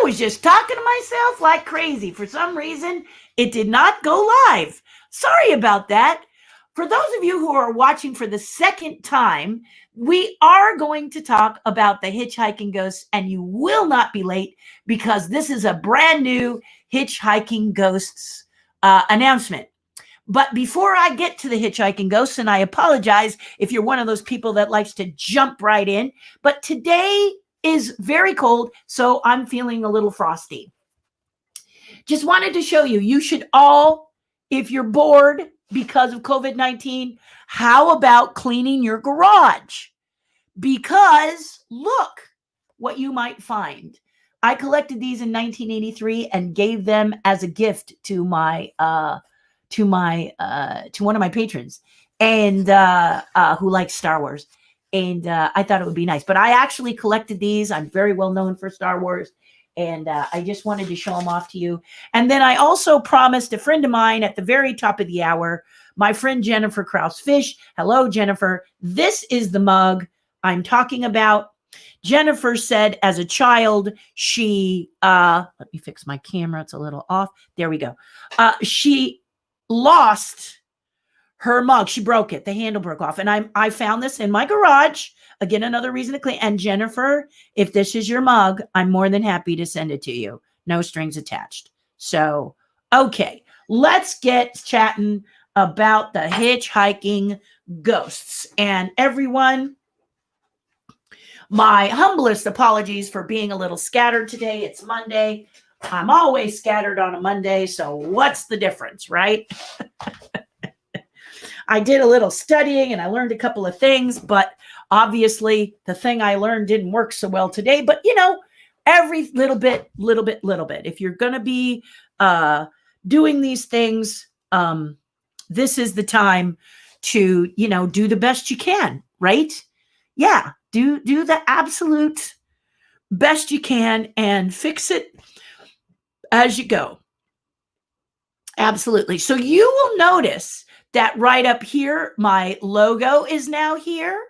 was just talking to myself like crazy. For some reason, it did not go live. Sorry about that. For those of you who are watching for the second time, we are going to talk about the Hitchhiking Ghosts, and you will not be late because this is a brand new Hitchhiking Ghosts announcement. But before I get to the Hitchhiking Ghosts, and I apologize if you're one of those people that likes to jump right in, but today is very cold, so I'm feeling a little frosty. Just wanted to show you, you should all, if you're bored because of COVID-19, how about cleaning your garage? Because look what you might find. I collected these in 1983 and gave them as a gift to my to one of my patrons, and who likes Star Wars. And I thought it would be nice. But I actually collected these. I'm very well known for Star Wars. And I just wanted to show them off to you. And then I also promised a friend of mine at the very top of the hour, my friend Jennifer Krause-Fish. Hello, Jennifer. This is the mug I'm talking about. Jennifer said as a child, she, let me fix my camera. It's a little off. There we go. She lost her mug. She broke it. The handle broke off. And I found this in my garage. Again, another reason to clean. And Jennifer, if this is your mug, I'm more than happy to send it to you. No strings attached. So, okay, let's get chatting about the Hitchhiking Ghosts. And everyone, my humblest apologies for being a little scattered today. It's Monday. I'm always scattered on a Monday. So what's the difference, right? I did a little studying and I learned a couple of things, but obviously the thing I learned didn't work so well today. But, you know, every little bit. If you're going to be doing these things, this is the time to, you know, do the best you can, right? Yeah, do the absolute best you can and fix it as you go. Absolutely. So you will notice that right up here, my logo is now here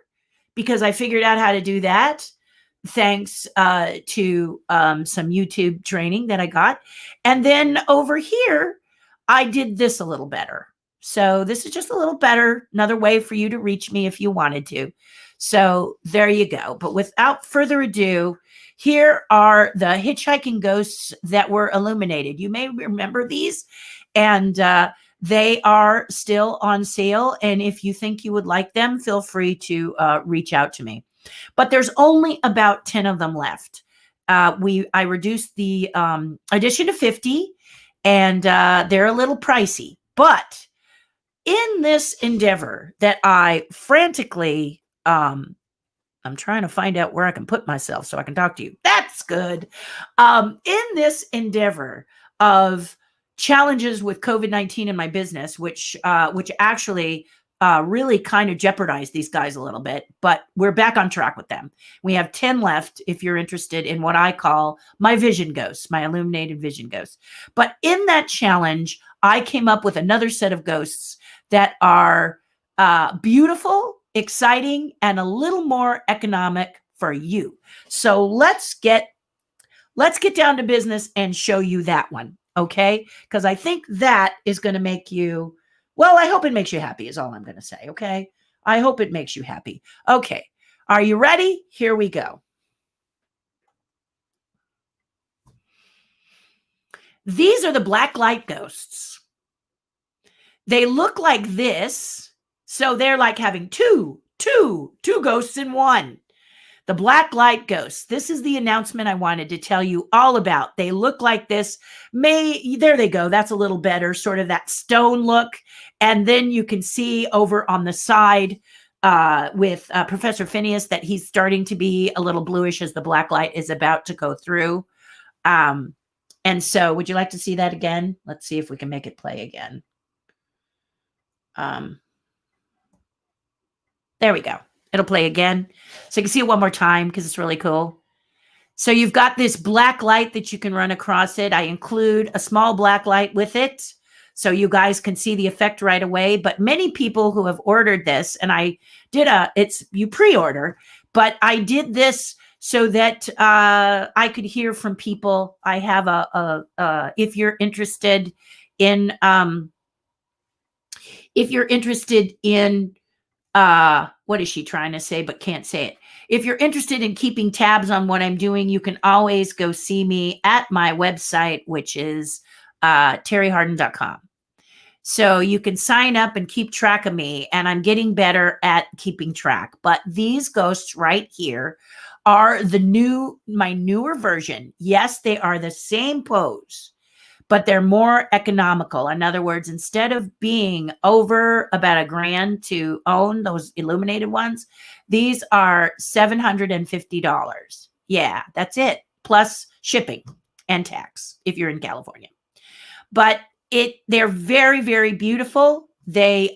because I figured out how to do that thanks to some YouTube training that I got. And then over here, I did this a little better. So this is just a little better, another way for you to reach me if you wanted to. So there you go. But without further ado, here are the Hitchhiking Ghosts that were illuminated. You may remember these, and they are still on sale. And if you think you would like them, feel free to reach out to me. But there's only about 10 of them left. I reduced the edition to 50, and they're a little pricey. But in this endeavor that I frantically, I'm trying to find out where I can put myself so I can talk to you. That's good. In this endeavor of challenges with COVID-19 in my business, which actually really kind of jeopardized these guys a little bit, but we're back on track with them. We have 10 left if you're interested in what I call my vision ghosts, my illuminated vision ghosts. But in that challenge, I came up with another set of ghosts that are beautiful, exciting, and a little more economic for you. So let's get down to business and show you that one. Okay, because I think that is going to make you, well, I hope it makes you happy is all I'm going to say. Okay, I hope it makes you happy. Okay, are you ready? Here we go. These are the black light ghosts. They look like this, so they're like having two ghosts in one. The black light ghosts. This is the announcement I wanted to tell you all about. They look like this. There they go. That's a little better, sort of that stone look. And then you can see over on the side with Professor Phineas that he's starting to be a little bluish as the black light is about to go through. And so would you like to see that again? Let's see if we can make it play again. There we go. It'll play again. So you can see it one more time because it's really cool. So you've got this black light that you can run across it. I include a small black light with it so you guys can see the effect right away. But many people who have ordered this, and you pre-order, but I did this so that I could hear from people. I have if you're interested in, what is she trying to say but can't say it? If you're interested in keeping tabs on what I'm doing, you can always go see me at my website, which is terrihardin.com. So you can sign up and keep track of me, and I'm getting better at keeping track. But these ghosts right here are my newer version. Yes, they are the same pose, but they're more economical. In other words, instead of being over about $1,000 to own those illuminated ones, these are $750. Yeah, that's it. Plus shipping and tax if you're in California. But they're very, very beautiful. They're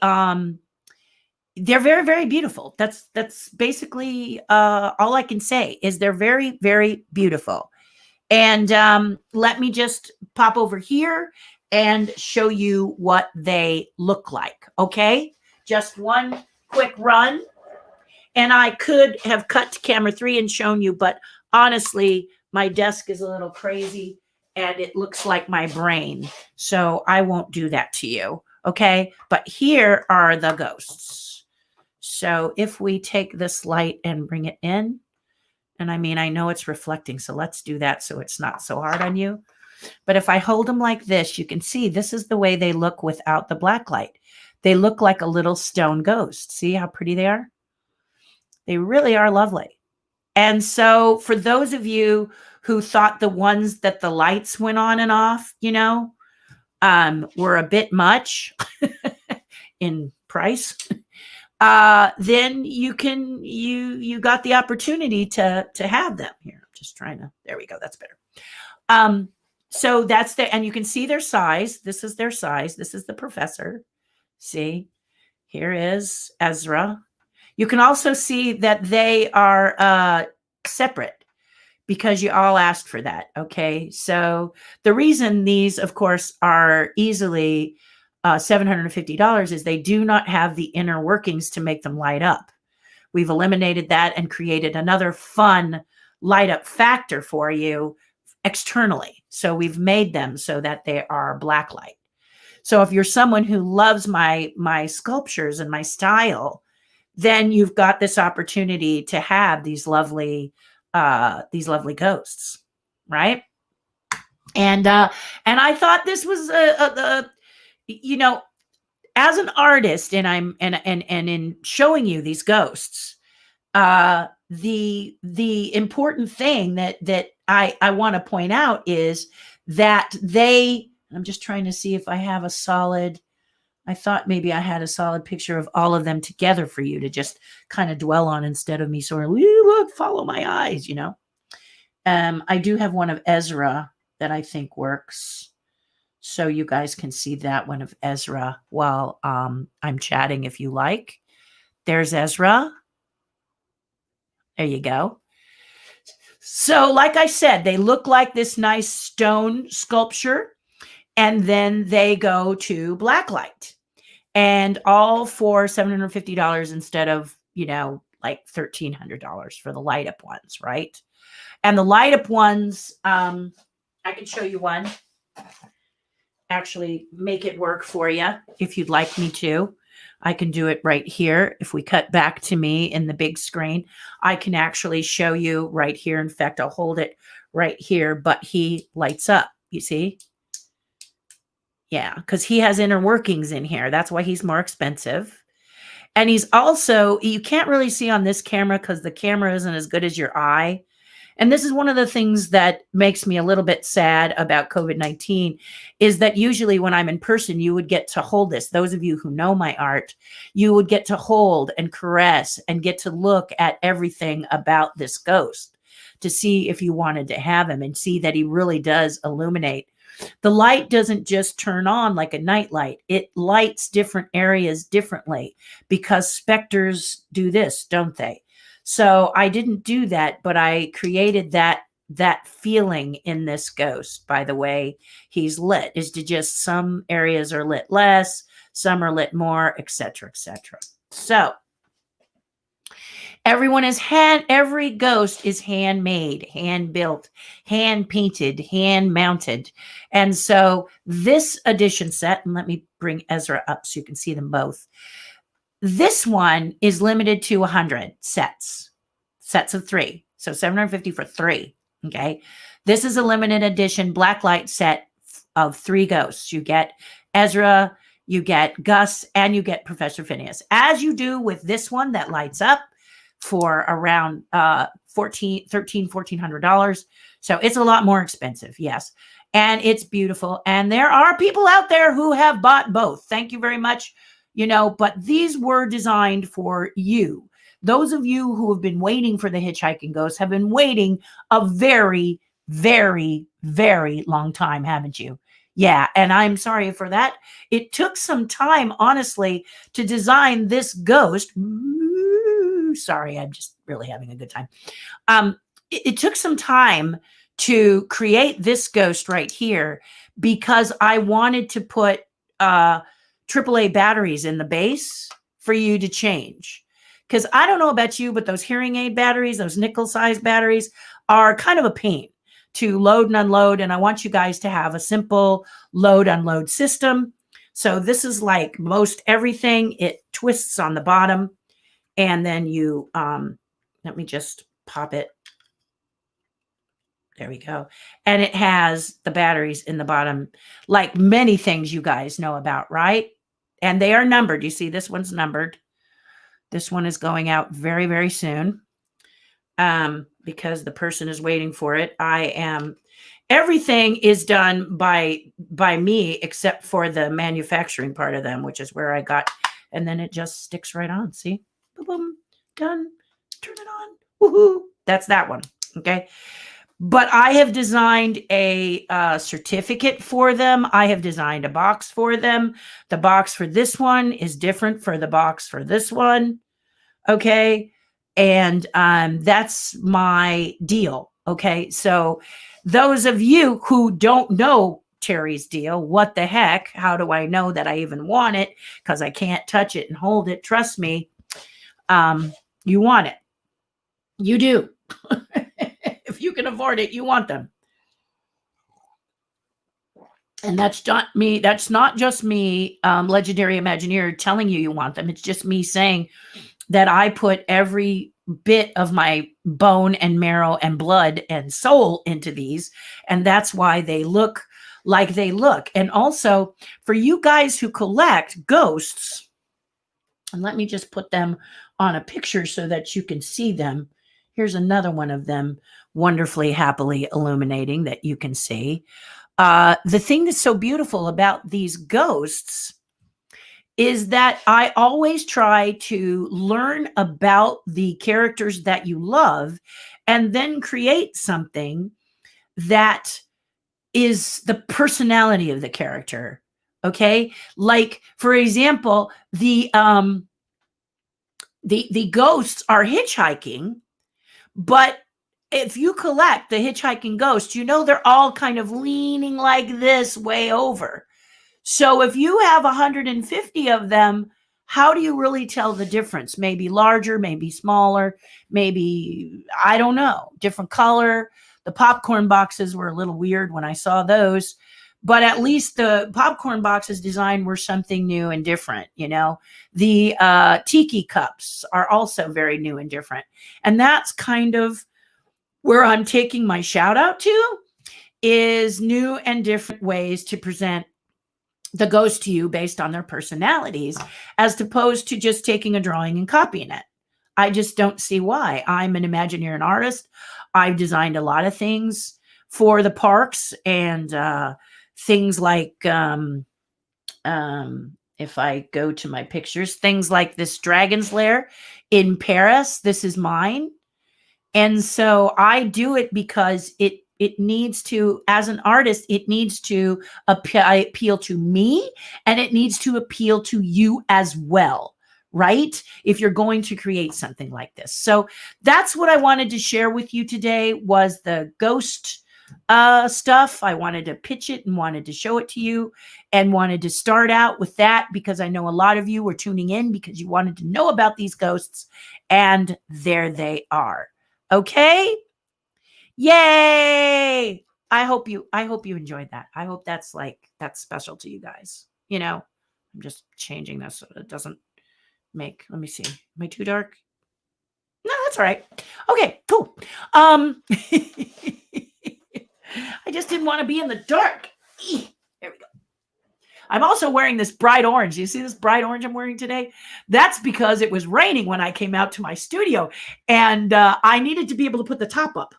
very, very beautiful. That's basically all I can say is they're very, very beautiful. And let me just pop over here and show you what they look like. Okay, just one quick run. And I could have cut to camera 3 and shown you, but honestly, my desk is a little crazy and it looks like my brain. So I won't do that to you. Okay, but here are the ghosts. So if we take this light and bring it in, and I mean, I know it's reflecting, so let's do that so it's not so hard on you. But if I hold them like this, you can see this is the way they look without the black light. They look like a little stone ghost. See how pretty they are? They really are lovely. And so for those of you who thought the ones that the lights went on and off, were a bit much in price, then you got the opportunity to have them here. I'm just trying to, there we go. That's better. So that's and you can see their size. This is their size. This is the professor. See, here is Ezra. You can also see that they are separate because you all asked for that. Okay. So the reason these, of course, are easily $750 is they do not have the inner workings to make them light up. We've eliminated that and created another fun light up factor for you externally. So we've made them so that they are black light. So if you're someone who loves my sculptures and my style, then you've got this opportunity to have these lovely ghosts, right? And I thought this was as an artist, and I'm and in showing you these ghosts, the important thing that I want to point out is that I'm just trying to see if I have a solid. I thought maybe I had a solid picture of all of them together for you to just kind of dwell on instead of me sort of, look, follow my eyes, I do have one of Ezra that I think works. So you guys can see that one of Ezra while I'm chatting if you like. There's Ezra. There you go. So like I said, they look like this nice stone sculpture, and then they go to blacklight. And all for $750 instead of, like $1,300 for the light up ones, right? And the light up ones, I can show you one. Actually make it work for you if you'd like me to. I can do it right here. If we cut back to me in the big screen, I can actually show you right here. In fact, I'll hold it right here, but he lights up, you see? Yeah, because he has inner workings in here. That's why he's more expensive. And he's also, you can't really see on this camera because the camera isn't as good as your eye. And this is one of the things that makes me a little bit sad about COVID-19 is that usually when I'm in person, you would get to hold this. Those of you who know my art, you would get to hold and caress and get to look at everything about this ghost to see if you wanted to have him and see that he really does illuminate. The light doesn't just turn on like a night light. It lights different areas differently because specters do this, don't they? So I didn't do that, but I created that feeling in this ghost by the way he's lit, is to just some areas are lit less, some are lit more, etc., etc. So, Every ghost is handmade, hand built, hand painted, hand mounted. And so this edition set, and let me bring Ezra up so you can see them both. This one is limited to 100 sets of 3. So 750 for 3. Okay. This is a limited edition blacklight set of 3 ghosts. You get Ezra, you get Gus, and you get Professor Phineas, as you do with this one that lights up for around $1,400. So it's a lot more expensive. Yes. And it's beautiful. And there are people out there who have bought both. Thank you very much. But these were designed for you. Those of you who have been waiting for the Hitchhiking Ghost have been waiting a very, very, very long time, haven't you? Yeah, and I'm sorry for that. It took some time, honestly, to design this ghost. Ooh, sorry, I'm just really having a good time. It took some time to create this ghost right here because I wanted to put AAA batteries in the base for you to change. Because I don't know about you, but those hearing aid batteries, those nickel-sized batteries, are kind of a pain to load and unload. And I want you guys to have a simple load-unload system. So this is like most everything. It twists on the bottom. And then you, let me just pop it. There we go. And it has the batteries in the bottom, like many things you guys know about, right? And they are numbered. You see, this one's numbered. This one is going out very, very soon because the person is waiting for it. Everything is done by me except for the manufacturing part of them, which is where I got, and then it just sticks right on. See? Boom, boom, done. Turn it on. Woohoo. That's that one. Okay. But I have designed a certificate for them. I have designed a box for them. The box for this one is different for the box for this one. Okay. And that's my deal. Okay. So those of you who don't know Terri's deal, what the heck? How do I know that I even want it? Because I can't touch it and hold it. Trust me. You want it. You do. If you can afford it, you want them. And that's not me. That's not just me, Legendary Imagineer, telling you want them. It's just me saying that I put every bit of my bone and marrow and blood and soul into these. And that's why they look like they look. And also for you guys who collect ghosts, and let me just put them on a picture so that you can see them. Here's another one of them, wonderfully, happily illuminating, that you can see. The thing that's so beautiful about these ghosts is that I always try to learn about the characters that you love and then create something that is the personality of the character. Okay. Like, for example, the ghosts are hitchhiking, but if you collect the Hitchhiking Ghost, they're all kind of leaning like this way over. So if you have 150 of them, how do you really tell the difference? Maybe larger, maybe smaller, maybe, I don't know, different color. The popcorn boxes were a little weird when I saw those, but at least the popcorn boxes design were something new and different. The tiki cups are also very new and different. And that's kind of where I'm taking my shout out to, is new and different ways to present the ghost to you based on their personalities, as opposed to just taking a drawing and copying it. I just don't see why. I'm an Imagineer and artist. I've designed a lot of things for the parks, and things like, if I go to my pictures, things like this Dragon's Lair in Paris. This is mine. And so I do it because it needs to, as an artist, it needs to appeal to me, and it needs to appeal to you as well, right? If you're going to create something like this. So that's what I wanted to share with you today, was the ghost stuff. I wanted to pitch it and wanted to show it to you and wanted to start out with that because I know a lot of you were tuning in because you wanted to know about these ghosts, and there they are. Okay? Yay! I hope you enjoyed that. I hope that's special to you guys. I'm just changing this so it doesn't make, let me see. Am I too dark? No, that's all right. Okay, cool. I just didn't want to be in the dark. There we go. I'm also wearing this bright orange. You see this bright orange I'm wearing today? That's because it was raining when I came out to my studio, and I needed to be able to put the top up.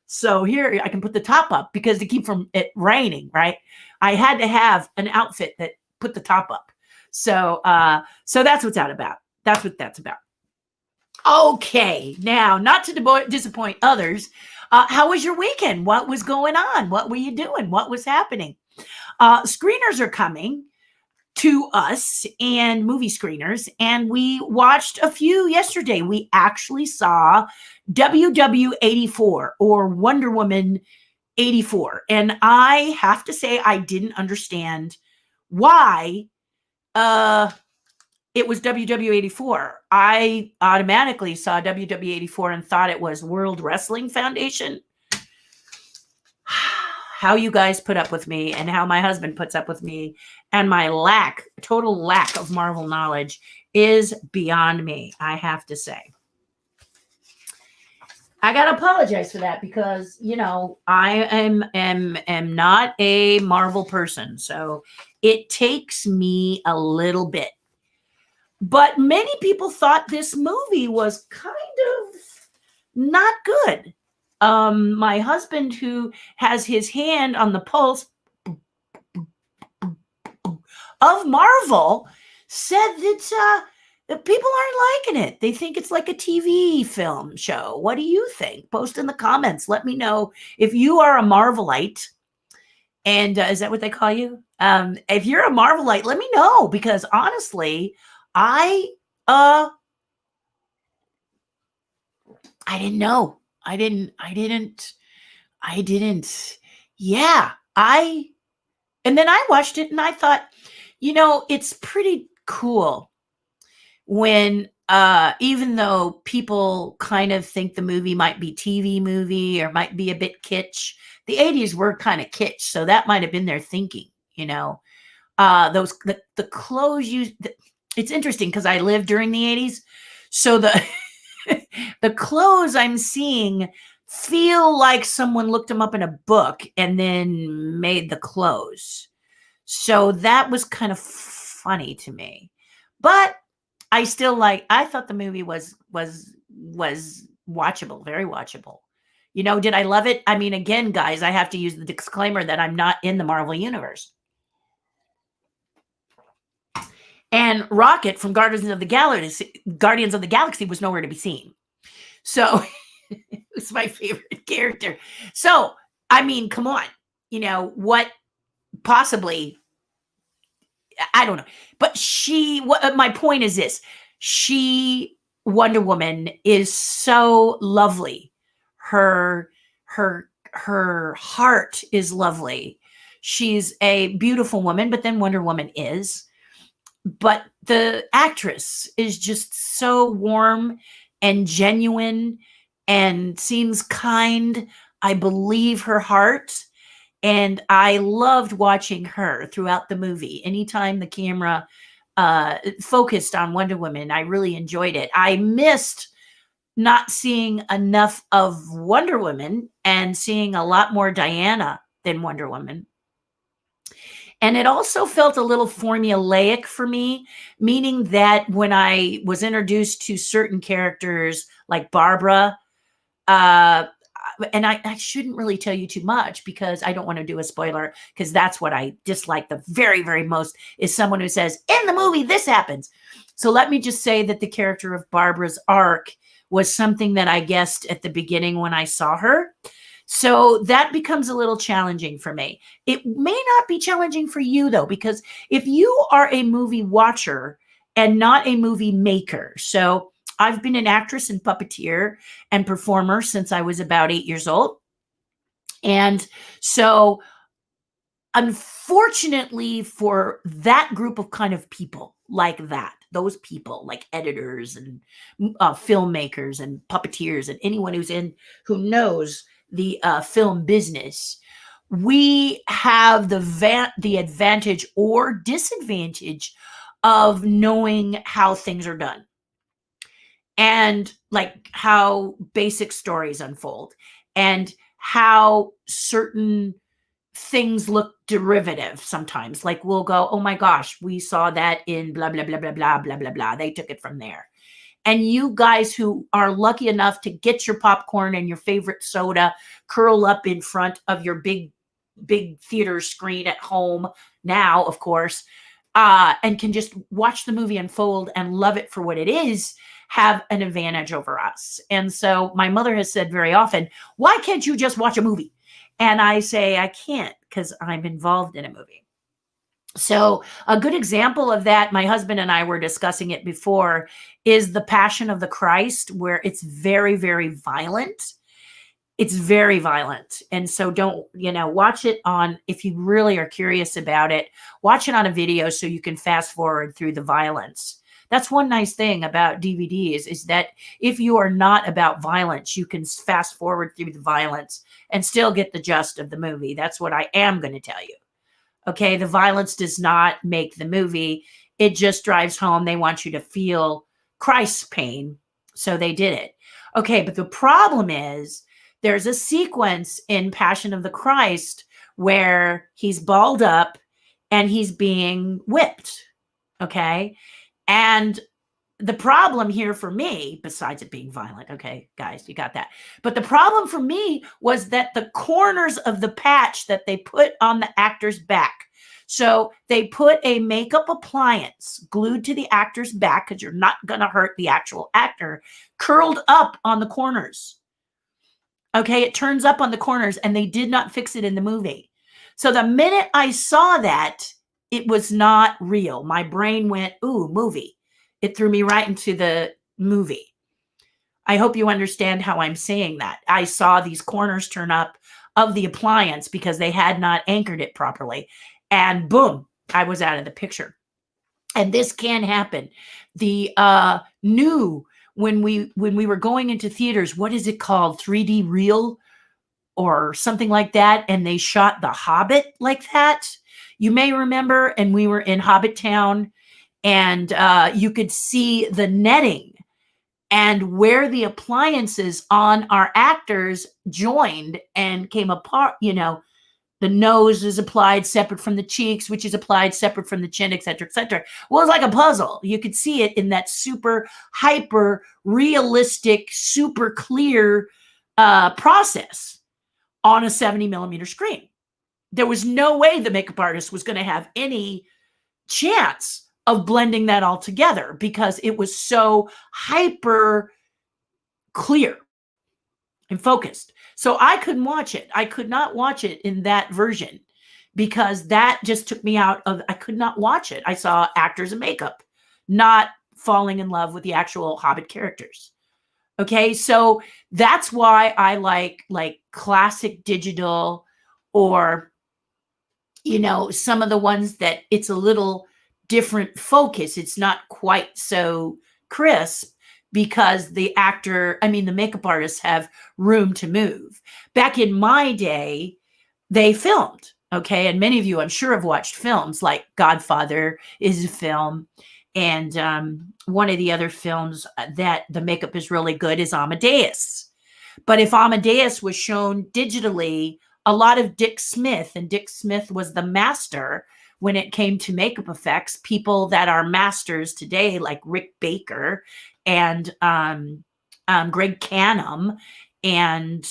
So here I can put the top up because to keep from it raining, right? I had to have an outfit that put the top up. So that's what's that about. That's what that's about. Okay, now not to disappoint others. How was your weekend? What was going on? What were you doing? What was happening? Screeners are coming to us, and movie screeners, and we watched a few yesterday. We actually saw WW84 or Wonder Woman 84, and I have to say I didn't understand why it was WW84. I automatically saw WW84 and thought it was World Wrestling Foundation. How you guys put up with me and how my husband puts up with me and my total lack of Marvel knowledge is beyond me, I have to say. I got to apologize for that because, I am not a Marvel person. So it takes me a little bit. But many people thought this movie was kind of not good. My husband, who has his hand on the pulse of Marvel, said that people aren't liking it. They think it's like a TV film show. What do you think? Post in the comments. Let me know if you are a Marvelite. And is that what they call you? If you're a Marvelite, let me know, because honestly, I didn't know. I didn't. Yeah. And then I watched it and I thought, it's pretty cool when, even though people kind of think the movie might be TV movie or might be a bit kitsch, the 80s were kind of kitsch. So that might've been their thinking, the clothes it's interesting because I lived during the 80s. So the clothes I'm seeing feel like someone looked them up in a book and then made the clothes. So that was kind of funny to me. But I thought the movie was watchable, very watchable. Did I love it? I mean, again, guys, I have to use the disclaimer that I'm not in the Marvel universe. And Rocket from Guardians of the Galaxy was nowhere to be seen. So it was my favorite character. So, I mean, come on, what possibly, I don't know, but my point is this, Wonder Woman is so lovely. Her heart is lovely. She's a beautiful woman, but then Wonder Woman is. But the actress is just so warm and genuine and seems kind. I believe her heart. And I loved watching her throughout the movie. Anytime the camera focused on Wonder Woman, I really enjoyed it. I missed not seeing enough of Wonder Woman and seeing a lot more Diana than Wonder Woman. And it also felt a little formulaic for me, meaning that when I was introduced to certain characters like Barbara, and I shouldn't really tell you too much because I don't want to do a spoiler, because that's what I dislike the very, very most, is someone who says, in the movie, this happens. So let me just say that the character of Barbara's arc was something that I guessed at the beginning when I saw her. So that becomes a little challenging for me. It may not be challenging for you, though, because if you are a movie watcher and not a movie maker, so I've been an actress and puppeteer and performer since I was about 8 years old. And so, unfortunately, for that group of kind of people like that, those people like editors and filmmakers and puppeteers and anyone who knows the film business, we have the advantage or disadvantage of knowing how things are done and like how basic stories unfold and how certain things look derivative sometimes. Like we'll go, oh my gosh, we saw that in blah, blah, blah, blah, blah, blah, blah, blah. They took it from there. And you guys who are lucky enough to get your popcorn and your favorite soda, curl up in front of your big theater screen at home now, of course, and can just watch the movie unfold and love it for what it is, have an advantage over us. And so my mother has said very often, why can't you just watch a movie? And I say, I can't because I'm involved in a movie. So a good example of that, my husband and I were discussing it before, is The Passion of the Christ, where it's very, very violent. It's very violent. And so don't, watch it on, if you really are curious about it, watch it on a video so you can fast forward through the violence. That's one nice thing about DVDs is that if you are not about violence, you can fast forward through the violence and still get the gist of the movie. That's what I am going to tell you. Okay, the violence does not make the movie. It just drives home. They want you to feel Christ's pain. So they did it. Okay, but the problem is there's a sequence in Passion of the Christ where he's balled up and he's being whipped. Okay. And the problem here for me, besides it being violent, okay, guys, you got that. But the problem for me was that the corners of the patch that they put on the actor's back. So they put a makeup appliance glued to the actor's back because you're not going to hurt the actual actor, curled up on the corners. Okay, it turns up on the corners and they did not fix it in the movie. So the minute I saw that, it was not real. My brain went, ooh, movie. It threw me right into the movie. I hope you understand how I'm saying that. I saw these corners turn up of the appliance because they had not anchored it properly. And boom, I was out of the picture. And this can happen. The when we were going into theaters, what is it called? 3D reel or something like that. And they shot The Hobbit like that. You may remember, and we were in Hobbit Town, and you could see the netting and where the appliances on our actors joined and came apart. The nose is applied separate from the cheeks, which is applied separate from the chin, et cetera, et cetera. Well, it's like a puzzle. You could see it in that super hyper realistic, super clear process on a 70 millimeter screen. There was no way the makeup artist was going to have any chance of blending that all together because it was so hyper clear and focused. So I couldn't watch it. I could not watch it in that version because that just took me out of, I could not watch it. I saw actors in makeup, not falling in love with the actual Hobbit characters. Okay. So that's why I like classic digital or, some of the ones that it's a little different focus. It's not quite so crisp because the makeup artists have room to move. Back in my day, they filmed, okay? And many of you, I'm sure, have watched films like Godfather is a film. And one of the other films that the makeup is really good is Amadeus. But if Amadeus was shown digitally, a lot of Dick Smith, and Dick Smith was the master when it came to makeup effects. People that are masters today, like Rick Baker and Greg Canham and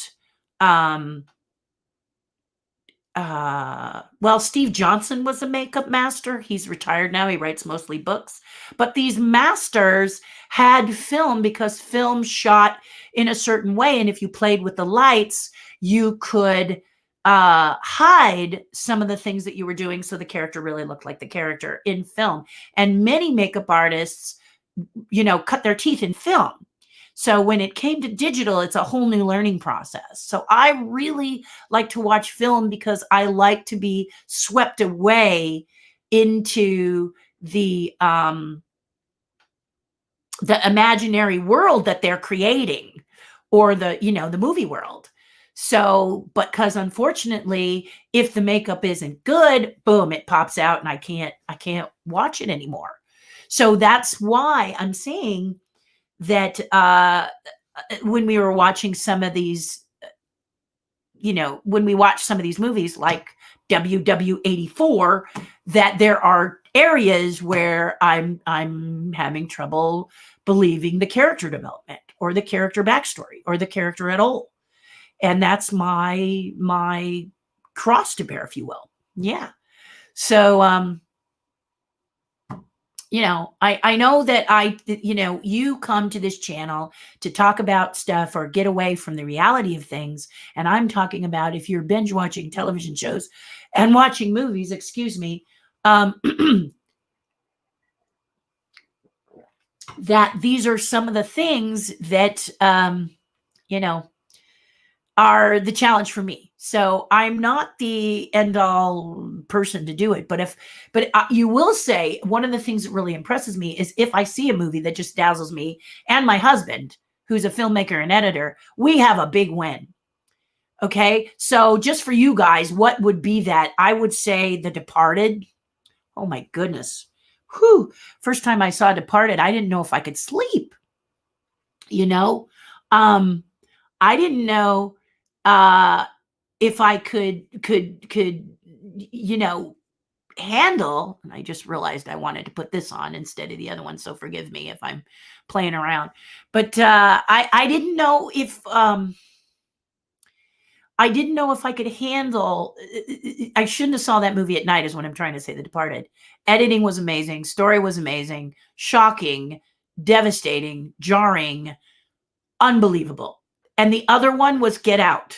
Steve Johnson was a makeup master. He's retired now. He writes mostly books. But these masters had film because film shot in a certain way. And if you played with the lights, you could hide some of the things that you were doing so the character really looked like the character in film. And many makeup artists, cut their teeth in film. So when it came to digital, it's a whole new learning process. So I really like to watch film because I like to be swept away into the imaginary world that they're creating, or the movie world. So, but because unfortunately, if the makeup isn't good, boom, it pops out and I can't watch it anymore. So that's why I'm saying that when we were watching some of these, when we watch some of these movies like WW84, that there are areas where I'm having trouble believing the character development or the character backstory or the character at all. And that's my cross to bear, if you will. Yeah. So I know that you come to this channel to talk about stuff or get away from the reality of things. And I'm talking about if you're binge watching television shows and watching movies, excuse me, that these are some of the things that, are the challenge for me. So I'm not the end all person to do it, but you will say one of the things that really impresses me is if I see a movie that just dazzles me and my husband, who's a filmmaker and editor, we have a big win. Okay. So just for you guys, what would be that? I would say The Departed. Oh my goodness. Whew. First time I saw Departed, I didn't know if I could sleep. I didn't know if I could handle, and I just realized I wanted to put this on instead of the other one, so forgive me if I'm playing around. But I didn't know if I could handle. I shouldn't have saw that movie at night, is what I'm trying to say. The Departed. Editing was amazing. Story was amazing. Shocking, devastating, jarring, unbelievable. And the other one was Get Out.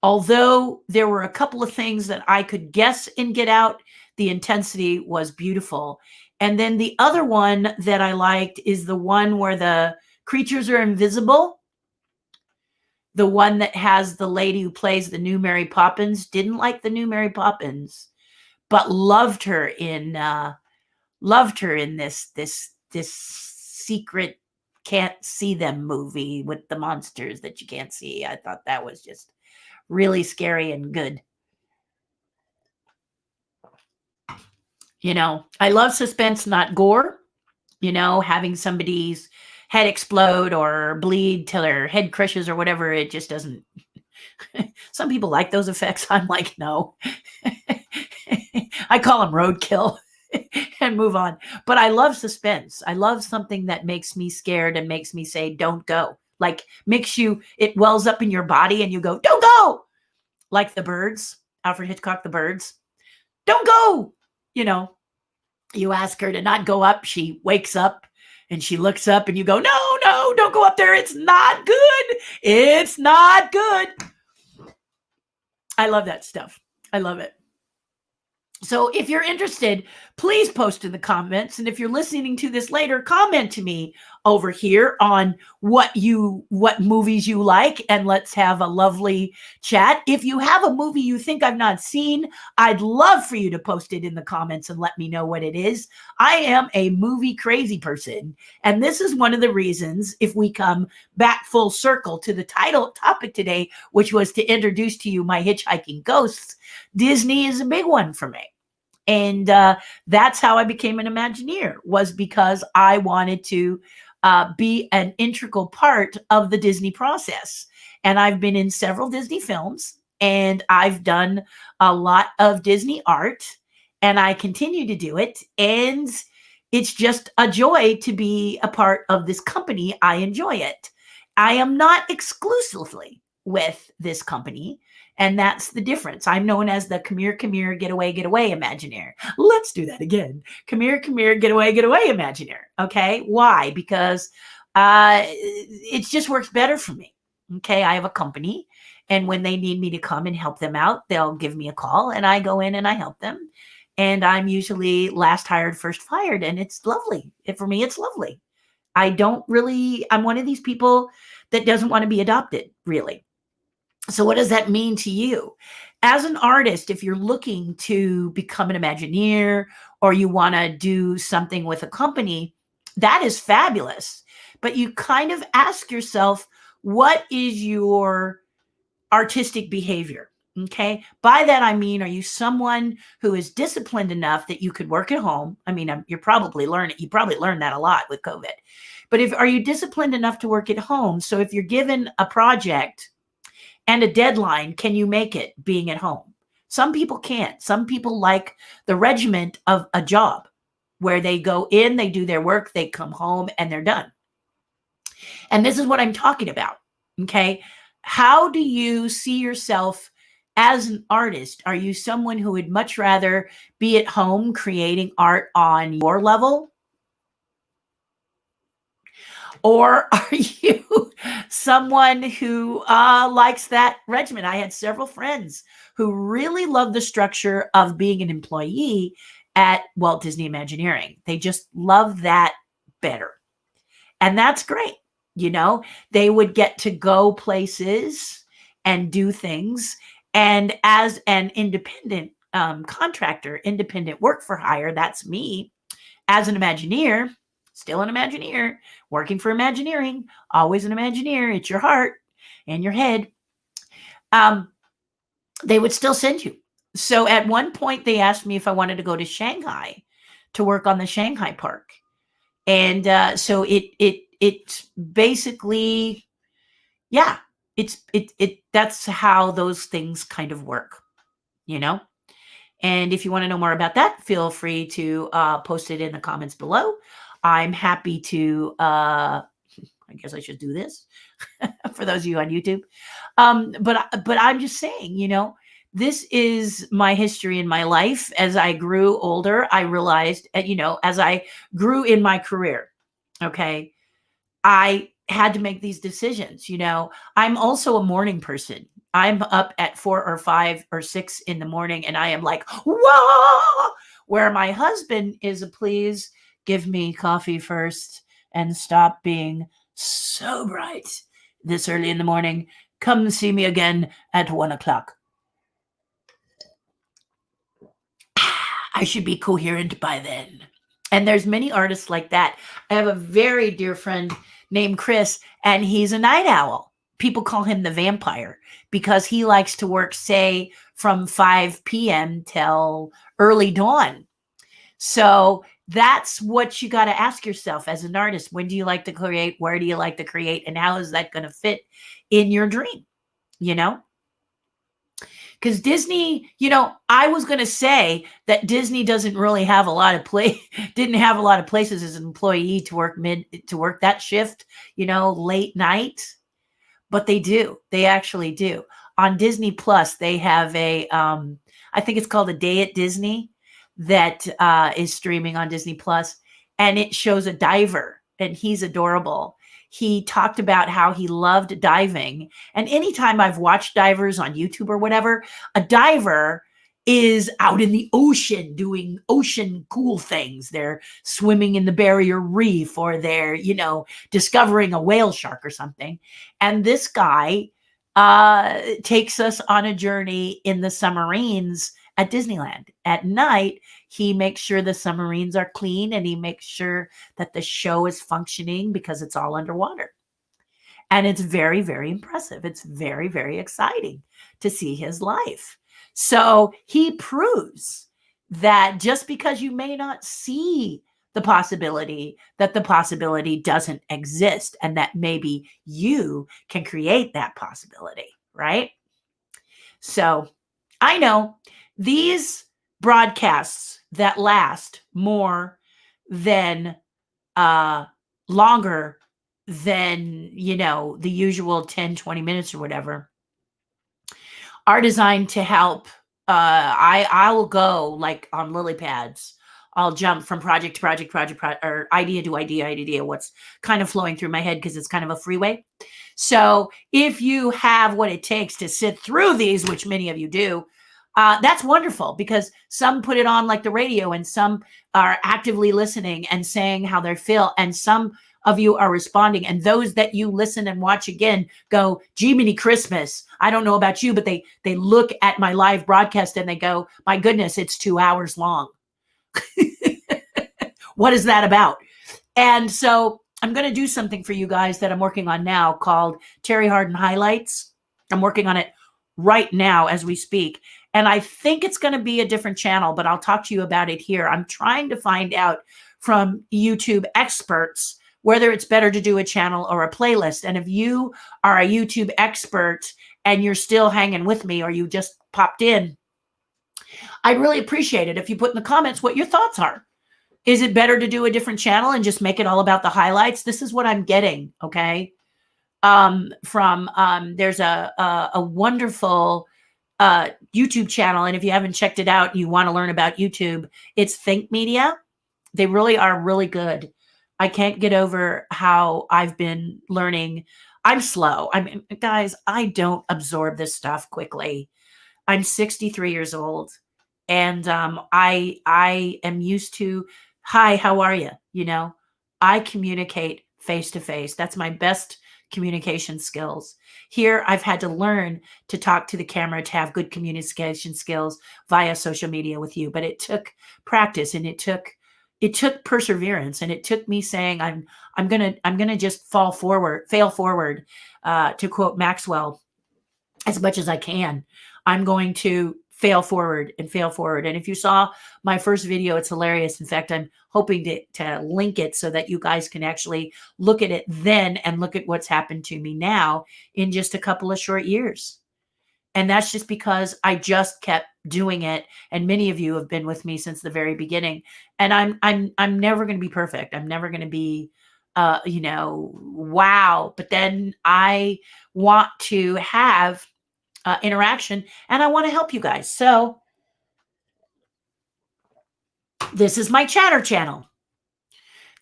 Although there were a couple of things that I could guess in Get Out, the intensity was beautiful. And then the other one that I liked is the one where the creatures are invisible. The one that has the lady who plays the new Mary Poppins. Didn't like the new Mary Poppins, but loved her in this secret can't see them movie with the monsters that you can't see. I thought that was just really scary and good. I love suspense, not gore. Having somebody's head explode or bleed till their head crushes or whatever, it just doesn't. Some people like those effects. I'm like, no. I call them roadkill and move on. But I love suspense. I love something that makes me scared and makes me say, don't go. Like it wells up in your body and you go, don't go. Like The Birds, Alfred Hitchcock, The Birds. Don't go. You ask her to not go up. She wakes up and she looks up and you go, no, don't go up there. It's not good. It's not good. I love that stuff. I love it. So if you're interested, please post in the comments. And if you're listening to this later, comment to me over here on what movies you like, and let's have a lovely chat. If you have a movie you think I've not seen, I'd love for you to post it in the comments and let me know what it is. I am a movie crazy person. And this is one of the reasons, if we come back full circle to the topic today, which was to introduce to you my Hitchhiking Ghosts, Disney is a big one for me. And that's how I became an Imagineer, was because I wanted to be an integral part of the Disney process. And I've been in several Disney films, and I've done a lot of Disney art, and I continue to do it. And it's just a joy to be a part of this company. I enjoy it. I am not exclusively with this company. And that's the difference. I'm known as the come here, get away, Imagineer. Let's do that again. Come here, get away, Imagineer. Okay. Why? Because it just works better for me. Okay. I have a company, and when they need me to come and help them out, they'll give me a call and I go in and I help them. And I'm usually last hired, first fired. And it's lovely. For me, it's lovely. I'm one of these people that doesn't want to be adopted, really. So what does that mean to you? As an artist, if you're looking to become an Imagineer or you want to do something with a company, that is fabulous. But you kind of ask yourself, what is your artistic behavior? Okay. By that, I mean, are you someone who is disciplined enough that you could work at home? I mean, you probably learned that a lot with COVID. But are you disciplined enough to work at home? So if you're given a project and a deadline, can you make it being at home? Some people can't. Some people like the regiment of a job where they go in, they do their work, they come home, and they're done. And this is what I'm talking about. Okay. How do you see yourself as an artist? Are you someone who would much rather be at home creating art on your level? Or are you someone who likes that regimen? I had several friends who really love the structure of being an employee at Walt Disney Imagineering. They just love that better. And that's great. They would get to go places and do things. And as an independent contractor, independent work for hire, that's me. As an Imagineer, still an Imagineer, working for Imagineering, always an Imagineer. It's your heart and your head. They would still send you. So at one point, they asked me if I wanted to go to Shanghai to work on the Shanghai park. And so it's basically, yeah, that's how those things kind of work, And if you want to know more about that, feel free to post it in the comments below. I'm happy to, I guess I should do this for those of you on YouTube. But I'm just saying, this is my history in my life. As I grew older, I realized, as I grew in my career, okay, I had to make these decisions. I'm also a morning person. I'm up at 4 or 5 or 6 in the morning and I am like, whoa, where my husband is please give me coffee first and stop being so bright this early in the morning. Come see me again at 1 o'clock. I should be coherent by then. And there's many artists like that. I have a very dear friend named Chris, and he's a night owl. People call him the vampire because he likes to work, say, from 5 p.m. till early dawn. So that's what you got to ask yourself as an artist. When do you like to create? Where do you like to create? And how is that going to fit in your dream? Because Disney, I was going to say that Disney doesn't really have a lot of didn't have a lot of places as an employee to work that shift, late night, but they do. They actually do. On Disney Plus, they have I think it's called A Day at Disney that is streaming on Disney Plus, and it shows a diver, and he's adorable. He talked about how he loved diving. And anytime I've watched divers on YouTube or whatever, a diver is out in the ocean doing ocean cool things. They're swimming in the barrier reef, or they're, discovering a whale shark or something. And this guy takes us on a journey in the submarines at Disneyland. At night, he makes sure the submarines are clean and he makes sure that the show is functioning because it's all underwater. And it's very, very impressive. It's very, very exciting to see his life. So he proves that just because you may not see the possibility, that the possibility doesn't exist, and that maybe you can create that possibility, right? So I know these broadcasts that last more than longer than, the usual 10, 20 minutes or whatever are designed to help. I will go like on lily pads. I'll jump from project to project, or idea to idea, what's kind of flowing through my head because it's kind of a freeway. So if you have what it takes to sit through these, which many of you do, that's wonderful, because some put it on like the radio and some are actively listening and saying how they feel. And some of you are responding. And those that you listen and watch again go, Jiminy Christmas. I don't know about you, but they look at my live broadcast and they go, my goodness, it's 2 hours long. What is that about? And so I'm going to do something for you guys that I'm working on now called Terri Hardin Highlights. I'm working on it right now as we speak. And I think it's going to be a different channel, but I'll talk to you about it here. I'm trying to find out from YouTube experts whether it's better to do a channel or a playlist. And if you are a YouTube expert and you're still hanging with me or you just popped in, I'd really appreciate it if you put in the comments what your thoughts are. Is it better to do a different channel and just make it all about the highlights? This is what I'm getting, okay? There's a wonderful YouTube channel, and if you haven't checked it out, you want to learn about YouTube, it's Think Media. They really are really good. I can't get over how I've been learning. I'm slow. I mean, guys, I don't absorb this stuff quickly. I'm 63 years old, and I am used to, hi, how are you? You know, I communicate face to face. That's my best communication skills. Here, I've had to learn to talk to the camera, to have good communication skills via social media with you. But it took practice, and it took perseverance, and it took me saying, I'm gonna just fail forward, to quote Maxwell, as much as I can. I'm going to fail forward and fail forward. And if you saw my first video, it's hilarious. In fact, I'm hoping to link it so that you guys can actually look at it then and look at what's happened to me now in just a couple of short years. And that's just because I just kept doing it. And many of you have been with me since the very beginning. And I'm never going to be perfect. I'm never going to be, wow. But then I want to have interaction, and I want to help you guys. So this is my chatter channel.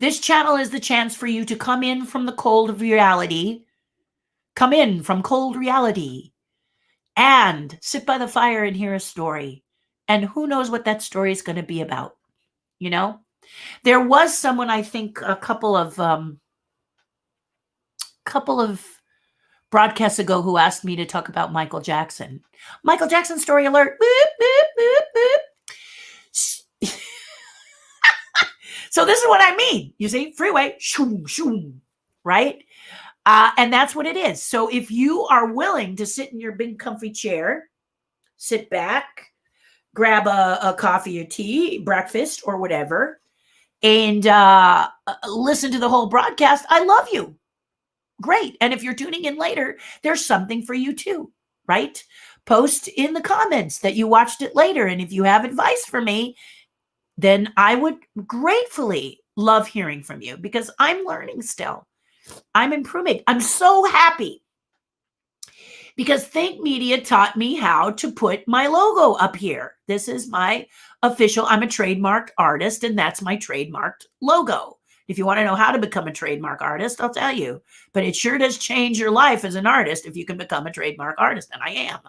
This channel is the chance for you to come in from the cold of reality, and sit by the fire and hear a story. And who knows what that story is going to be about, you know? There was someone, I think a couple of broadcasts ago, who asked me to talk about Michael Jackson. Michael Jackson story alert. Boop, boop, boop, boop. So this is what I mean. You see, freeway, shoom, shoom, right? And that's what it is. So if you are willing to sit in your big comfy chair, sit back, grab a coffee or tea, breakfast or whatever, and listen to the whole broadcast, I love you. Great. And if you're tuning in later, there's something for you too, right? Post in the comments that you watched it later. And if you have advice for me, then I would gratefully love hearing from you, because I'm learning still. I'm improving. I'm so happy because Think Media taught me how to put my logo up here. This is my official, I'm a trademarked artist, and that's my trademarked logo. If you want to know how to become a trademark artist, I'll tell you. But it sure does change your life as an artist if you can become a trademark artist, and I am.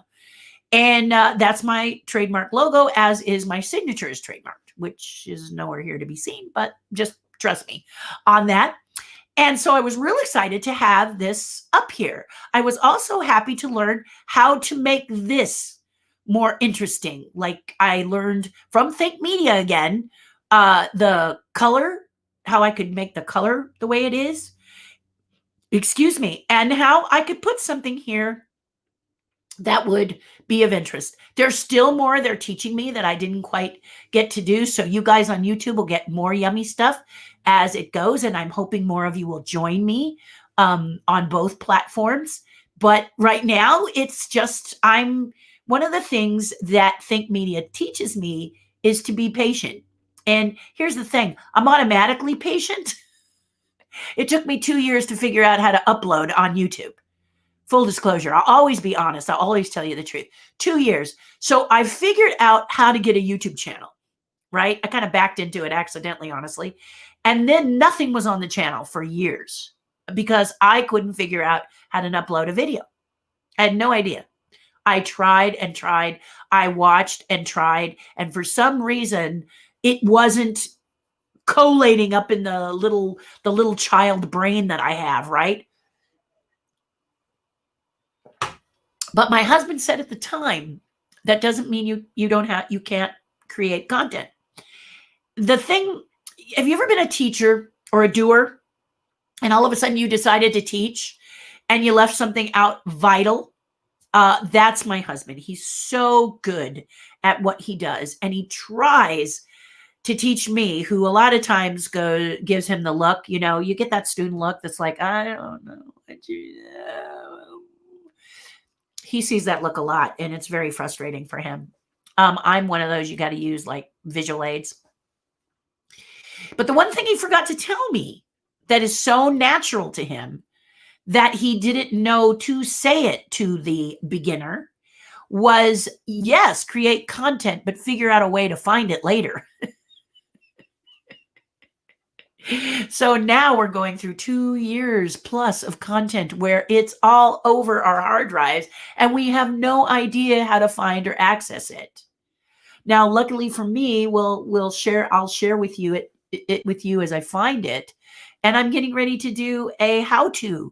And that's my trademark logo, as is my signature is trademarked, which is nowhere here to be seen, but just trust me on that. And so I was real excited to have this up here. I was also happy to learn how to make this more interesting. Like I learned from Think Media again, the color, how I could make the color the way it is, excuse me, and how I could put something here that would be of interest. There's still more they're teaching me that I didn't quite get to do. So you guys on YouTube will get more yummy stuff as it goes. And I'm hoping more of you will join me on both platforms. But right now, it's just, one of the things that Think Media teaches me is to be patient. And here's the thing, I'm automatically patient. It took me 2 years to figure out how to upload on YouTube. Full disclosure, I'll always be honest. I'll always tell you the truth. 2 years. So I figured out how to get a YouTube channel, right? I kind of backed into it accidentally, honestly. And then nothing was on the channel for years because I couldn't figure out how to upload a video. I had no idea. I tried and tried. I watched and tried. And for some reason, it wasn't collating up in the little child brain that I have, right? But my husband said at the time, that doesn't mean you can't create content. The thing, have you ever been a teacher or a doer, and all of a sudden you decided to teach and you left something out vital? That's my husband. He's so good at what he does, and he tries to teach me, who a lot of times gives him the look. You get that student look that's like, I don't know what you know. He sees that look a lot, and it's very frustrating for him. I'm one of those you got to use like visual aids. But the one thing he forgot to tell me that is so natural to him that he didn't know to say it to the beginner was, yes, create content, but figure out a way to find it later. So now we're going through 2 years plus of content where it's all over our hard drives and we have no idea how to find or access it. Now, luckily for me, I'll share with you it with you as I find it. And I'm getting ready to do a how-to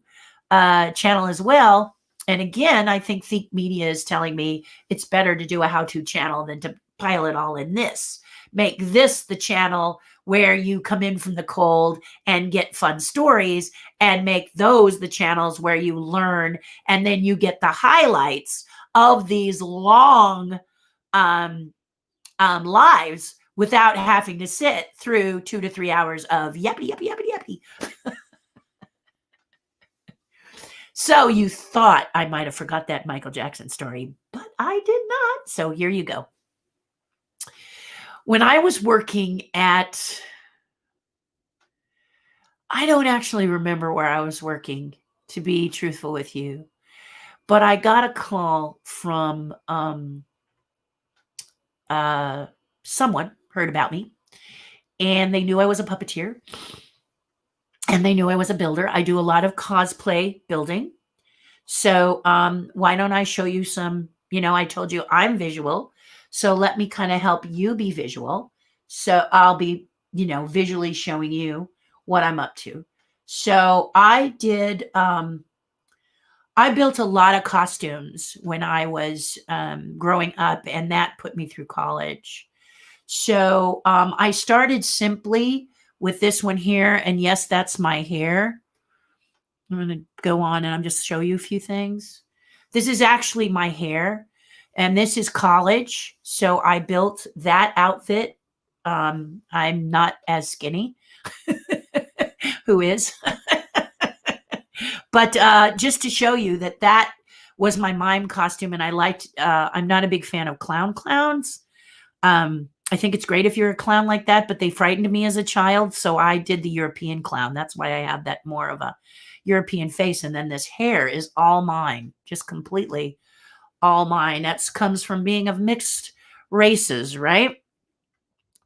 channel as well. And again, I think Think Media is telling me it's better to do a how-to channel than to pile it all in this. Make this the channel where you come in from the cold and get fun stories, and make those the channels where you learn, and then you get the highlights of these long lives without having to sit through 2 to 3 hours of yappy, yappy, yappy, yappy. So you thought I might have forgot that Michael Jackson story, but I did not. So here you go. When I was working at, I don't actually remember where I was working, to be truthful with you, but I got a call from someone heard about me, and they knew I was a puppeteer, and they knew I was a builder. I do a lot of cosplay building. So why don't I show you some, I told you I'm visual. So let me kind of help you be visual. So I'll be, visually showing you what I'm up to. So I built a lot of costumes when I was growing up, and that put me through college. So I started simply with this one here. And yes, that's my hair. I'm going to go on and I'm just show you a few things. This is actually my hair, and this is college. So I built that outfit. I'm not as skinny. Who is? But just to show you that was my mime costume, and I liked, I'm not a big fan of clowns. I think it's great if you're a clown like that, but they frightened me as a child. So I did the European clown. That's why I have that more of a European face. And then this hair is all mine, just completely all mine. That comes from being of mixed races, right?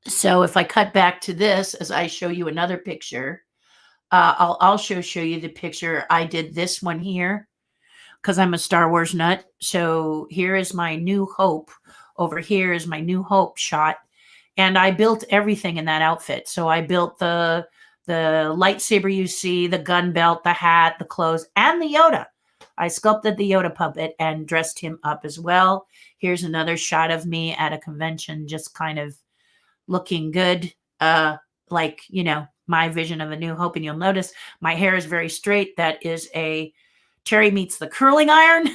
So if I cut back to this, as I show you another picture, I'll also show you the picture. I did this one here because I'm a Star Wars nut. So here is my New Hope. Over here is my New Hope shot. And I built everything in that outfit. So I built the lightsaber you see, the gun belt, the hat, the clothes, and the Yoda. I sculpted the Yoda puppet and dressed him up as well. Here's another shot of me at a convention, just kind of looking good, like, my vision of a New Hope. And you'll notice my hair is very straight. That is a Terri meets the curling iron.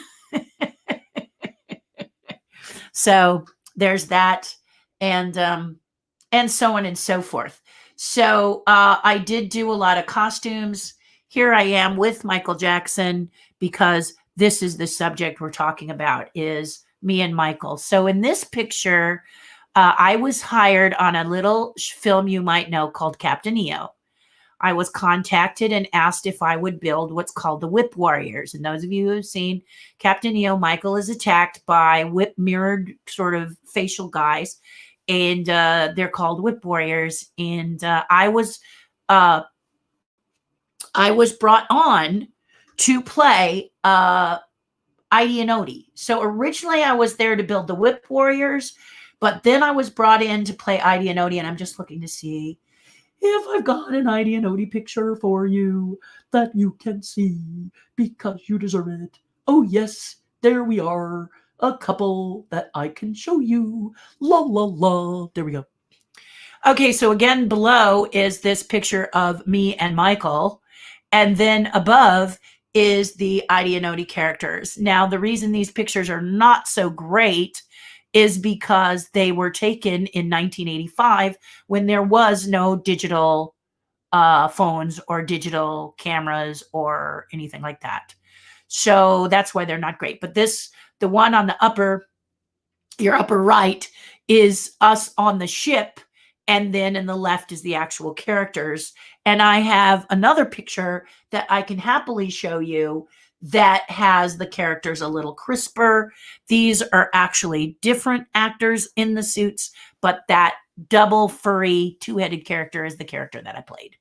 So there's that, and so on and so forth. So I did do a lot of costumes. Here I am with Michael Jackson, because this is the subject we're talking about, is me and Michael. So in this picture, I was hired on a little film you might know called Captain EO. I was contacted and asked if I would build what's called the Whip Warriors. And those of you who have seen Captain EO, Michael is attacked by whip mirrored sort of facial guys, and they're called Whip Warriors. And I was brought on to play Idie and Odie. So originally I was there to build the Whip Warriors, but then I was brought in to play Idie and Odie, and I'm just looking to see if I've got an ID picture for you that you can see because you deserve it. Oh, yes, there we are. A couple that I can show you. La, la, la. There we go. Okay, so again, below is this picture of me and Michael. And then above is the ID characters. Now, the reason these pictures are not so great is because they were taken in 1985 when there was no digital phones or digital cameras or anything like that. So that's why they're not great. But the one on the your upper right is us on the ship. And then in the left is the actual characters. And I have another picture that I can happily show you that has the characters a little crisper. These are actually different actors in the suits, but that double furry two-headed character is the character that I played.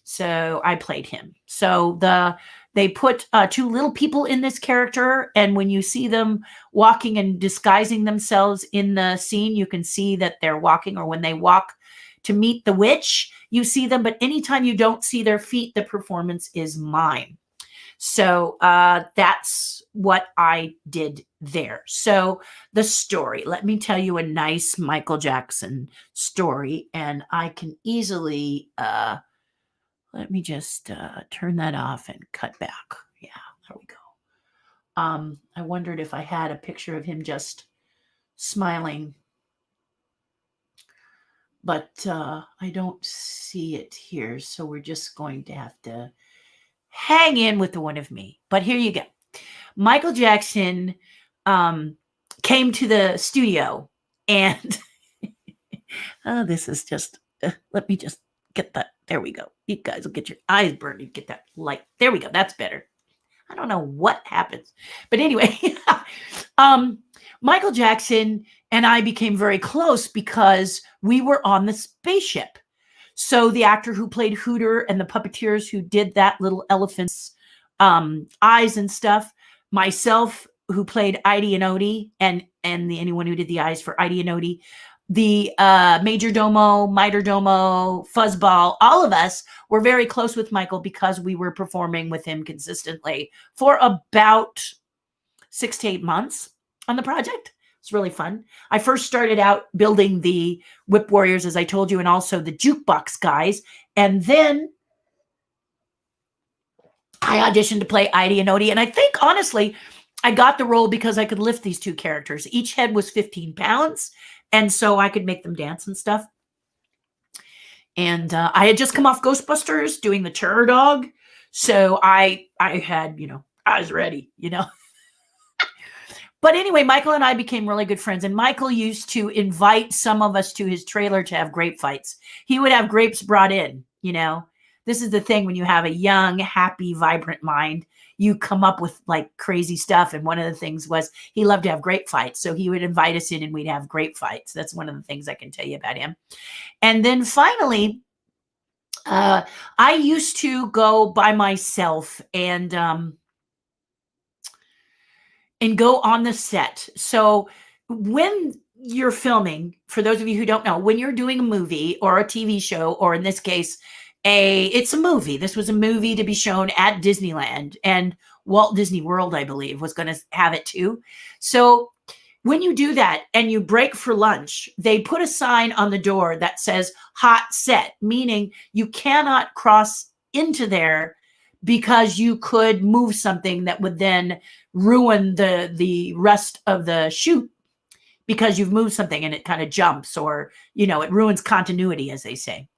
So I played him. So they put two little people in this character, and when you see them walking and disguising themselves in the scene, you can see that they're walking, or when they walk to meet the witch, you see them. But anytime you don't see their feet, the performance is mine. So that's what I did there. So the story, let me tell you a nice Michael Jackson story, and I can easily let me just turn that off and cut back. Yeah, there we go. I wondered if I had a picture of him just smiling, but I don't see it here. So we're just going to have to hang in with the one of me. But here you go. Michael Jackson came to the studio, and oh, this is just, let me just get that. There we go. You guys will get your eyes burned and get that light. There we go. That's better. I don't know what happens. But anyway, Michael Jackson and I became very close because we were on the spaceship. So the actor who played Hooter and the puppeteers who did that little elephant's eyes and stuff, myself who played Idie and Odie, and anyone who did the eyes for Idie and Odie, the major domo, miter domo, fuzzball, all of us were very close with Michael because we were performing with him consistently for about 6 to 8 months on the project. It's really fun. I first started out building the Whip Warriors, as I told you, and also the Jukebox Guys. And then I auditioned to play Idie and Odie. And I think, honestly, I got the role because I could lift these two characters. Each head was 15 pounds. And so I could make them dance and stuff. And I had just come off Ghostbusters doing the terror dog. So I had, I was ready, But anyway, Michael and I became really good friends. And Michael used to invite some of us to his trailer to have grape fights. He would have grapes brought in, This is the thing when you have a young, happy, vibrant mind, you come up with like crazy stuff. And one of the things was he loved to have grape fights. So he would invite us in and we'd have grape fights. That's one of the things I can tell you about him. And then finally, I used to go by myself and go on the set. So when you're filming, for those of you who don't know, when you're doing a movie or a TV show, or in this case, it's a movie. This was a movie to be shown at Disneyland, and Walt Disney World, I believe, was going to have it too. So when you do that and you break for lunch, they put a sign on the door that says hot set, meaning you cannot cross into there because you could move something that would then ruin the rest of the shoot because you've moved something and it kind of jumps, or, it ruins continuity, as they say.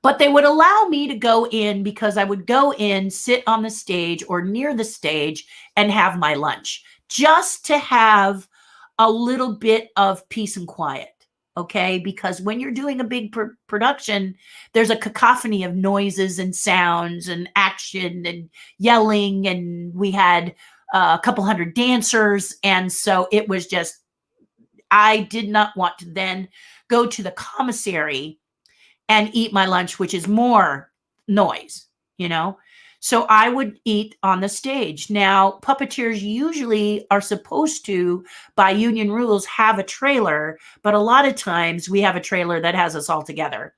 But they would allow me to go in because I would go in, sit on the stage or near the stage and have my lunch, just to have a little bit of peace and quiet. Okay, because when you're doing a big production, there's a cacophony of noises and sounds and action and yelling. And we had a couple hundred dancers. And so it was just, I did not want to then go to the commissary and eat my lunch, which is more noise, So I would eat on the stage. Now, puppeteers usually are supposed to, by union rules, have a trailer, but a lot of times we have a trailer that has us all together.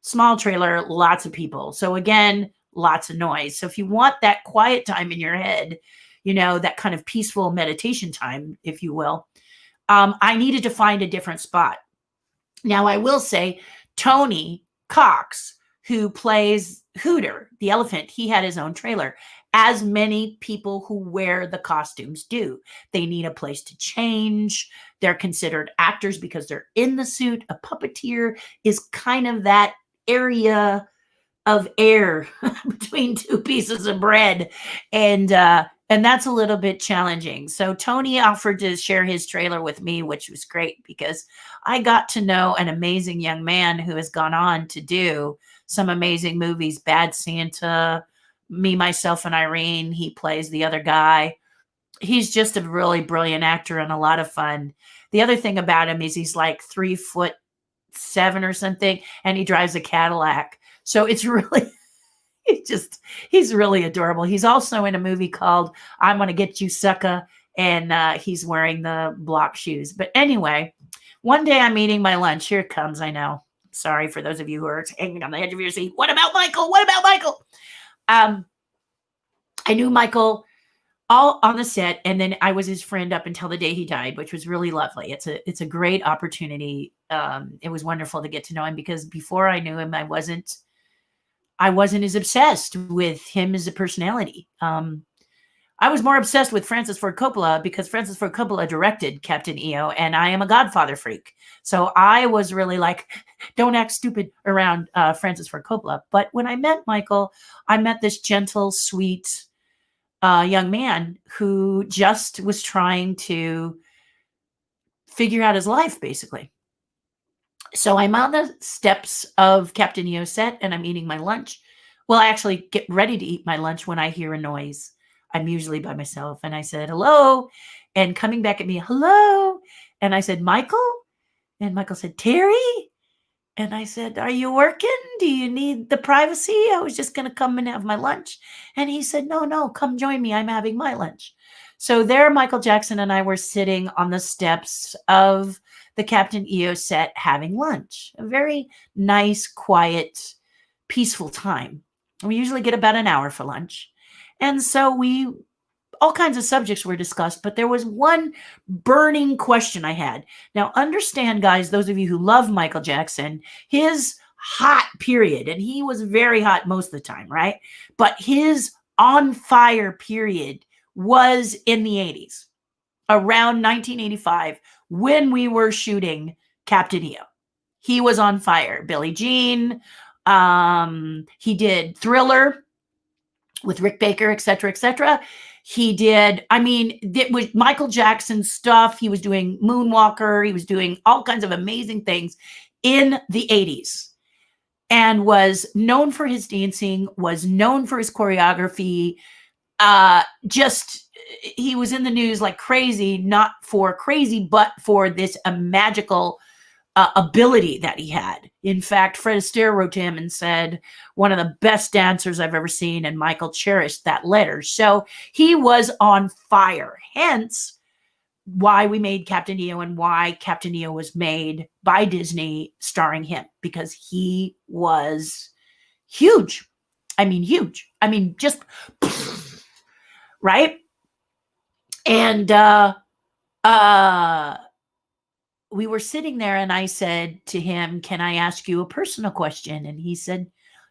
Small trailer, lots of people. So again, lots of noise. So if you want that quiet time in your head, that kind of peaceful meditation time, if you will, I needed to find a different spot. Now, I will say, Tony Cox, who plays Hooter, the elephant, he had his own trailer, as many people who wear the costumes do. They need a place to change. They're considered actors because they're in the suit. A puppeteer is kind of that area of air between two pieces of bread, and that's a little bit challenging. So Tony offered to share his trailer with me, which was great because I got to know an amazing young man who has gone on to do some amazing movies. Bad Santa, Me, Myself, and Irene. He plays the other guy. He's just a really brilliant actor and a lot of fun. The other thing about him is he's like 3'7" or something, and he drives a Cadillac. So it's really, he's really adorable. He's also in a movie called I'm Gonna Get You, Sucker, and he's wearing the block shoes. But anyway, one day I'm eating my lunch. Here it comes, I know. Sorry for those of you who are hanging on the edge of your seat. What about Michael? What about Michael? I knew Michael all on the set, and then I was his friend up until the day he died, which was really lovely. It's a great opportunity. It was wonderful to get to know him because before I knew him, I wasn't as obsessed with him as a personality. I was more obsessed with Francis Ford Coppola because Francis Ford Coppola directed Captain EO, and I am a Godfather freak. So I was really like, don't act stupid around Francis Ford Coppola. But when I met Michael, I met this gentle, sweet young man who just was trying to figure out his life, basically. So I'm on the steps of Captain EO set and I'm eating my lunch. Well, I actually get ready to eat my lunch when I hear a noise. I'm usually by myself. And I said, hello. And coming back at me, hello. And I said, Michael? And Michael said, Terri? And I said, are you working? Do you need the privacy? I was just going to come and have my lunch. And he said, no, come join me. I'm having my lunch. So there, Michael Jackson and I were sitting on the steps of the Captain EO set having lunch. A very nice, quiet, peaceful time. We usually get about an hour for lunch. And so all kinds of subjects were discussed, but there was one burning question I had. Now, understand, guys, those of you who love Michael Jackson, his hot period, and he was very hot most of the time, right? But his on fire period was in the 80s, around 1985, when we were shooting Captain EO. He was on fire. Billie Jean, he did Thriller with Rick Baker, et cetera, et cetera. He did, it was Michael Jackson stuff. He was doing Moonwalker. He was doing all kinds of amazing things in the 80s and was known for his dancing, was known for his choreography. He was in the news like crazy, not for crazy, but for this magical ability that he had. In fact, Fred Astaire wrote to him and said, one of the best dancers I've ever seen, and Michael cherished that letter. So he was on fire. Hence, why we made Captain EO and why Captain EO was made by Disney starring him, because he was huge. Huge. Just right? And we were sitting there and I said to him, can I ask you a personal question? And he said,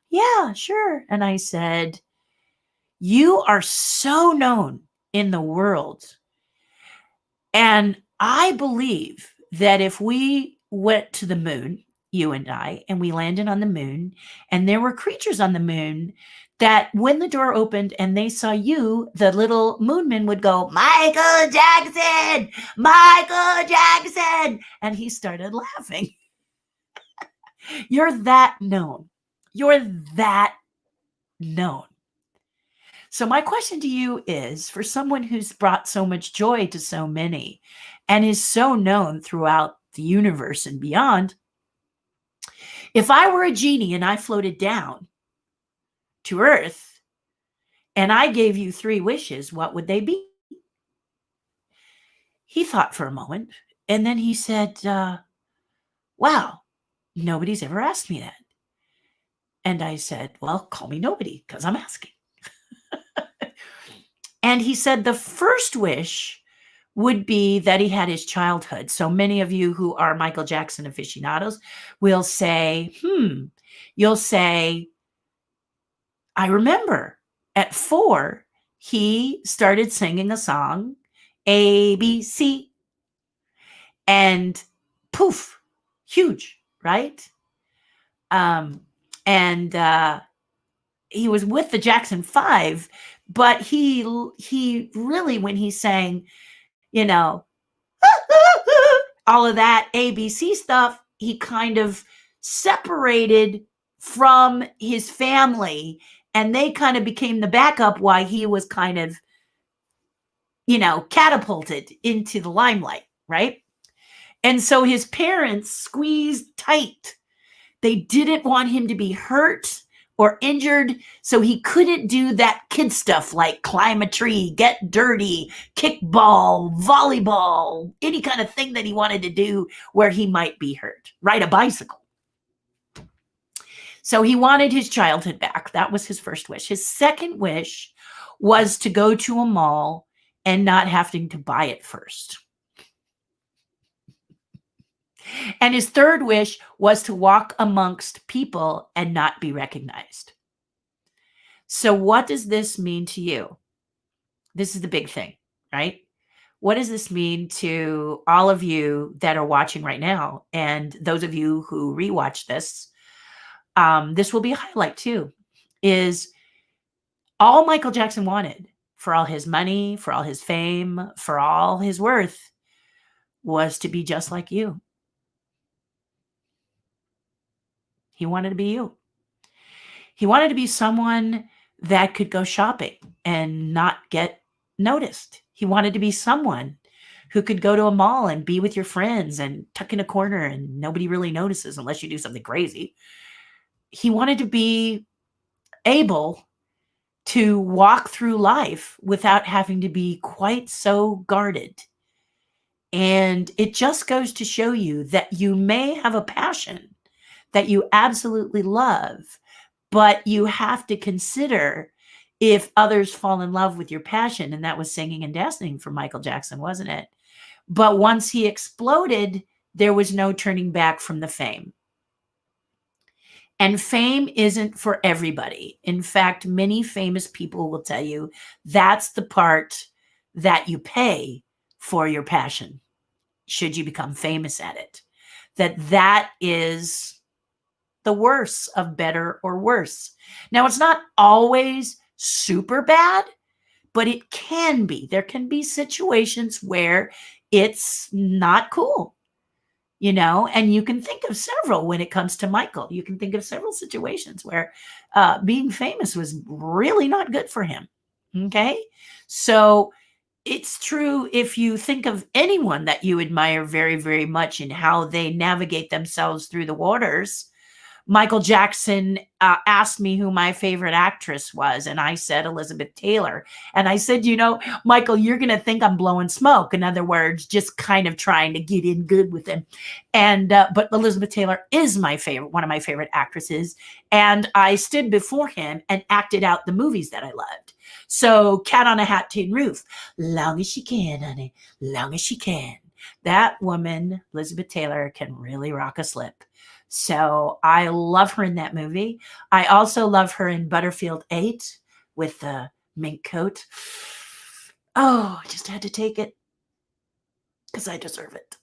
yeah, sure. And I said, you are so known in the world. And I believe that if we went to the moon, you and I, and we landed on the moon, and there were creatures on the moon, that when the door opened and they saw you, the little moonman would go, Michael Jackson, Michael Jackson. And he started laughing. You're that known. You're that known. So my question to you is, for someone who's brought so much joy to so many and is so known throughout the universe and beyond, if I were a genie and I floated down to Earth and I gave you 3 wishes, what would they be? He thought for a moment and then he said, wow, nobody's ever asked me that. And I said, well, call me nobody because I'm asking. And he said the first wish would be that he had his childhood. So many of you who are Michael Jackson aficionados will say, you'll say, I remember at 4, he started singing a song, ABC, and poof, huge, right? And he was with the Jackson 5, but he really, when he sang, you know, all of that ABC stuff, he kind of separated from his family, and they kind of became the backup while he was kind of, catapulted into the limelight, right? And so his parents squeezed tight. They didn't want him to be hurt or injured, so he couldn't do that kid stuff like climb a tree, get dirty, kickball, volleyball, any kind of thing that he wanted to do where he might be hurt, ride a bicycle. So he wanted his childhood back. That was his first wish. His second wish was to go to a mall and not having to buy it first. And his third wish was to walk amongst people and not be recognized. So what does this mean to you? This is the big thing, right? What does this mean to all of you that are watching right now? And those of you who rewatch this, this will be a highlight too, is all Michael Jackson wanted for all his money, for all his fame, for all his worth was to be just like you. He wanted to be you. He wanted to be someone that could go shopping and not get noticed. He wanted to be someone who could go to a mall and be with your friends and tuck in a corner and nobody really notices unless you do something crazy. He wanted to be able to walk through life without having to be quite so guarded. And it just goes to show you that you may have a passion that you absolutely love, but you have to consider if others fall in love with your passion. And that was singing and dancing for Michael Jackson, wasn't it? But once he exploded, there was no turning back from the fame. And fame isn't for everybody. In fact, many famous people will tell you that's the part that you pay for your passion, should you become famous at it. That is the worse of better or worse. Now, it's not always super bad, but it can be. There can be situations where it's not cool, and you can think of several when it comes to Michael. You can think of several situations where being famous was really not good for him. Okay. So it's true if you think of anyone that you admire very, very much and how they navigate themselves through the waters. Michael Jackson asked me who my favorite actress was, and I said Elizabeth Taylor. And I said, Michael, you're going to think I'm blowing smoke. In other words, just kind of trying to get in good with him. And but Elizabeth Taylor is one of my favorite actresses. And I stood before him and acted out the movies that I loved. So Cat on a Hat Tin Roof, long as she can, honey, long as she can. That woman, Elizabeth Taylor, can really rock a slip. So I love her in that movie. I also love her in Butterfield 8 with the mink coat. Oh, I just had to take it because I deserve it.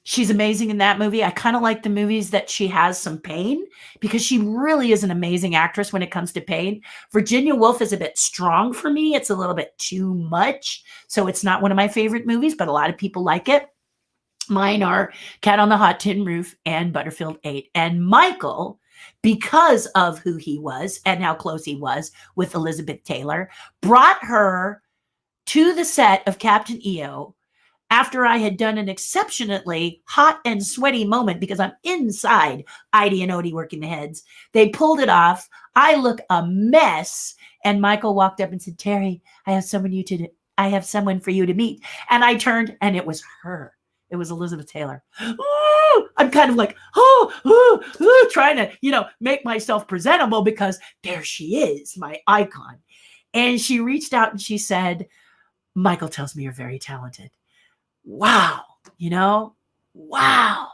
She's amazing in that movie. I kind of like the movies that she has some pain because she really is an amazing actress when it comes to pain. Virginia Woolf is a bit strong for me. It's a little bit too much. So it's not one of my favorite movies, but a lot of people like it. Mine are Cat on the Hot Tin Roof and Butterfield 8. And Michael, because of who he was and how close he was with Elizabeth Taylor, brought her to the set of Captain EO after I had done an exceptionally hot and sweaty moment because I'm inside Heidi and Odie working the heads. They pulled it off. I look a mess. And Michael walked up and said, Terri, I have someone for you to meet. And I turned and it was her. It was Elizabeth Taylor. I'm kind of like, trying to, make myself presentable because there she is, my icon. And she reached out and she said, Michael tells me you're very talented. Wow. Wow.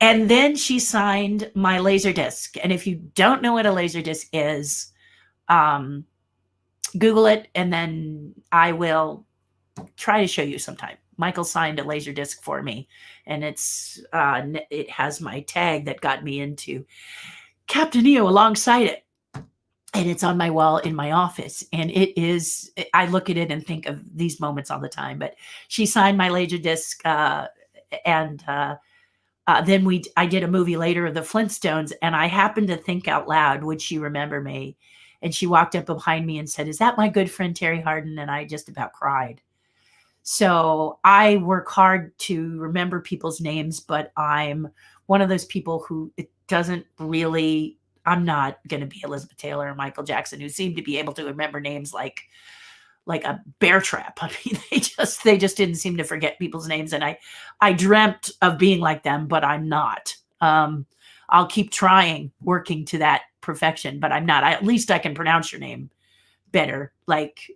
And then she signed my Laserdisc. And if you don't know what a Laserdisc is, Google it, and then I will try to show you sometime. Michael signed a Laserdisc for me, and it has my tag that got me into Captain EO alongside it. And it's on my wall in my office. And I look at it and think of these moments all the time. But she signed my Laserdisc, and then I did a movie later of the Flintstones, and I happened to think out loud, would she remember me? And she walked up behind me and said, is that my good friend Terri Hardin? And I just about cried. So I work hard to remember people's names, but I'm one of those people who it doesn't really, I'm not going to be Elizabeth Taylor or Michael Jackson, who seem to be able to remember names like a bear trap. I mean, they just didn't seem to forget people's names. And I dreamt of being like them, but I'm not. I'll keep trying, working to that perfection, but I'm not. At least I can pronounce your name better. Like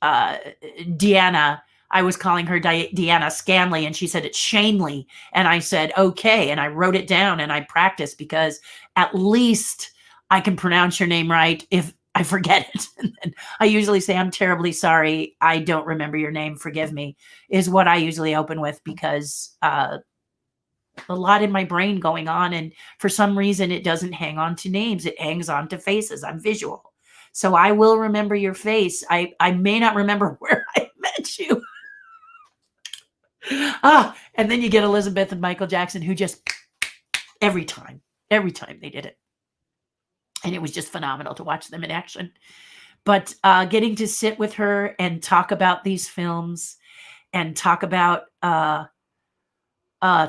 Deanna, I was calling her Deanna Scanley, and she said it's Shanley. And I said, okay. And I wrote it down and I practiced, because at least I can pronounce your name right if I forget it. And then I usually say, I'm terribly sorry, I don't remember your name, forgive me, is what I usually open with, because a lot in my brain going on. And for some reason, it doesn't hang on to names. It hangs on to faces. I'm visual. So I will remember your face. I may not remember where I met you. And then you get Elizabeth and Michael Jackson, who just every time they did it. And it was just phenomenal to watch them in action. But getting to sit with her and talk about these films and talk about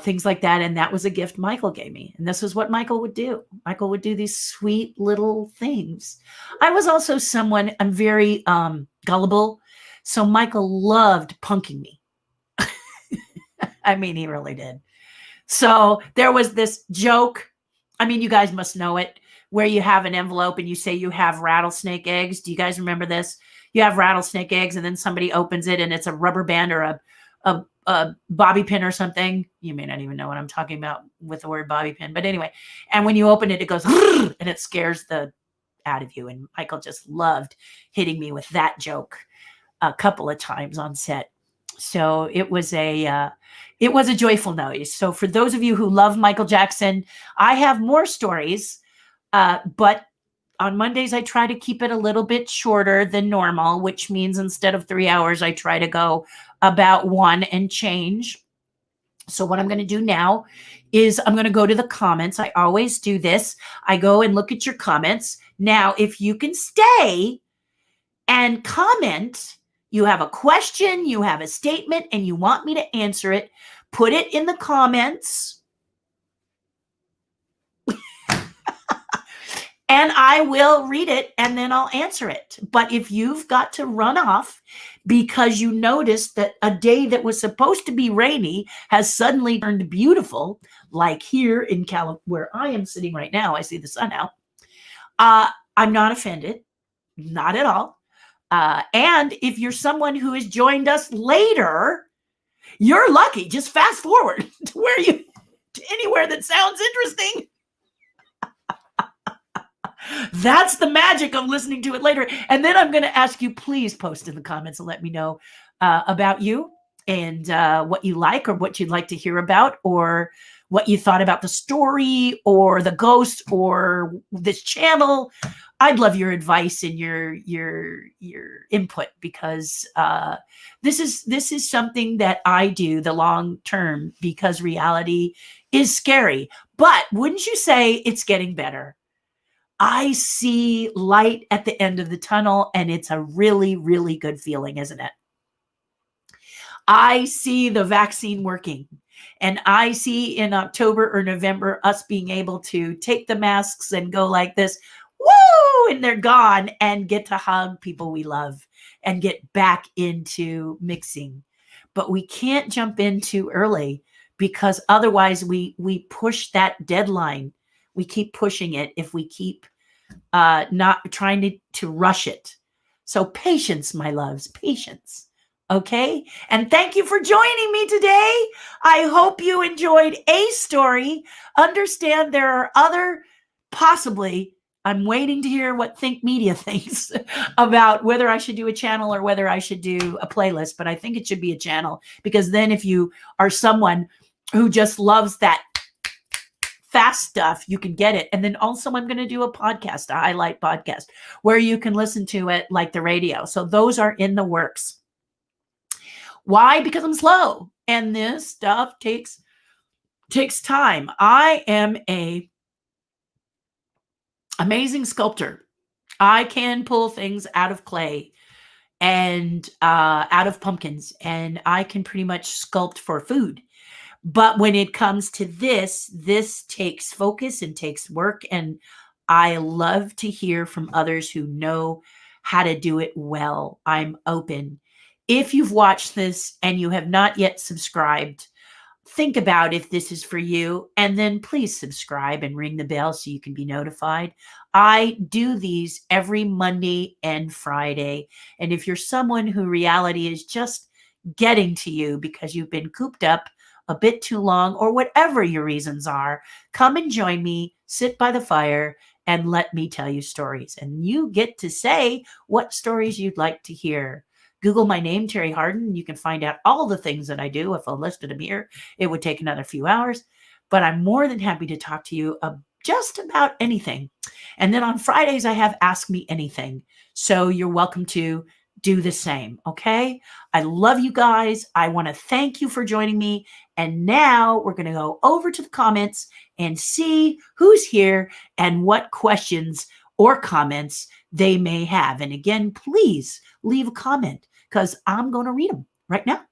things like that. And that was a gift Michael gave me. And this is what Michael would do. Michael would do these sweet little things. I was also I'm very gullible. So Michael loved punking me. I mean, he really did. So there was this joke. I mean, you guys must know it, where you have an envelope and you say you have rattlesnake eggs. Do you guys remember this? You have rattlesnake eggs, and then somebody opens it and it's a rubber band or a bobby pin or something. You may not even know what I'm talking about with the word bobby pin. But anyway, and when you open it, it goes and it scares the out of you. And Michael just loved hitting me with that joke a couple of times on set. So it was a joyful noise. So for those of you who love Michael Jackson, I have more stories. But on Mondays, I try to keep it a little bit shorter than normal, which means instead of 3 hours, I try to go about 1 and change. So what I'm going to do now is I'm going to go to the comments. I always do this. I go and look at your comments. Now, if you can stay and comment, you have a question, you have a statement, and you want me to answer it, put it in the comments. And I will read it and then I'll answer it. But if you've got to run off because you noticed that a day that was supposed to be rainy has suddenly turned beautiful, like here in California, where I am sitting right now, I see the sun out. I'm not offended, not at all. And if you're someone who has joined us later, you're lucky. Just fast forward to anywhere that sounds interesting. That's the magic of listening to it later. And then I'm going to ask you, please post in the comments and let me know about you and what you like or what you'd like to hear about, or what you thought about the story or the ghost or this channel. I'd love your advice and your input, because this is something that I do the long term, because reality is scary. But wouldn't you say it's getting better? I see light at the end of the tunnel, and it's a really, really good feeling, isn't it? I see the vaccine working, and I see in October or November us being able to take the masks and go like this, woo, and they're gone, and get to hug people we love and get back into mixing. but we can't jump in too early because otherwise we push that deadline. We keep pushing it if we keep not trying to rush it. So patience, my loves, patience. Okay. And thank you for joining me today. I hope you enjoyed a story. Understand there are other, possibly, I'm waiting to hear what Think Media thinks about whether I should do a channel or whether I should do a playlist, but I think it should be a channel, because then if you are someone who just loves that fast stuff, you can get it. And then also I'm going to do a podcast, a highlight podcast, where you can listen to it like the radio. So those are in the works. Why? Because I'm slow and this stuff takes time. I am a amazing sculptor. I can pull things out of clay and out of pumpkins, and I can pretty much sculpt for food. But when it comes to this takes focus and takes work. And I love to hear from others who know how to do it well. I'm open. If you've watched this and you have not yet subscribed, think about if this is for you, and then please subscribe and ring the bell so you can be notified. I do these every Monday and Friday. And if you're someone who reality is just getting to you because you've been cooped up a bit too long, or whatever your reasons are, come and join me, sit by the fire, and let me tell you stories. And you get to say what stories you'd like to hear. Google my name, Terri Hardin. You can find out all the things that I do. If I listed them here, it would take another few hours, but I'm more than happy to talk to you just about anything. And then on Fridays, I have Ask Me Anything. So you're welcome to do the same. Okay. I love you guys. I want to thank you for joining me. And now we're going to go over to the comments and see who's here and what questions or comments they may have. And again, please leave a comment because I'm going to read them right now.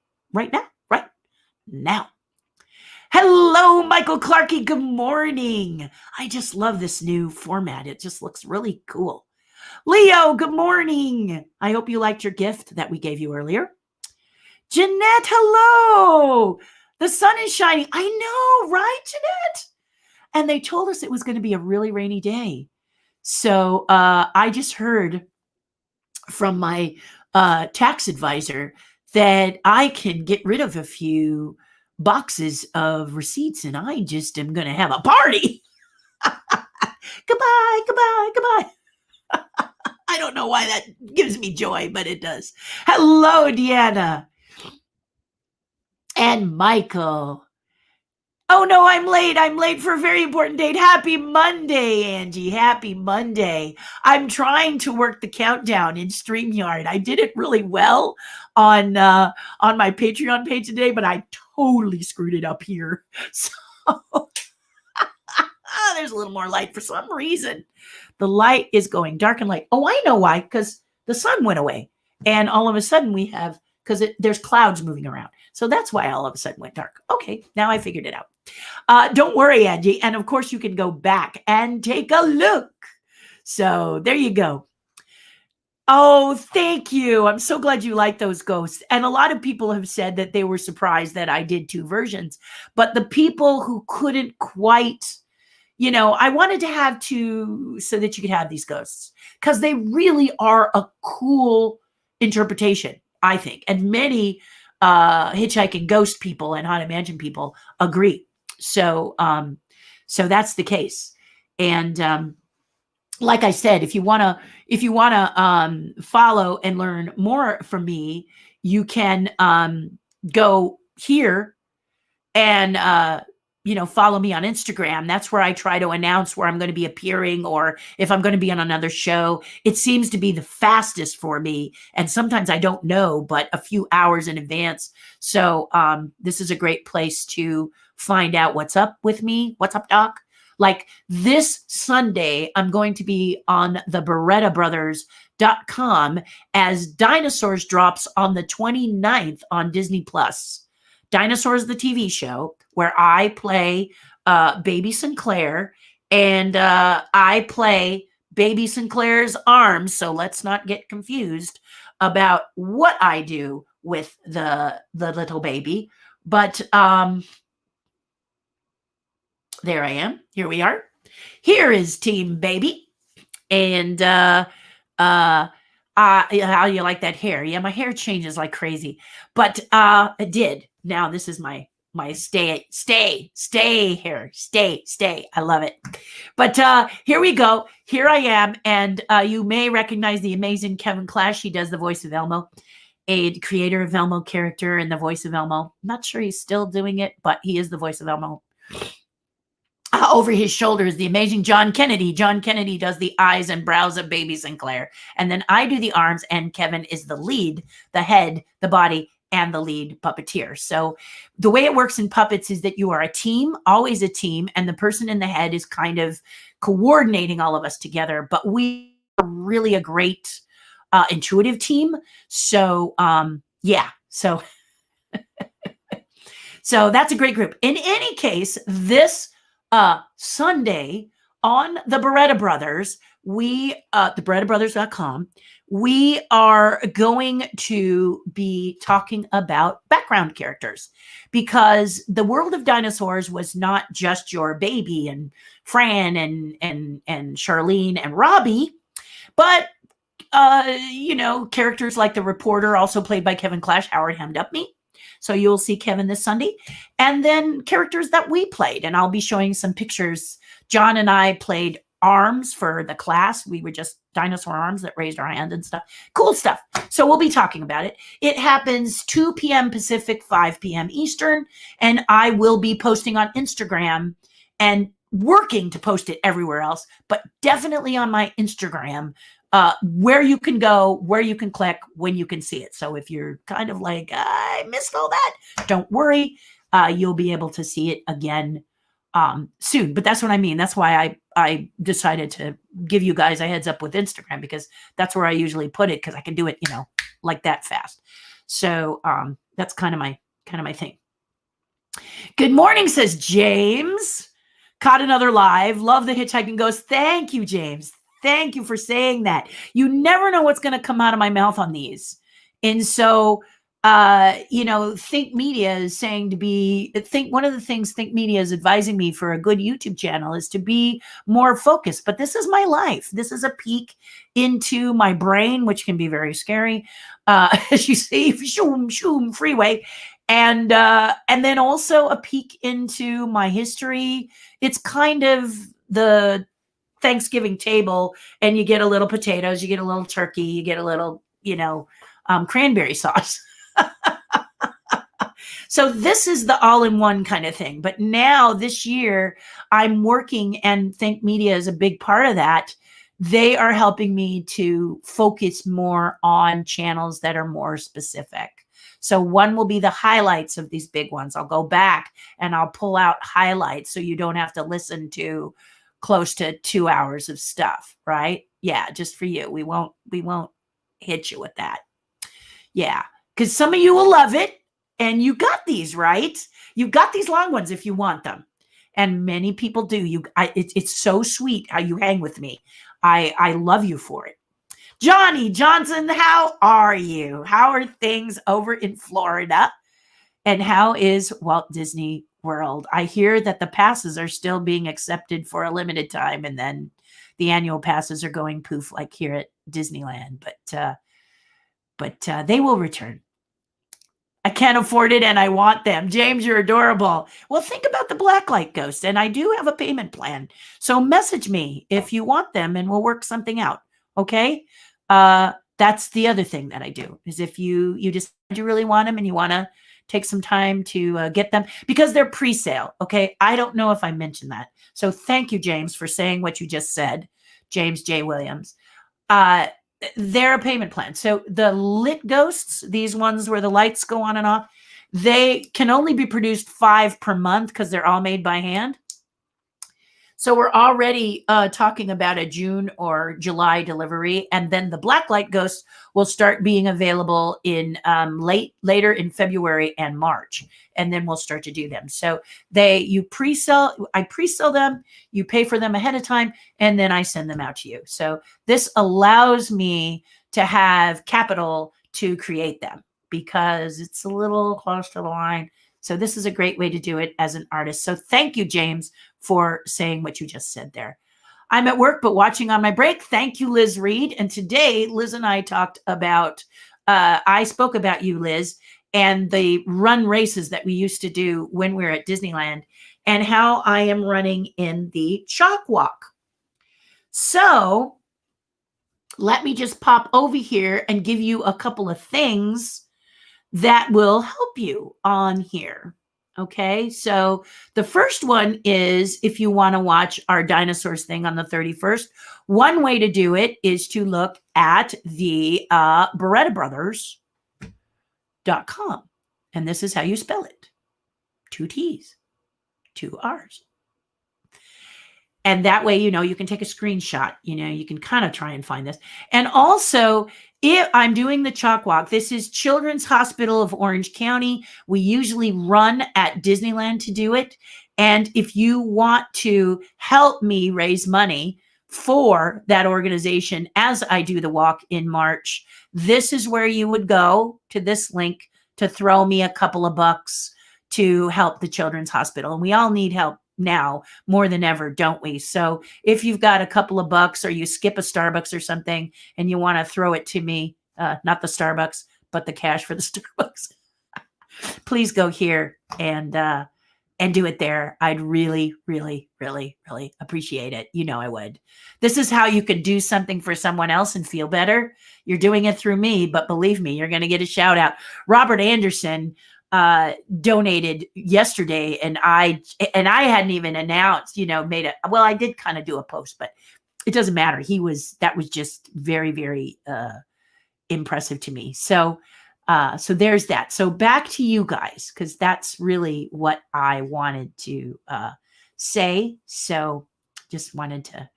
Hello, Michael Clarkey. Good morning. I just love this new format. It just looks really cool. Leo, good morning. I hope you liked your gift that we gave you earlier. Jeanette, hello. The sun is shining. I know, right, Jeanette? And they told us it was going to be a really rainy day. So I just heard from my tax advisor that I can get rid of a few boxes of receipts, and I just am going to have a party. Goodbye. I don't know why that gives me joy, but it does. Hello, Deanna. And Michael. Oh, no, I'm late. I'm late for a very important date. Happy Monday, Angie. Happy Monday. I'm trying to work the countdown in StreamYard. I did it really well on my Patreon page today, but I totally screwed it up here. So there's a little more light for some reason. The light is going dark and light. Oh, I know why, because the sun went away. And all of a sudden we have, because there's clouds moving around. So that's why all of a sudden went dark. Okay, now I figured it out. Don't worry, Angie. And of course, you can go back and take a look. So there you go. Oh, thank you. I'm so glad you like those ghosts. And a lot of people have said that they were surprised that I did 2 versions. But the people who couldn't quite, I wanted to have 2 so that you could have these ghosts, because they really are a cool interpretation, I think. And many HitchHiking Ghost people and Haunted Mansion people agree. So that's the case. And like I said, if you wanna follow and learn more from me, you can go here and follow me on Instagram. That's where I try to announce where I'm going to be appearing, or if I'm going to be on another show. It seems to be the fastest for me. And sometimes I don't know, but a few hours in advance. So this is a great place to find out what's up with me. What's up, Doc? Like this Sunday, I'm going to be on the BerettaBrothers.com as Dinosaurs drops on the 29th on Disney Plus. Dinosaurs, the TV show, where I play Baby Sinclair, and I play Baby Sinclair's arms. So let's not get confused about what I do with the little baby. But there I am. Here we are. Here is Team Baby. And how you like that hair? Yeah, my hair changes like crazy. But it did. Now this is my stay hair. Stay. I love it. But here we go. Here I am. And you may recognize the amazing Kevin Clash. He does the voice of Elmo, a creator of Elmo character and the voice of Elmo. I'm not sure he's still doing it, but he is the voice of Elmo. Over his shoulder is the amazing John Kennedy. John Kennedy does the eyes and brows of Baby Sinclair. And then I do the arms, and Kevin is the lead, the head, the body, and the lead puppeteer. So the way it works in puppets is that you are a team, always a team, and the person in the head is kind of coordinating all of us together. But we are really a great intuitive team. So yeah, so so that's a great group. In any case, this Sunday on the Beretta Brothers, we theberettabrothers.com, we are going to be talking about background characters, because the world of dinosaurs was not just your Baby and Fran and Charlene and Robbie, but characters like the reporter, also played by Kevin Clash, Howard Hemmed Up Me. So you'll see Kevin this Sunday. And then characters that we played. And I'll be showing some pictures. John and I played arms for the class. We were just dinosaur arms that raised our hand and stuff. Cool stuff. So we'll be talking about it. It happens 2 p.m. Pacific, 5 p.m. Eastern. And I will be posting on Instagram and working to post it everywhere else, but definitely on my Instagram, where you can go, where you can click, when you can see it. So if you're kind of like, I missed all that, don't worry. You'll be able to see it again soon. But that's what I mean. That's why I decided to give you guys a heads up with Instagram, because that's where I usually put it, because I can do it, like that fast. So that's kind of my thing. Good morning, says James. Caught another live. Love the Hitchhiking Ghost. Thank you, James. Thank you for saying that. You never know what's going to come out of my mouth on these. And so, Think Media is saying one of the things Think Media is advising me for a good YouTube channel is to be more focused. But this is my life. This is a peek into my brain, which can be very scary. As you see, shoom, shoom, freeway. And then also a peek into my history. It's kind of the Thanksgiving table, and you get a little potatoes, you get a little turkey, you get a little, cranberry sauce. So this is the all-in-one kind of thing. But now this year I'm working, and Think Media is a big part of that. They are helping me to focus more on channels that are more specific. So one will be the highlights of these big ones. I'll go back and I'll pull out highlights so you don't have to listen to close to 2 hours of stuff, right? Yeah, just for you. We won't hit you with that. Yeah, because some of you will love it, and you got these, right? You got these long ones if you want them, and many people do. It's so sweet how you hang with me. I love you for it. Johnny Johnson, how are you? How are things over in Florida? And how is Walt Disney World? I hear that the passes are still being accepted for a limited time, and then the annual passes are going poof, like here at Disneyland. But they will return. I can't afford it, and I want them. James, you're adorable. Well, think about the Blacklight Ghost, and I do have a payment plan. So message me if you want them, and we'll work something out. Okay? That's the other thing that I do, is if you decide you really want them and you want to take some time to get them, because they're pre-sale. Okay. I don't know if I mentioned that. So thank you, James, for saying what you just said. James J. Williams. They're a payment plan. So the lit ghosts, these ones where the lights go on and off, they can only be produced 5 per month because they're all made by hand. So we're already talking about a June or July delivery, and then the Blacklight Ghosts will start being available in later in February and March, and then we'll start to do them. So I pre-sell them, you pay for them ahead of time, and then I send them out to you. So this allows me to have capital to create them. because it's a little close to the line. So this is a great way to do it as an artist. So thank you, James, for saying what you just said there. I'm at work, but watching on my break. Thank you, Liz Reed. And today, Liz and I talked about, I spoke about you, Liz, and the run races that we used to do when we were at Disneyland and how I am running in the chalk walk. So let me just pop over here and give you a couple of things that will help you on here. Okay, so the first one is if you want to watch our dinosaurs thing on the 31st, one way to do it is to look at the BerettaBrothers.com. And this is how you spell it. 2 T's, 2 R's. And that way, you know, you can take a screenshot, you know, you can kind of try and find this. And also, if I'm doing the chalk walk, this is Children's Hospital of Orange County. We usually run at Disneyland to do it. And if you want to help me raise money for that organization as I do the walk in March, this is where you would go to this link to throw me a couple of bucks to help the Children's Hospital. And we all need help now more than ever, don't we? So if you've got a couple of bucks or you skip a Starbucks or something and you want to throw it to me, not the Starbucks, but the cash for the Starbucks, please go here and do it there. I'd really, really, really, really appreciate it. You know I would. This is how you can do something for someone else and feel better. You're doing it through me, but believe me, you're going to get a shout out. Robert Anderson donated yesterday, and I hadn't even announced, you know, I did kind of do a post, but it doesn't matter. That was just very, very impressive to me. So there's that. So back to you guys, because that's really what I wanted to say. So just wanted to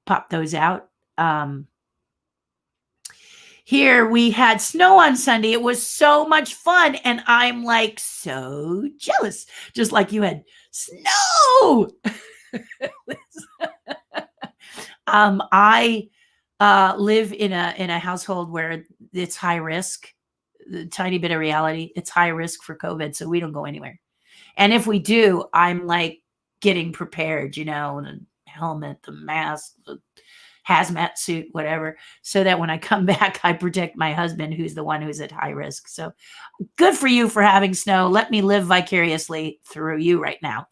pop those out. Here we had snow on Sunday. It was so much fun. And I'm like so jealous, just like you had snow. I live in a household where it's high risk, the tiny bit of reality. It's high risk for COVID. So we don't go anywhere. And if we do, I'm like getting prepared, you know, the helmet, the mask, the hazmat suit, whatever, so that when I come back, I protect my husband, who's the one who's at high risk. So good for you for having snow. Let me live vicariously through you right now.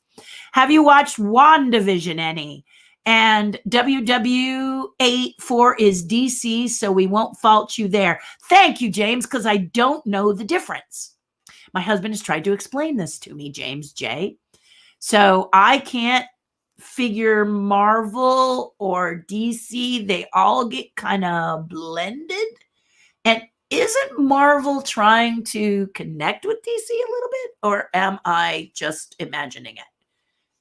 Have you watched WandaVision any? And WW84 is DC, so we won't fault you there. Thank you, James, because I don't know the difference. My husband has tried to explain this to me, James J. So I can't figure Marvel or DC. They all get kind of blended. And isn't Marvel trying to connect with DC a little bit? Or am I just imagining it?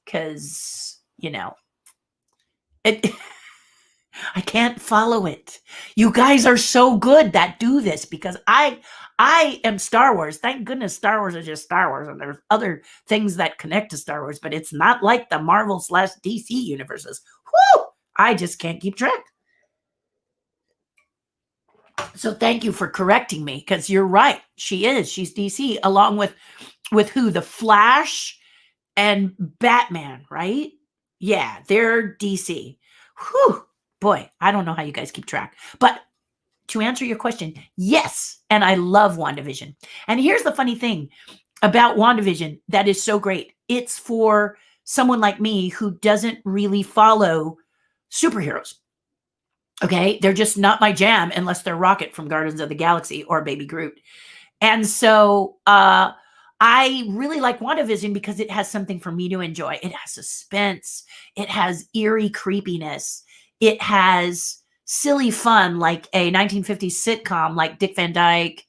Because, you know, I can't follow it. You guys are so good that do this, because I am Star Wars. Thank goodness Star Wars is just Star Wars, and there's other things that connect to Star Wars, but it's not like the Marvel/DC universes. Whoo! I just can't keep track. So thank you for correcting me, because you're right. She's DC, along with who? The Flash and Batman, right? Yeah, they're DC. Whew, boy, I don't know how you guys keep track. But to answer your question, yes, and I love WandaVision. And here's the funny thing about WandaVision that is so great. It's for someone like me who doesn't really follow superheroes. Okay, they're just not my jam unless they're Rocket from Guardians of the Galaxy or Baby Groot. And so I really like WandaVision because it has something for me to enjoy. It has suspense. It has eerie creepiness. It has silly fun, like a 1950s sitcom like Dick Van Dyke,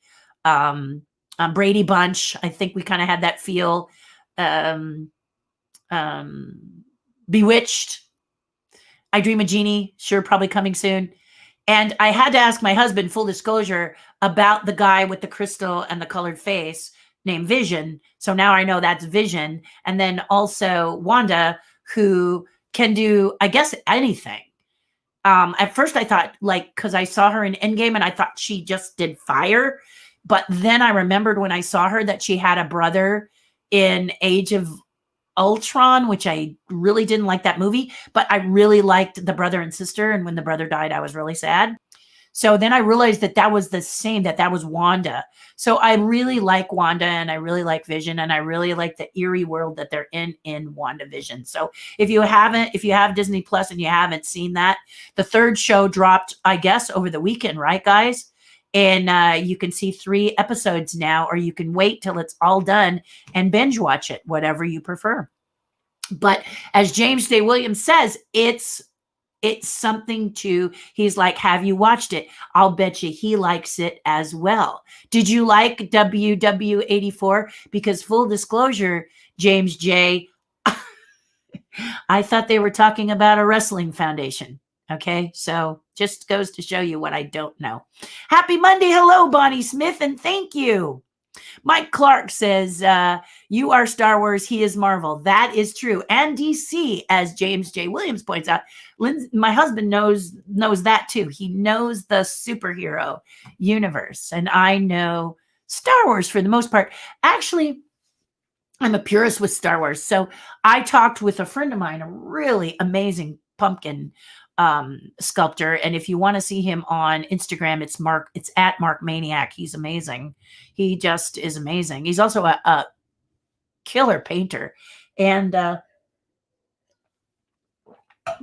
Brady Bunch. I think we kind of had that feel. Bewitched. I Dream a Genie. Sure, probably coming soon. And I had to ask my husband, full disclosure, about the guy with the crystal and the colored face named Vision. So now I know that's Vision. And then also Wanda, who can do, I guess, anything. At first I thought, like, because I saw her in Endgame and I thought she just did fire. But then I remembered when I saw her that she had a brother in Age of Ultron, which I really didn't like that movie, but I really liked the brother and sister. And when the brother died, I was really sad. So then I realized that that was the same, that was Wanda. So I really like Wanda and I really like Vision and I really like the eerie world that they're in WandaVision. So if you have Disney Plus and you haven't seen that, the third show dropped, I guess, over the weekend, right, guys? And you can see 3 episodes now, or you can wait till it's all done and binge watch it, whatever you prefer. But as James J. Williams says, it's something to, he's like, have you watched it? I'll bet you he likes it as well. Did you like WW84? Because full disclosure, James J., I thought they were talking about a wrestling foundation. Okay, so just goes to show you what I don't know. Happy Monday. Hello, Bonnie Smith, and thank you. Mike Clark says, you are Star Wars, he is Marvel. That is true. And DC, as James J. Williams points out. My husband knows that too. He knows the superhero universe. And I know Star Wars for the most part. Actually, I'm a purist with Star Wars. So I talked with a friend of mine, a really amazing pumpkin sculptor. And if you want to see him on Instagram, it's at Mark Maniac. He's amazing. He just is amazing. He's also a killer painter. And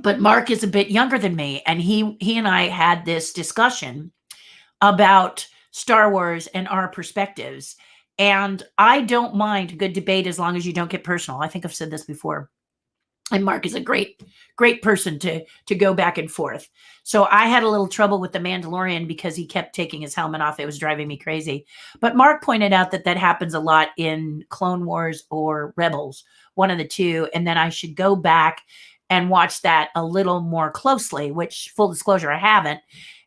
but Mark is a bit younger than me. And he and I had this discussion about Star Wars and our perspectives. And I don't mind a good debate as long as you don't get personal. I think I've said this before. And Mark is a great person to go back and forth. So I had a little trouble with The Mandalorian because he kept taking his helmet off. It was driving me crazy. But Mark pointed out that happens a lot in Clone Wars or Rebels, one of the two. And then I should go back and watch that a little more closely, which, full disclosure, I haven't.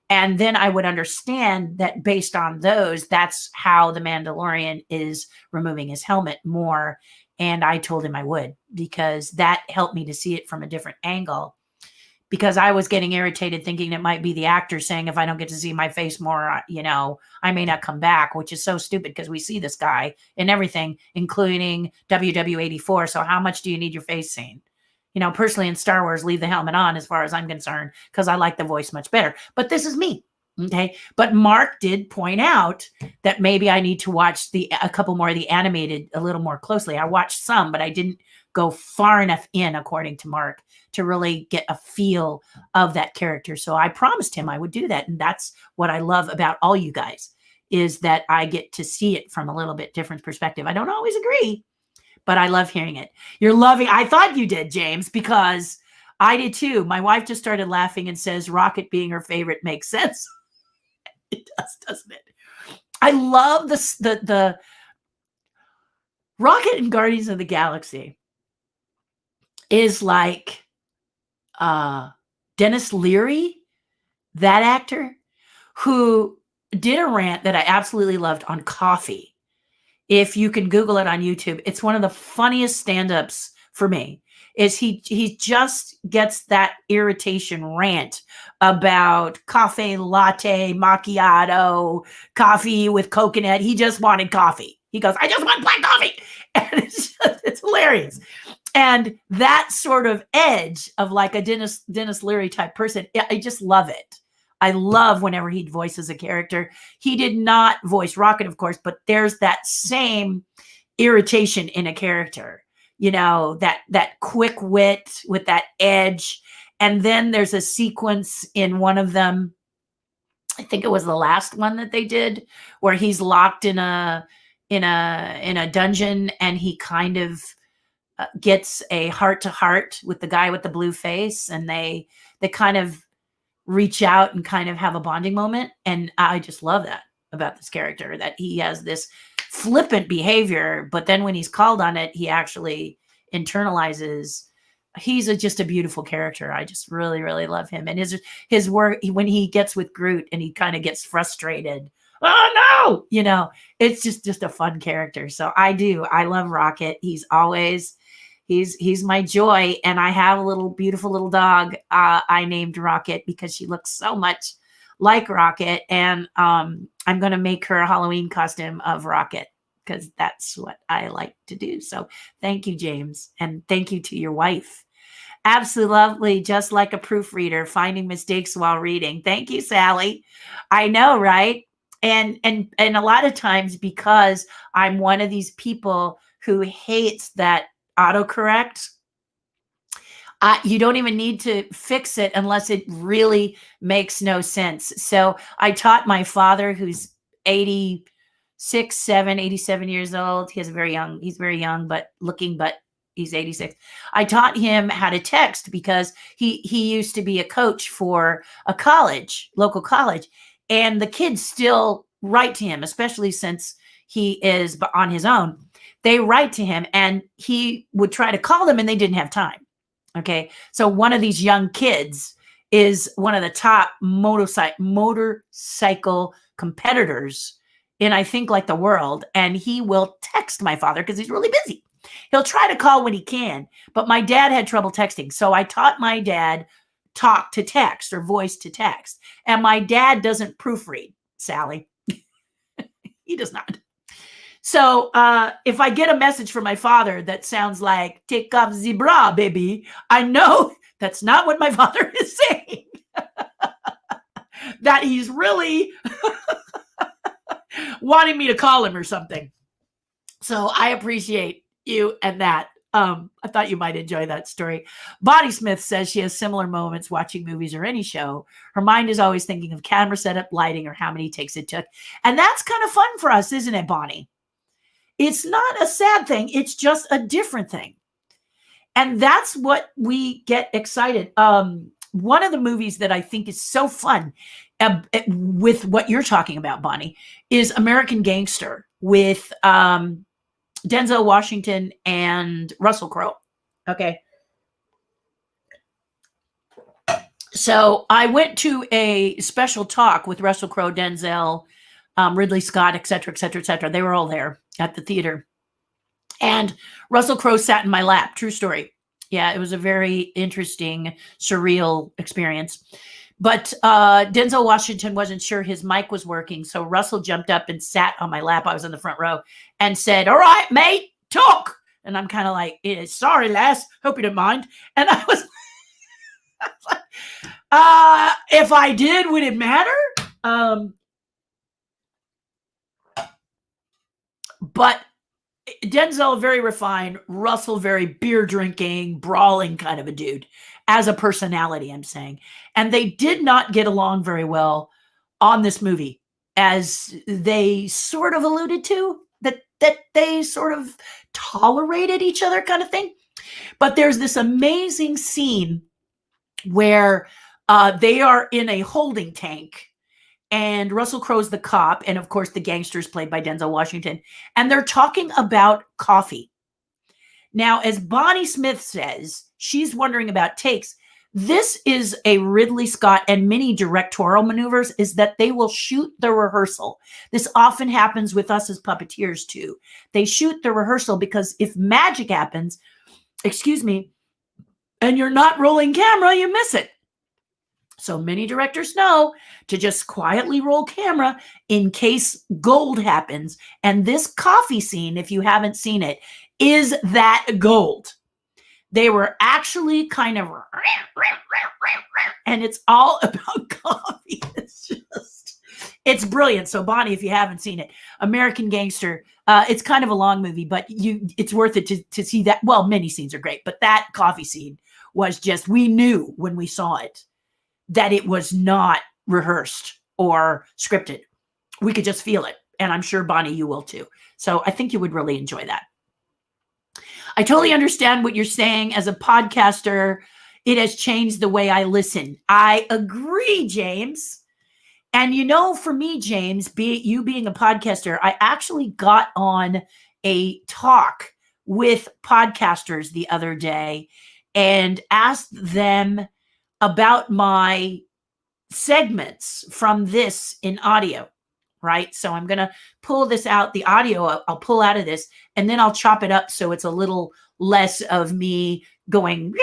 And then I would understand that based on those, that's how The Mandalorian is removing his helmet more. And I told him I would, because that helped me to see it from a different angle, because I was getting irritated thinking it might be the actor saying, if I don't get to see my face more, I may not come back, which is so stupid because we see this guy in everything, including WW84. So how much do you need your face seen? Personally in Star Wars, leave the helmet on as far as I'm concerned, because I like the voice much better. But this is me. Okay. But Mark did point out that maybe I need to watch a couple more of the animated a little more closely. I watched some, but I didn't go far enough in, according to Mark, to really get a feel of that character. So I promised him I would do that. And that's what I love about all you guys, is that I get to see it from a little bit different perspective. I don't always agree, but I love hearing it. I thought you did, James, because I did too. My wife just started laughing and says Rocket being her favorite makes sense. It does, doesn't it? I love the Rocket in Guardians of the Galaxy is like Dennis Leary, that actor, who did a rant that I absolutely loved on coffee. If you can Google it on YouTube, it's one of the funniest stand-ups for me. Is he just gets that irritation rant about coffee latte, macchiato, coffee with coconut. He just wanted coffee. He goes, I just want black coffee. And it's hilarious. And that sort of edge of like a Dennis Leary type person, I just love it. I love whenever he voices a character. He did not voice Rocket, of course, but there's that same irritation in a character. That quick wit with that edge. And then there's a sequence in one of them, I think it was the last one that they did, where he's locked in a dungeon and he kind of gets a heart-to-heart with the guy with the blue face, and they kind of reach out and kind of have a bonding moment. And I just love that about this character, that he has this flippant behavior, but then when he's called on it, he actually internalizes. He's just a beautiful character. I just really, really love him. And his work, when he gets with Groot and he kind of gets frustrated, oh no, it's just a fun character. So I love Rocket. He's my joy. And I have a beautiful little dog I named Rocket because she looks so much like Rocket, and I'm going to make her a Halloween costume of Rocket because that's what I like to do. So thank you, James, and thank you to your wife. Absolutely, just like a proofreader, finding mistakes while reading. Thank you, Sally. I know, right? And a lot of times, because I'm one of these people who hates that autocorrect, you don't even need to fix it unless it really makes no sense. So I taught my father, who's 87 years old. He's very young, but he's 86. I taught him how to text because he used to be a coach for a college, local college, and the kids still write to him, especially since he is on his own. They write to him, and he would try to call them, and they didn't have time. Okay, so one of these young kids is one of the top motorcycle competitors in, I think, like the world, and he will text my father because he's really busy. He'll try to call when he can, but my dad had trouble texting, so I taught my dad talk to text or voice to text, and my dad doesn't proofread, Sally. He does not. So if I get a message from my father that sounds like "take off the bra, baby," I know that's not what my father is saying. That he's really wanting me to call him or something. So I appreciate you and that. I thought you might enjoy that story. Bonnie Smith says she has similar moments watching movies or any show. Her mind is always thinking of camera setup, lighting, or how many takes it took. And that's kind of fun for us, isn't it, Bonnie? It's not a sad thing. It's just a different thing. And that's what we get excited. One of the movies that I think is so fun with what you're talking about, Bonnie, is American Gangster with Denzel Washington and Russell Crowe. Okay. So I went to a special talk with Russell Crowe, Denzel, Ridley Scott, et cetera, et cetera, et cetera. They were all there at the theater. And Russell Crowe sat in my lap. True story. Yeah, it was a very interesting, surreal experience. But Denzel Washington wasn't sure his mic was working. So Russell jumped up and sat on my lap. I was in the front row and said, "All right, mate, talk." And I'm kind of like, "Sorry, lass. Hope you don't mind." And I was like, if I did, would it matter? But Denzel, very refined. Russell, very beer drinking, brawling kind of a dude as a personality, I'm saying. And they did not get along very well on this movie, as they sort of alluded to, that they sort of tolerated each other kind of thing. But there's this amazing scene where they are in a holding tank, and Russell Crowe's the cop, and of course the gangster is played by Denzel Washington, and they're talking about coffee. Now, as Bonnie Smith says, she's wondering about takes. This is a Ridley Scott and many directorial maneuvers, is that they will shoot the rehearsal. This often happens with us as puppeteers too. They shoot the rehearsal because if magic happens, and you're not rolling camera, you miss it. So many directors know to just quietly roll camera in case gold happens. And this coffee scene, if you haven't seen it, is that gold. They were actually kind of, and it's all about coffee. It's brilliant. So Bonnie, if you haven't seen it, American Gangster, it's kind of a long movie, but it's worth it to see that. Well, many scenes are great, but that coffee scene was just, we knew when we saw it that it was not rehearsed or scripted. We could just feel it. And I'm sure, Bonnie, you will too. So I think you would really enjoy that. I totally understand what you're saying. As a podcaster, it has changed the way I listen. I agree, James. And for me, James, you being a podcaster, I actually got on a talk with podcasters the other day and asked them about my segments from this in audio, right? So I'm going to pull this out, the audio I'll pull out of this, and then I'll chop it up so it's a little less of me going,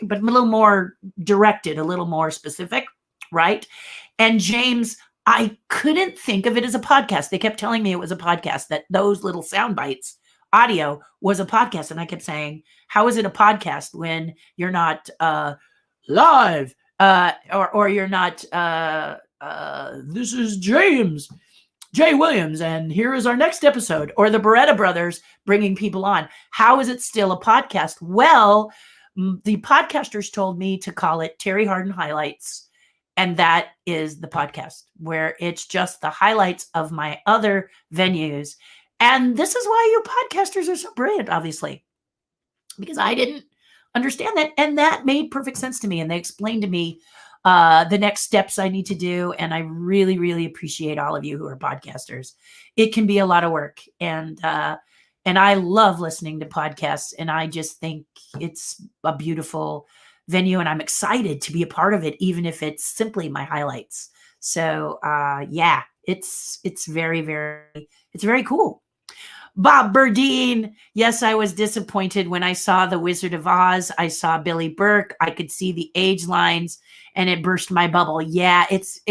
but a little more directed, a little more specific, right? And James, I couldn't think of it as a podcast. They kept telling me it was a podcast, that those little sound bites, audio was a podcast. And I kept saying, how is it a podcast when you're not live or you're not, this is James J. Williams, and here is our next episode, or the Beretta Brothers bringing people on. How is it still a podcast? Well, the podcasters told me to call it Terri Hardin Highlights, and that is the podcast, where it's just the highlights of my other venues. And this is why you podcasters are so brilliant, obviously, because I didn't understand that, and that made perfect sense to me. And they explained to me the next steps I need to do. And I really, really appreciate all of you who are podcasters. It can be a lot of work. And I love listening to podcasts. And I just think it's a beautiful venue. And I'm excited to be a part of it, even if it's simply my highlights. So yeah, it's very, it's very cool. Bob Burdine. Yes, I was disappointed when I saw The Wizard of Oz. I saw Billy Burke. I could see the age lines and it burst my bubble. Yeah, it's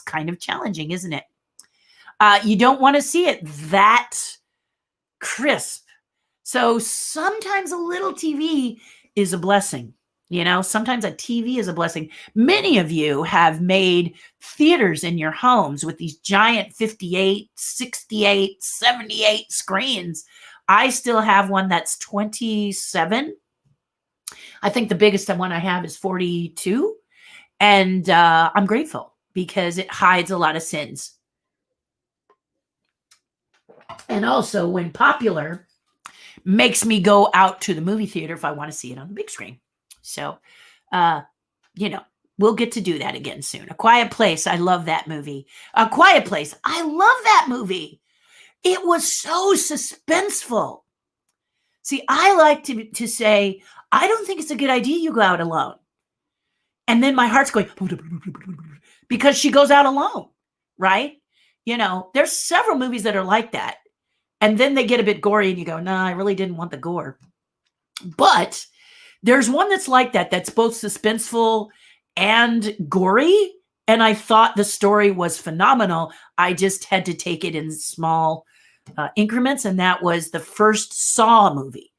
kind of challenging, isn't it? You don't want to see it that crisp. So sometimes a little TV is a blessing. You know, sometimes a TV is a blessing. Many of you have made theaters in your homes with these giant 58, 68, 78 screens. I still have one that's 27. I think the biggest one I have is 42. And I'm grateful because it hides a lot of sins. And also, when popular, makes me go out to the movie theater if I want to see it on the big screen. So, you know, we'll get to do that again soon. A Quiet Place. I love that movie. A Quiet Place. I love that movie. It was so suspenseful. See, I like to say, I don't think it's a good idea you go out alone. And then my heart's going, because she goes out alone, right? You know, there's several movies that are like that. And then they get a bit gory and you go, nah, I really didn't want the gore. But there's one that's like that, that's both suspenseful and gory. And I thought the story was phenomenal. I just had to take it in small increments. And that was the first Saw movie.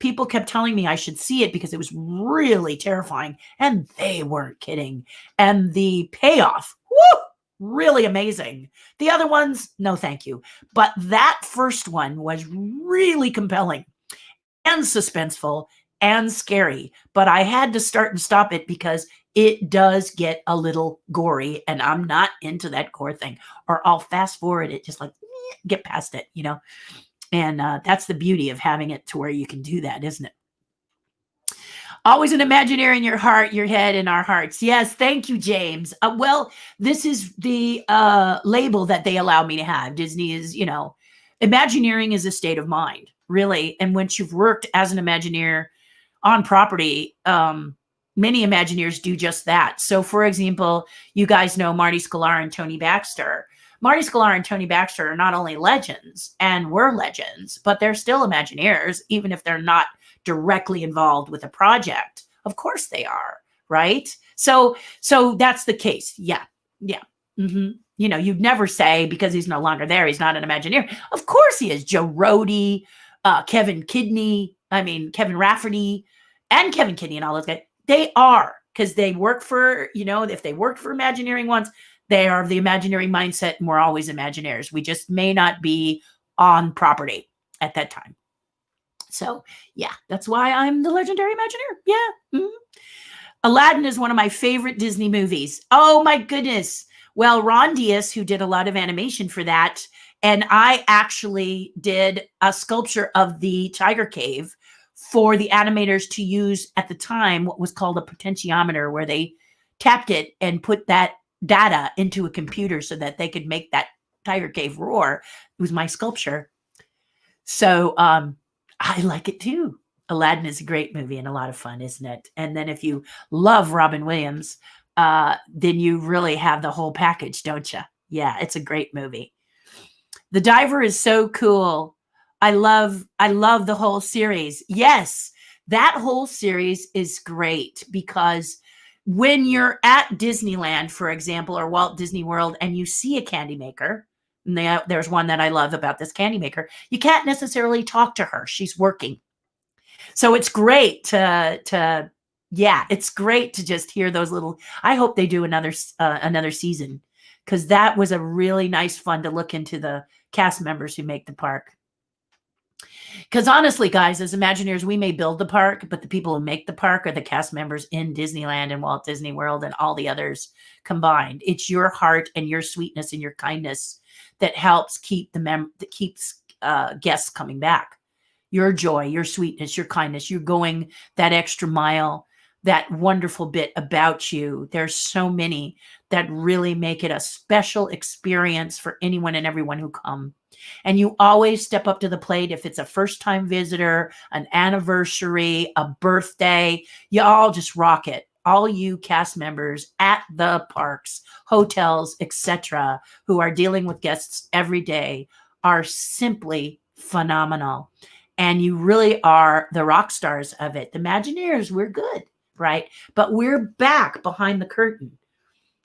People kept telling me I should see it because it was really terrifying. And they weren't kidding. And the payoff, whoo, really amazing. The other ones, no thank you. But that first one was really compelling and suspenseful and scary, but I had to start and stop it because it does get a little gory and I'm not into that gore thing, or I'll fast forward it, just like get past it, you know? And that's the beauty of having it to where you can do that, isn't it? Always an Imagineer in your heart, your head, and our hearts. Yes, thank you, James. Well, this is the label that they allow me to have. Disney is, you know, Imagineering is a state of mind, really. And once you've worked as an Imagineer on property, many Imagineers do just that. So, for example, you guys know Marty Sklar and Tony Baxter. Marty Sklar and Tony Baxter are not only legends and were legends, but they're still Imagineers, even if they're not directly involved with a project. Of course they are, right? So that's the case. Yeah. Mm-hmm. You know, you'd never say because he's no longer there, he's not an Imagineer. Of course he is. Joe Rohde, Kevin Rafferty, and Kevin Kidney and all those guys. They are, because they work for, you know, if they worked for Imagineering once, they are of the Imagineering mindset, and we're always Imagineers. We just may not be on property at that time. So, yeah, that's why I'm the legendary Imagineer. Yeah. Mm-hmm. Aladdin is one of my favorite Disney movies. Oh, my goodness. Well, Ron Diaz, who did a lot of animation for that, and I actually did a sculpture of the Tiger Cave for the animators to use at the time, what was called a potentiometer, where they tapped it and put that data into a computer so that they could make that Tiger Cave roar. It was my sculpture. So I like it too. Aladdin is a great movie and a lot of fun, isn't it? And then if you love Robin Williams, then you really have the whole package, don't you? Yeah, it's a great movie. The Diver is so cool. I love the whole series. Yes, that whole series is great because when you're at Disneyland, for example, or Walt Disney World, and you see a candy maker, and there's one that I love about this candy maker, you can't necessarily talk to her. She's working. So it's great yeah, it's great to just hear those little. I hope they do another season, because that was a really nice fun to look into the cast members who make the park. Because honestly, guys, as Imagineers, we may build the park, but the people who make the park are the cast members in Disneyland and Walt Disney World and all the others combined. It's your heart and your sweetness and your kindness that helps keep that keeps guests coming back. Your joy, your sweetness, your kindness, you're going that extra mile, that wonderful bit about you. There's so many that really make it a special experience for anyone and everyone who come. And you always step up to the plate. If it's a first-time visitor, an anniversary, a birthday, you all just rock it. All you cast members at the parks, hotels, etc., who are dealing with guests every day are simply phenomenal. And you really are the rock stars of it. The Imagineers, we're good, right? But we're back behind the curtain.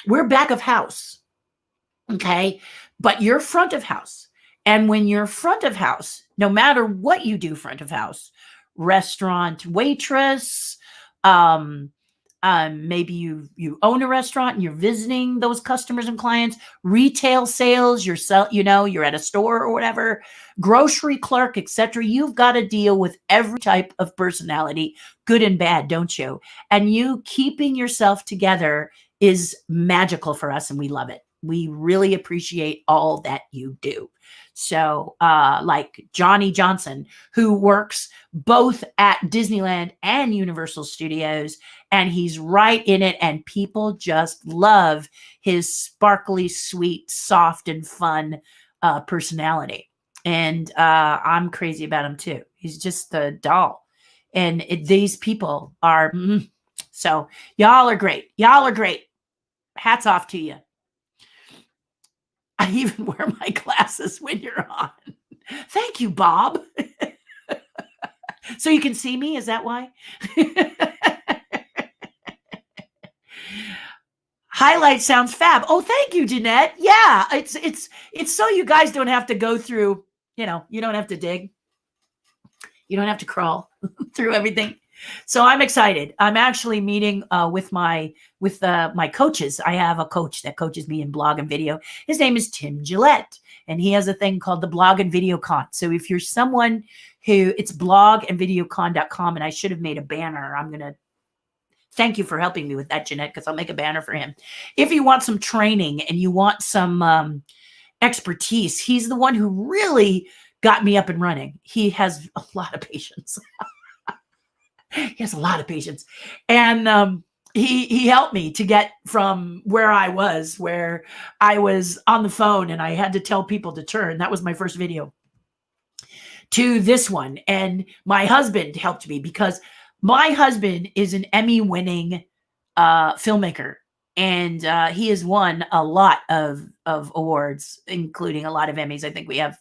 We're back of house, okay? But you're front of house. And when you're front of house, no matter what you do front of house, restaurant waitress, maybe you own a restaurant and you're visiting those customers and clients, retail sales, you're at a store or whatever, grocery clerk, etc. You've got to deal with every type of personality, good and bad, don't you? And you keeping yourself together is magical for us, and we love it. We really appreciate all that you do. So like Johnny Johnson, who works both at Disneyland and Universal Studios, and he's right in it, and people just love his sparkly, sweet, soft, and fun personality. And I'm crazy about him too. He's just a doll. And these people are, so y'all are great. Y'all are great. Hats off to you. I even wear my glasses when you're on. Thank you, Bob. So you can see me? Is that why? Highlight sounds fab. Oh, thank you, Jeanette. Yeah, it's so you guys don't have to go through, you don't have to dig. You don't have to crawl through everything. So I'm excited. I'm actually meeting with my coaches. I have a coach that coaches me in blog and video. His name is Tim Gillette, and he has a thing called the Blog and Video Con. So if you're someone who, it's blogandvideocon.com, and I should have made a banner. I'm going to thank you for helping me with that, Jeanette, because I'll make a banner for him. If you want some training and you want some expertise, he's the one who really got me up and running. He has a lot of patience. He has a lot of patience. And he helped me to get from where I was on the phone and I had to tell people to turn. That was my first video, to this one. And my husband helped me, because my husband is an Emmy-winning filmmaker. And he has won a lot of awards, including a lot of Emmys. I think we have,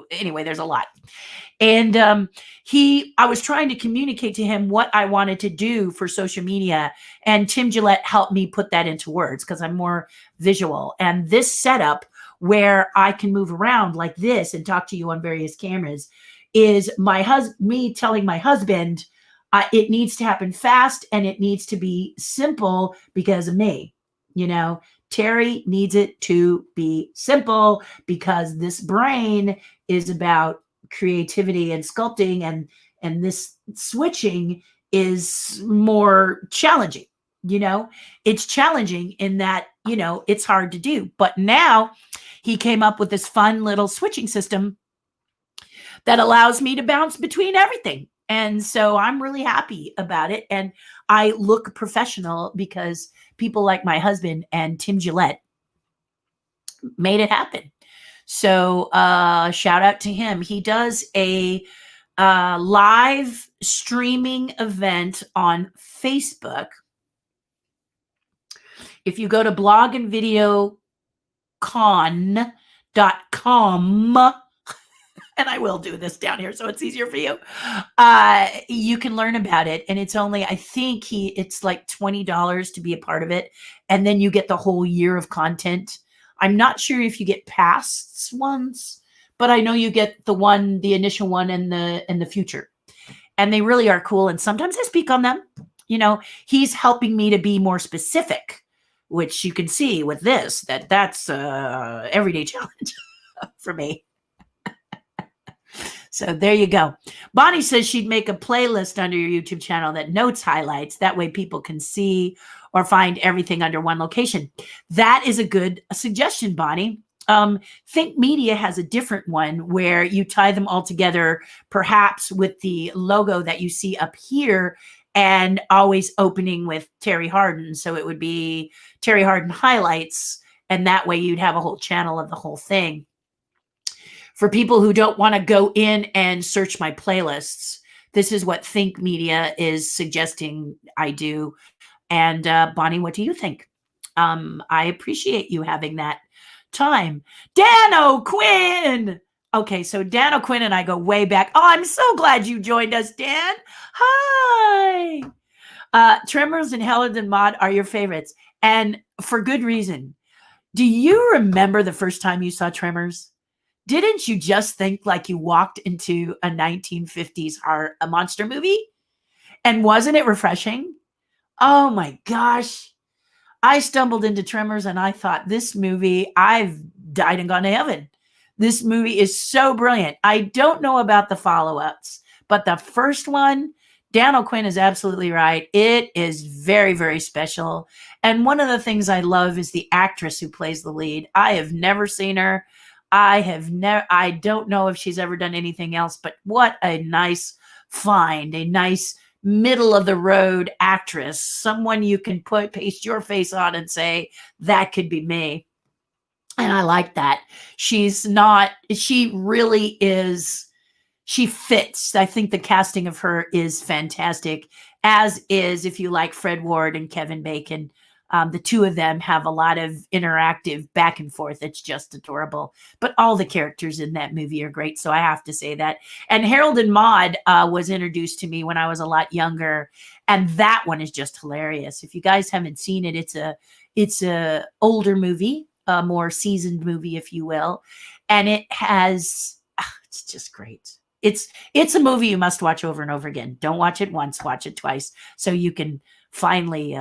anyway, there's a lot. And I was trying to communicate to him what I wanted to do for social media. And Tim Gillette helped me put that into words, because I'm more visual. And this setup where I can move around like this and talk to you on various cameras is me telling my husband, it needs to happen fast and it needs to be simple because of me. Terri needs it to be simple because this brain is about creativity and sculpting, and this switching is more challenging. It's challenging in that, it's hard to do. But now he came up with this fun little switching system that allows me to bounce between everything. And so I'm really happy about it. And I look professional because people like my husband and Tim Gillette made it happen. So shout out to him. He does a live streaming event on Facebook. If you go to blogandvideocon.com, and I will do this down here so it's easier for you. You can learn about it, and it's only, I think it's like $20 to be a part of it, and then you get the whole year of content. I'm not sure if you get past ones, but I know you get the initial one, and the future, and they really are cool. And sometimes I speak on them. He's helping me to be more specific, which you can see with this, that's everyday challenge for me. So there you go. Bonnie says she'd make a playlist under your YouTube channel that notes highlights. That way people can see or find everything under one location. That is a good suggestion, Bonnie. Think Media has a different one where you tie them all together, perhaps with the logo that you see up here, and always opening with Terri Hardin. So it would be Terri Hardin highlights, and that way you'd have a whole channel of the whole thing. For people who don't want to go in and search my playlists, this is what Think Media is suggesting I do. And Bonnie, what do you think? I appreciate you having that time. Dan O'Quinn. Okay, so Dan O'Quinn and I go way back. Oh, I'm so glad you joined us, Dan. Hi. Tremors and Helen and Maude are your favorites, and for good reason. Do you remember the first time you saw Tremors? Didn't you just think like you walked into a 1950s a monster movie? And wasn't it refreshing? Oh my gosh. I stumbled into Tremors and I thought, this movie, I've died and gone to heaven. This movie is so brilliant. I don't know about the follow-ups, but the first one, Dan O'Quinn is absolutely right. It is very, very special. And one of the things I love is the actress who plays the lead. I have never seen her. I don't know if she's ever done anything else, but what a nice find, a nice middle of the road actress, someone you can paste your face on and say, that could be me. And I like that. She really is, she fits. I think the casting of her is fantastic, as is, if you like Fred Ward and Kevin Bacon. The two of them have a lot of interactive back and forth. It's just adorable. But all the characters in that movie are great, so I have to say that. And Harold and Maude was introduced to me when I was a lot younger, and that one is just hilarious. If you guys haven't seen it, it's a older movie, a more seasoned movie, if you will, and it's just great. It's a movie you must watch over and over again. Don't watch it once, watch it twice, so you can finally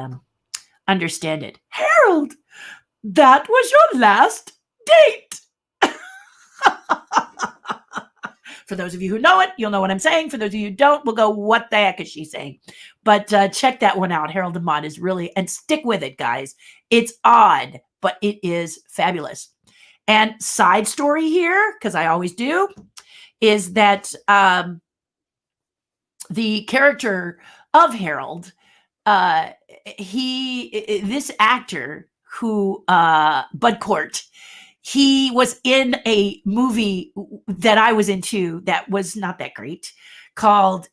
understand it. Harold, that was your last date. For those of you who know it, you'll know what I'm saying. For those of you who don't, we'll go, what the heck is she saying? But check that one out. Harold and Maude is really, and stick with it, guys. It's odd, but it is fabulous. And side story here, because I always do, is that the character of Harold, this actor who, Bud Cort, he was in a movie that I was into that was not that great, called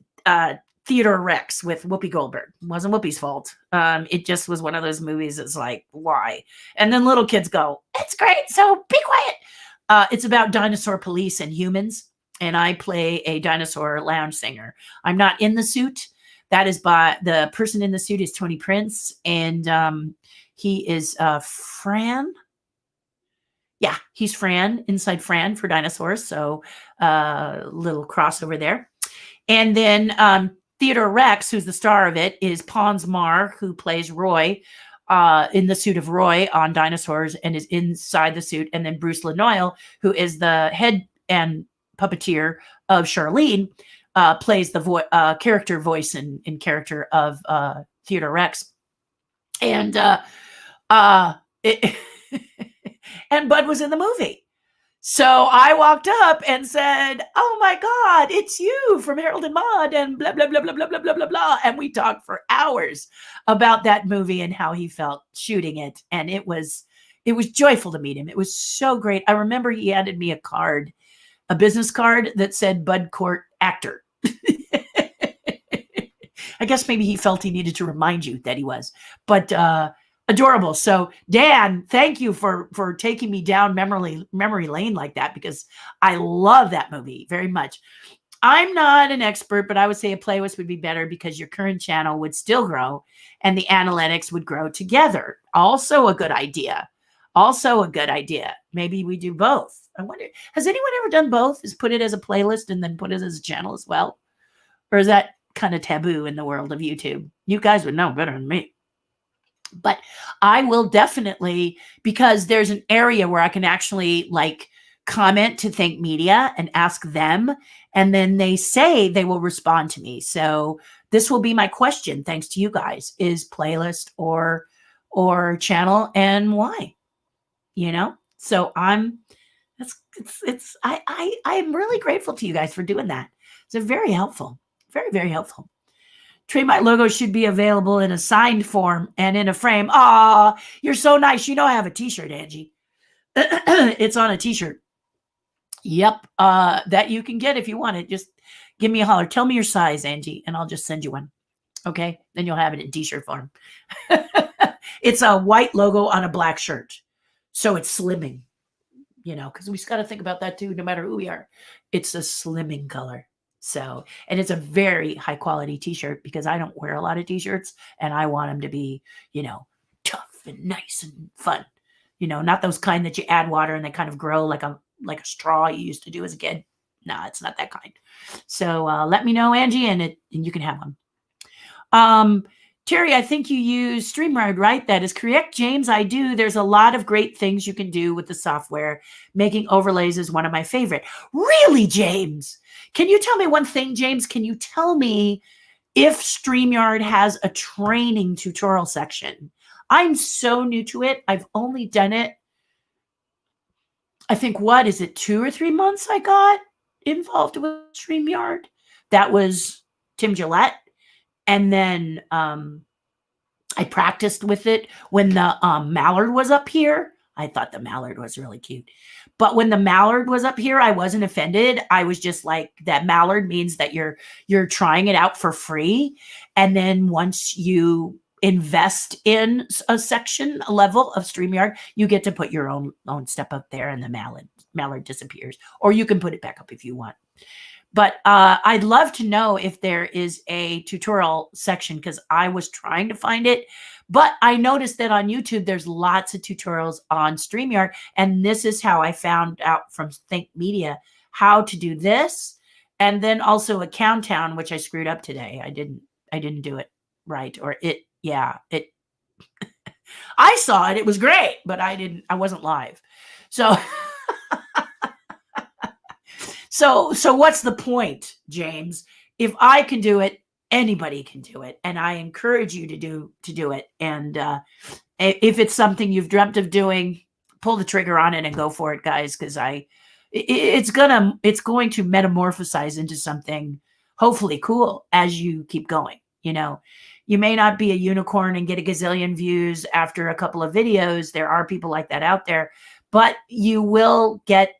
Theodore Rex with Whoopi Goldberg. It wasn't Whoopi's fault. It just was one of those movies that's like, why? And then little kids go, it's great, so be quiet. It's about dinosaur police and humans, and I play a dinosaur lounge singer. I'm not in the suit. That is by the person in the suit is Tony Prince, and he is Fran. Yeah, he's Fran, inside Fran for dinosaurs. So little crossover there. And then Theodore Rex, who's the star of it, is Pons Mar, who plays Roy in the suit of Roy on dinosaurs and is inside the suit. And then Bruce Lanoil, who is the head and puppeteer of Charlene, plays the character voice and character of Theodore Rex. And and Bud was in the movie. So I walked up and said, oh my God, it's you from Harold and Maude and blah, blah, blah, blah, blah, blah, blah, blah, blah. And we talked for hours about that movie and how he felt shooting it. And it was joyful to meet him. It was so great. I remember he handed me a business card that said Bud Cort actor. I guess maybe he felt he needed to remind you that he was. But Adorable. So Dan, thank you for taking me down memory lane like that, because I love that movie very much. I'm not an expert, but I would say a playlist would be better because your current channel would still grow and the analytics would grow together. Also a good idea. Also a good idea. Maybe we do both. I wonder, has anyone ever done both? Is put it as a playlist and then put it as a channel as well? Or is that kind of taboo in the world of YouTube? You guys would know better than me. But I will definitely, because there's an area where I can actually like comment to Think Media and ask them, and then they say they will respond to me. So this will be my question, thanks to you guys, is playlist or channel, and why? You know? So I'm I'm really grateful to you guys for doing that. It's very helpful. Very, very helpful. Trademark logo should be available in a signed form and in a frame. Ah, you're so nice. You know I have a t-shirt, Angie. It's on a t-shirt. Yep. That you can get if you want it. Just give me a holler. Tell me your size, Angie, and I'll just send you one. Okay? Then you'll have it in t-shirt form. It's a white logo on a black shirt. So it's slimming, you know, because we just got to think about that too, no matter who we are. It's a slimming color. So, and it's a very high quality t-shirt because I don't wear a lot of t-shirts and I want them to be, you know, tough and nice and fun, you know, not those kind that you add water and they kind of grow like a straw you used to do as a kid. No, it's not that kind. So let me know, Angie, and you can have one. Terry, I think you use StreamYard, right? That is correct, James. I do. There's a lot of great things you can do with the software. Making overlays is one of my favorite. Really, James? Can you tell me one thing, James? Can you tell me if StreamYard has a training tutorial section? I'm so new to it. I've only done it, I think, what is it, 2 or 3 months I got involved with StreamYard. That was Tim Gillette. And then I practiced with it when the mallard was up here. I thought the mallard was really cute. But when the mallard was up here, I wasn't offended. I was just like, that mallard means that you're trying it out for free. And then once you invest in a section, a level of StreamYard, you get to put your own stuff up there and the mallard disappears. Or you can put it back up if you want. But I'd love to know if there is a tutorial section because I was trying to find it. But I noticed that on YouTube, there's lots of tutorials on StreamYard. And this is how I found out from Think Media how to do this. And then also a countdown, which I screwed up today. I didn't do it right. Or I saw it. It was great, but I wasn't live. So... So what's the point, James? If I can do it, anybody can do it. And I encourage you to do it. And if it's something you've dreamt of doing, pull the trigger on it and go for it, guys, because it's going to metamorphosize into something hopefully cool as you keep going. You know, you may not be a unicorn and get a gazillion views after a couple of videos. There are people like that out there, but you will get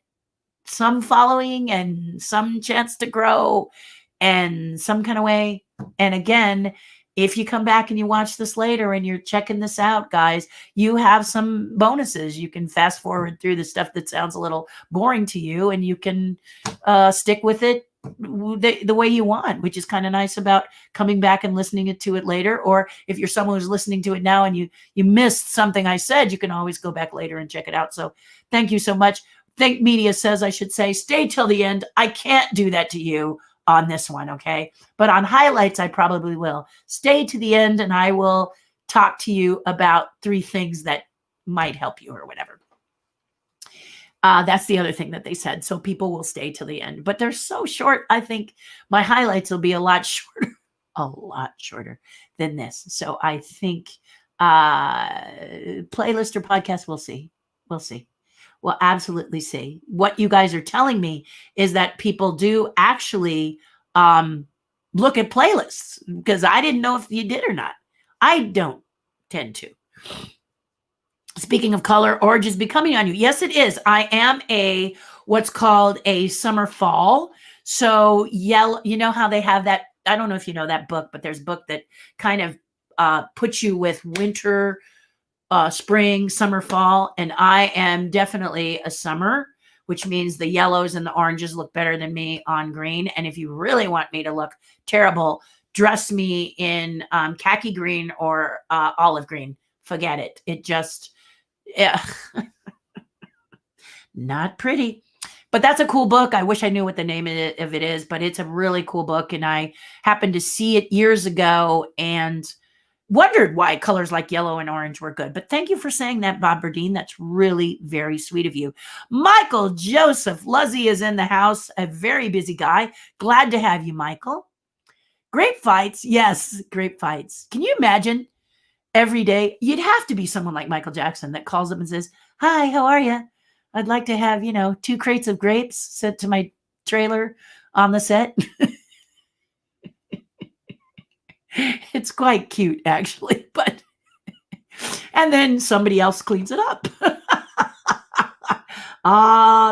some following and some chance to grow and some kind of way. And again, if you come back and you watch this later and you're checking this out, guys, you have some bonuses. You can fast forward through the stuff that sounds a little boring to you, and you can stick with it the way you want, which is kind of nice about coming back and listening to it later. Or if you're someone who's listening to it now and you missed something I said, you can always go back later and check it out. So thank you so much. Think Media says I should say, stay till the end. I can't do that to you on this one, okay? But on highlights, I probably will. Stay to the end, and I will talk to you about 3 things that might help you or whatever. That's the other thing that they said. So people will stay till the end. But they're so short, I think my highlights will be a lot shorter than this. So I think playlist or podcast, we'll see. We'll see. We'll absolutely see. What you guys are telling me is that people do actually look at playlists, because I didn't know if you did or not. I don't tend to. Speaking of color, orange is becoming on you. Yes, it is. I am what's called a summer fall. So yellow, you know how they have that, I don't know if you know that book, but there's a book that kind of puts you with winter spring, summer, fall, and I am definitely a summer, which means the yellows and the oranges look better than me on green. And if you really want me to look terrible, dress me in khaki green or olive green. Forget it. It just, yeah, not pretty. But that's a cool book. I wish I knew what the name of it is, but it's a really cool book. And I happened to see it years ago and wondered why colors like yellow and orange were good. But thank you for saying that, Bob Berdine. That's really very sweet of you. Michael Joseph Luzzy is in the house, a very busy guy. Glad to have you, Michael. Great fights. Yes, great fights. Can you imagine every day? You'd have to be someone like Michael Jackson that calls up and says, "Hi, how are you? I'd like to have, 2 crates of grapes sent to my trailer on the set." It's quite cute, actually, but and then somebody else cleans it up.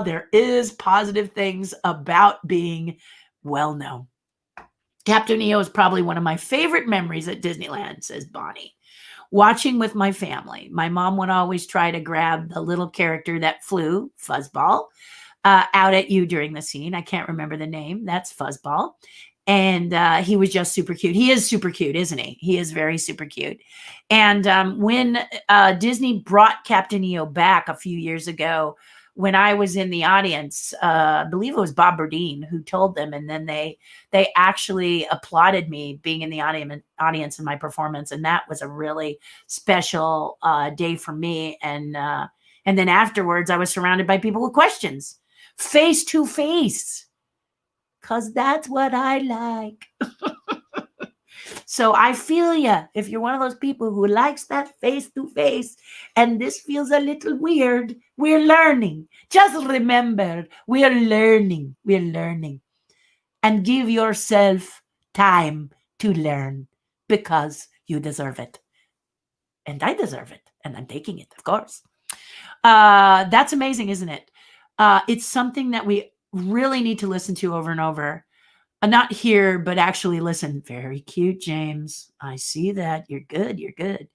There is positive things about being well known. Captain EO is probably one of my favorite memories at Disneyland, says Bonnie. Watching with my family. My mom would always try to grab the little character that flew, Fuzzball, out at you during the scene. I can't remember the name. That's Fuzzball. And he was just super cute. He is super cute, isn't he? He is very super cute. And when Disney brought Captain EO back a few years ago, when I was in the audience, I believe it was Bob Berdine who told them, and then they actually applauded me being in the audience in my performance, and that was a really special day for me. And then afterwards, I was surrounded by people with questions, face to face, because that's what I like. So I feel you. If you're one of those people who likes that face to face and this feels a little weird, we're learning. Just remember, we're learning. We're learning. And give yourself time to learn because you deserve it. And I deserve it. And I'm taking it, of course. That's amazing, isn't it? It's something that we really need to listen to over and over. Not hear, but actually listen. Very cute, James. I see that. You're good. You're good.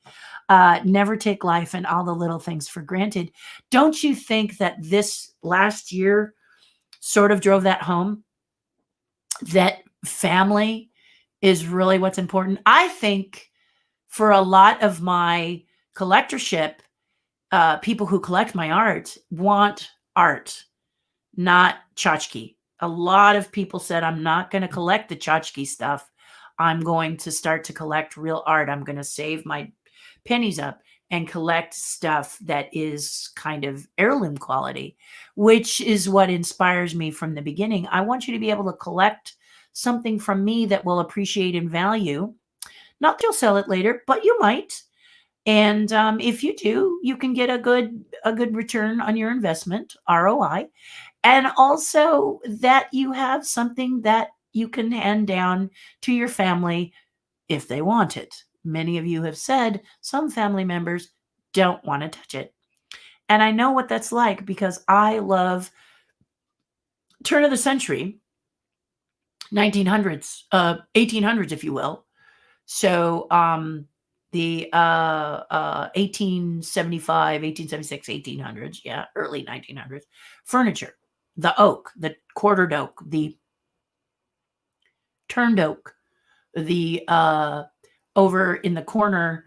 Never take life and all the little things for granted. Don't you think that this last year sort of drove that home? That family is really what's important. I think for a lot of my collectorship, people who collect my art want art, not tchotchke. A lot of people said, I'm not going to collect the tchotchke stuff. I'm going to start to collect real art. I'm going to save my pennies up and collect stuff that is kind of heirloom quality, which is what inspires me from the beginning. I want you to be able to collect something from me that will appreciate in value. Not that you'll sell it later, but you might. And if you do, you can get a good return on your investment, ROI. And also that you have something that you can hand down to your family if they want it. Many of you have said some family members don't want to touch it. And I know what that's like because I love turn of the century, 1900s, 1800s, if you will. So the 1875, 1876, 1800s, yeah, early 1900s, furniture. The oak, the quartered oak, the turned oak, the over in the corner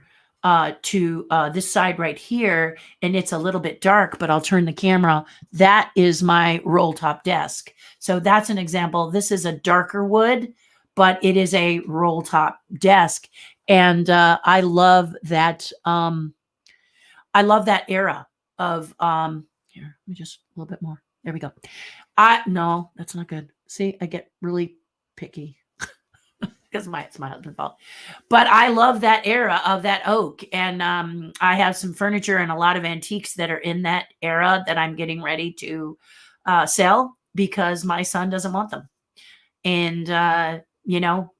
to this side right here, and it's a little bit dark, but I'll turn the camera. That is my roll top desk. So that's an example. This is a darker wood, but it is a roll top desk. And I love that. I love that era of here, let me just a little bit more. There we go. No, that's not good. See, I get really picky because it's my husband's fault. But I love that era of that oak. And I have some furniture and a lot of antiques that are in that era that I'm getting ready to sell because my son doesn't want them. And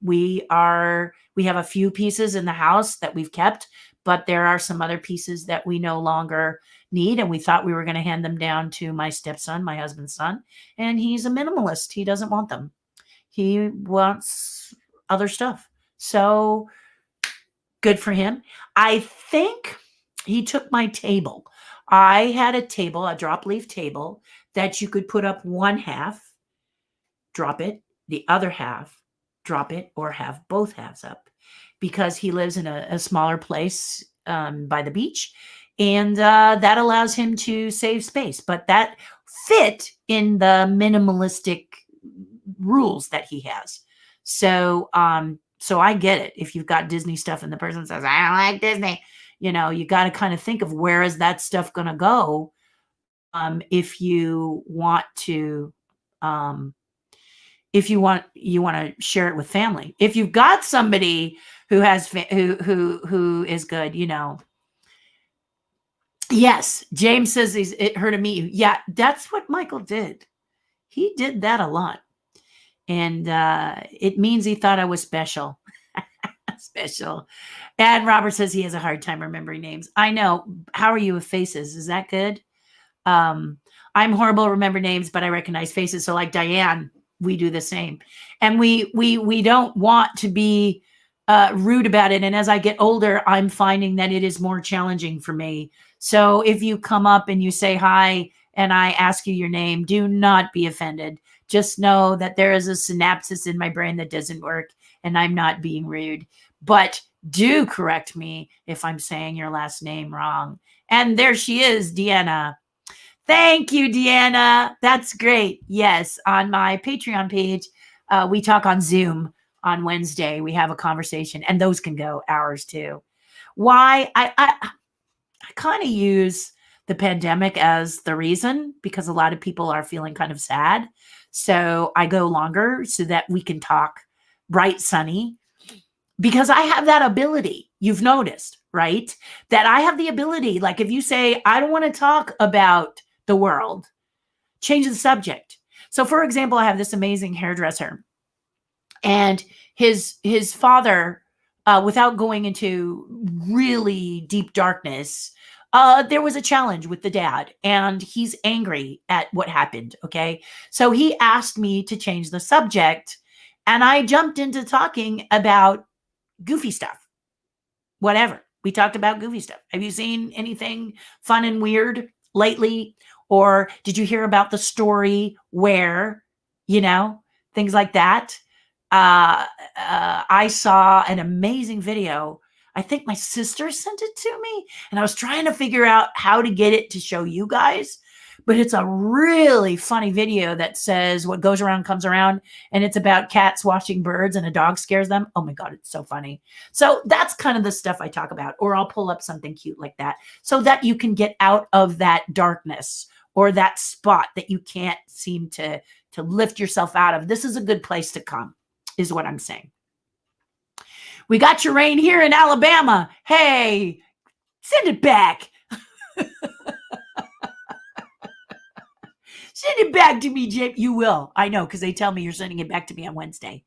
we have a few pieces in the house that we've kept, but there are some other pieces that we no longer need. And we thought we were going to hand them down to my stepson, my husband's son. And he's a minimalist. He doesn't want them. He wants other stuff. So good for him. I think he took my table. I had a table, a drop leaf table that you could put up one half, drop it, the other half, drop it, or have both halves up, because he lives in a smaller place by the beach. And that allows him to save space. But that fit in the minimalistic rules that he has. So, so I get it. If you've got Disney stuff and the person says, I don't like Disney, you know, you got to kind of think of where is that stuff going to go. If you want to, you want to share it with family. If you've got somebody who has, who is good, you know. Yes. James says it hurt to meet you. Yeah. That's what Michael did. He did that a lot. And it means he thought I was special. Special. And Robert says he has a hard time remembering names. I know. How are you with faces? Is that good? I'm horrible at remember names, but I recognize faces. So like Diane, we do the same. And we don't want to be rude about it. And as I get older, I'm finding that it is more challenging for me. So if you come up and you say hi and I ask you your name, do not be offended. Just know that there is a synapsis in my brain that doesn't work and I'm not being rude. But do correct me if I'm saying your last name wrong. And there she is, Deanna. Thank you, Deanna. That's great. Yes, on my Patreon page, we talk on Zoom on Wednesday. We have a conversation, and those can go hours too. Why? I kind of use the pandemic as the reason, because a lot of people are feeling kind of sad. So I go longer so that we can talk bright, sunny, because I have that ability. You've noticed, right? That I have the ability. Like if you say, I don't want to talk about the world, change the subject. So for example, I have this amazing hairdresser, and his father, without going into really deep darkness, there was a challenge with the dad, and he's angry at what happened. Okay. So he asked me to change the subject, and I jumped into talking about goofy stuff, whatever. We talked about goofy stuff. Have you seen anything fun and weird lately? Or did you hear about the story where, you know, things like that? I saw an amazing video. I think my sister sent it to me, and I was trying to figure out how to get it to show you guys. But it's a really funny video that says what goes around comes around, and it's about cats watching birds and a dog scares them. Oh my God, it's so funny. So that's kind of the stuff I talk about, or I'll pull up something cute like that so that you can get out of that darkness or that spot that you can't seem to lift yourself out of. This is a good place to come, is what I'm saying. We got your rain here in Alabama. Hey, send it back. Send it back to me, Jim. You will. I know, because they tell me you're sending it back to me on Wednesday.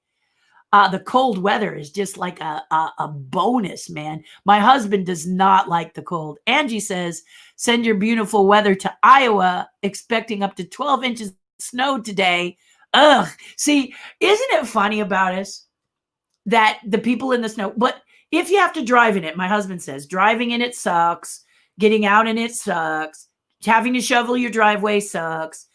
The cold weather is just like a bonus, man. My husband does not like the cold. Angie says, send your beautiful weather to Iowa, expecting up to 12 inches of snow today. Ugh. See, isn't it funny about us that the people in the snow, but if you have to drive in it, my husband says, driving in it sucks. Getting out in it sucks. Having to shovel your driveway sucks.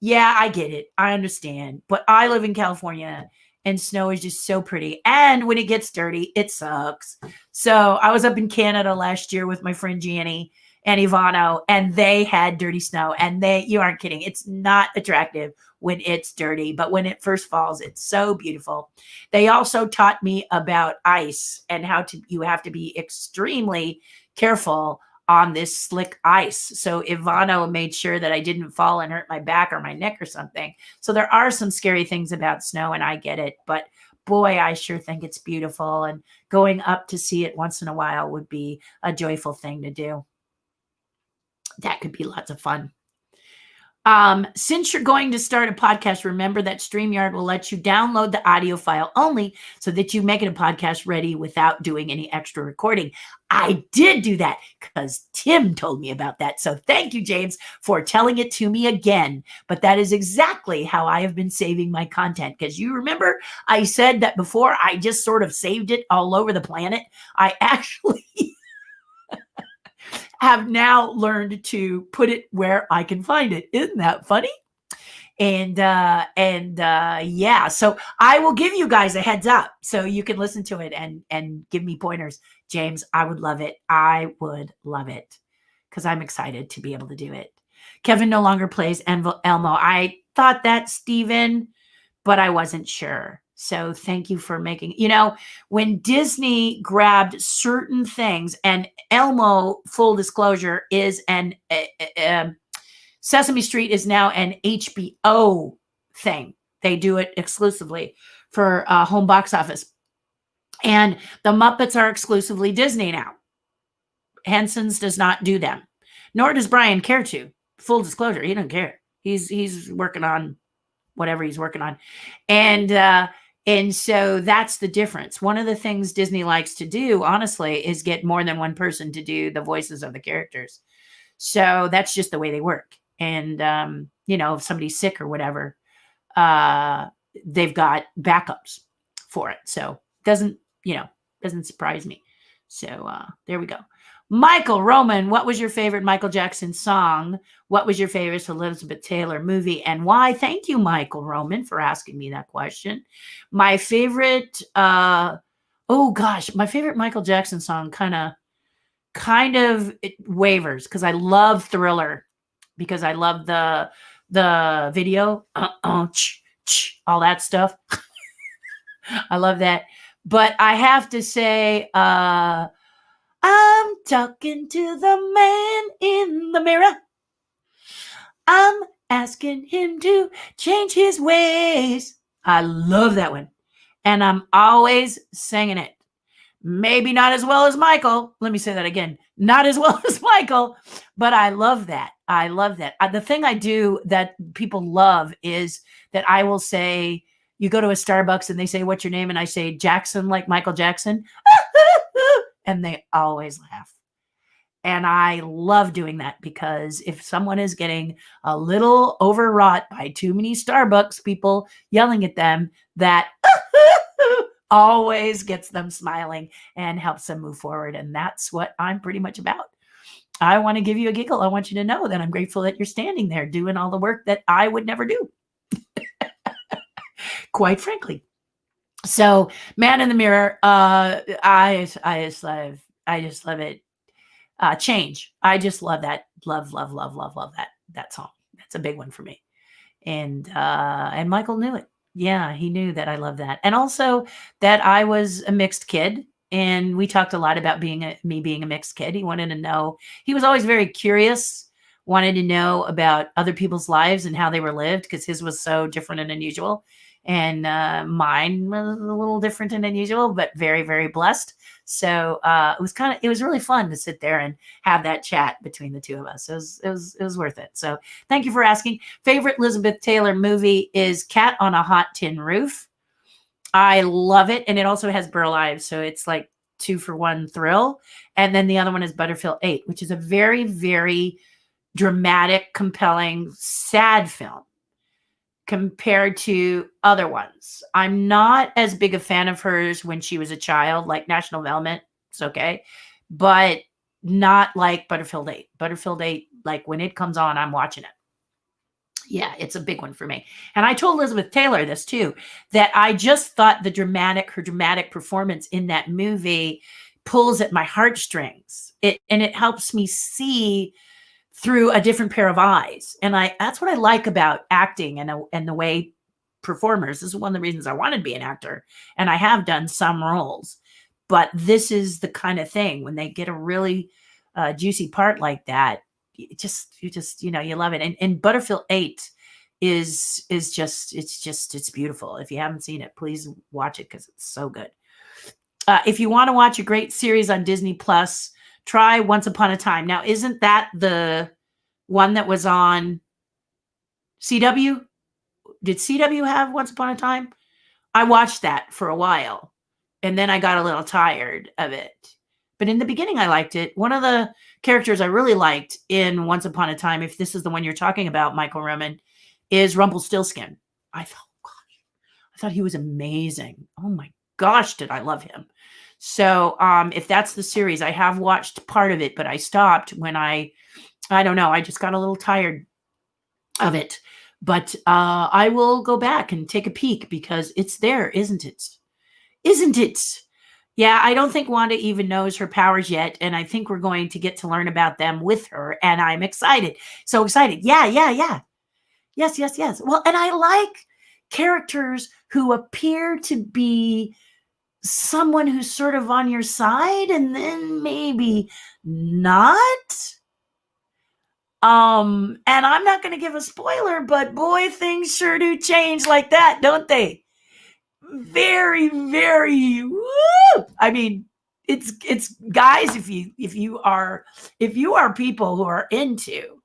Yeah, I get it. I understand. But I live in California, and snow is just so pretty. And when it gets dirty, it sucks. So I was up in Canada last year with my friend Gianni and Ivano, and they had dirty snow. And you aren't kidding. It's not attractive when it's dirty, but when it first falls, it's so beautiful. They also taught me about ice and how you have to be extremely careful on this slick ice. So Ivano made sure that I didn't fall and hurt my back or my neck or something. So there are some scary things about snow, and I get it, but boy, I sure think it's beautiful, and going up to see it once in a while would be a joyful thing to do. That could be lots of fun. Since you're going to start a podcast, remember that StreamYard will let you download the audio file only so that you make it a podcast ready without doing any extra recording. I did do that because Tim told me about that. So thank you, James, for telling it to me again. But that is exactly how I have been saving my content. Because you remember I said that before, I just sort of saved it all over the planet. I actually have now learned to put it where I can find it. Isn't that funny? And yeah, so I will give you guys a heads up so you can listen to it and give me pointers. James, I would love it. I would love it because I'm excited to be able to do it. Kevin no longer plays Elmo. I thought that, Steven, but I wasn't sure. So thank you for making, when Disney grabbed certain things, and Elmo, full disclosure, is Sesame Street is now an HBO thing. They do it exclusively for home box office. And the Muppets are exclusively Disney now. Henson's does not do them, nor does Brian care to. Full disclosure, he doesn't care. He's working on whatever he's working on. And so that's the difference. One of the things Disney likes to do, honestly, is get more than one person to do the voices of the characters. So that's just the way they work. And, if somebody's sick or whatever, they've got backups for it. So doesn't surprise me. So there we go. Michael Roman, what was your favorite Michael Jackson song? What was your favorite Elizabeth Taylor movie and why? Thank you, Michael Roman, for asking me that question. My favorite, my favorite Michael Jackson song kind of it wavers because I love Thriller, because I love the video, all that stuff. I love that. But I have to say, I'm talking to the man in the mirror. I'm asking him to change his ways. I love that one. And I'm always singing it. Maybe not as well as Michael. Let me say that again. Not as well as Michael, but I love that. I love that. The thing I do that people love is that I will say, you go to a Starbucks and they say, what's your name? And I say, Jackson, like Michael Jackson. And they always laugh. And I love doing that because if someone is getting a little overwrought by too many Starbucks people yelling at them, that always gets them smiling and helps them move forward. And that's what I'm pretty much about. I want to give you a giggle. I want you to know that I'm grateful that you're standing there doing all the work that I would never do. Quite frankly. So, Man in the Mirror, I just love it. Change. I just love that. Love that song. That's a big one for me. And Michael knew it. Yeah, he knew that I love that. And also that I was a mixed kid. And we talked a lot about me being a mixed kid. He wanted to know. He was always very curious, wanted to know about other people's lives and how they were lived because his was so different and unusual. And mine was a little different and unusual, but very, very blessed. So it was really fun to sit there and have that chat between the two of us. It was worth it. So thank you for asking. Favorite Elizabeth Taylor movie is Cat on a Hot Tin Roof. I love it. And it also has Burl Ives. So it's like 2-for-1 thrill. And then the other one is Butterfield 8, which is a very, very dramatic, compelling, sad film compared to other ones. I'm not as big a fan of hers when she was a child, like National Velvet. It's okay. But not like Butterfield 8. Butterfield 8, like when it comes on, I'm watching it. Yeah, it's a big one for me. And I told Elizabeth Taylor this too, that I just thought her dramatic performance in that movie pulls at my heartstrings. It helps me see through a different pair of eyes. And that's what I like about acting and the way performers, this is one of the reasons I wanted to be an actor. And I have done some roles, but this is the kind of thing when they get a really juicy part like that, you just, you love it. And Butterfield 8 is just, it's beautiful. If you haven't seen it, please watch it because it's so good. If you want to watch a great series on Disney Plus, try Once Upon a Time. Now, isn't that the one that was on CW? Did CW have Once Upon a Time? I watched that for a while, and then I got a little tired of it. But in the beginning, I liked it. One of the characters I really liked in Once Upon a Time, if this is the one you're talking about, Michael Roman, is Rumpelstiltskin. I thought he was amazing. Oh my gosh, did I love him. So if that's the series, I have watched part of it, but I stopped when I don't know, I just got a little tired of it. But I will go back and take a peek because it's there, isn't it? Isn't it? Yeah, I don't think Wanda even knows her powers yet, and I think we're going to get to learn about them with her, and I'm excited. So excited. Yeah, yeah, yeah. Yes, yes, yes. Well, and I like characters who appear to be someone who's sort of on your side and then maybe not. And I'm not going to give a spoiler, but boy, things sure do change like that, don't they? Very, very. Woo! I mean, it's guys. If you are people who are into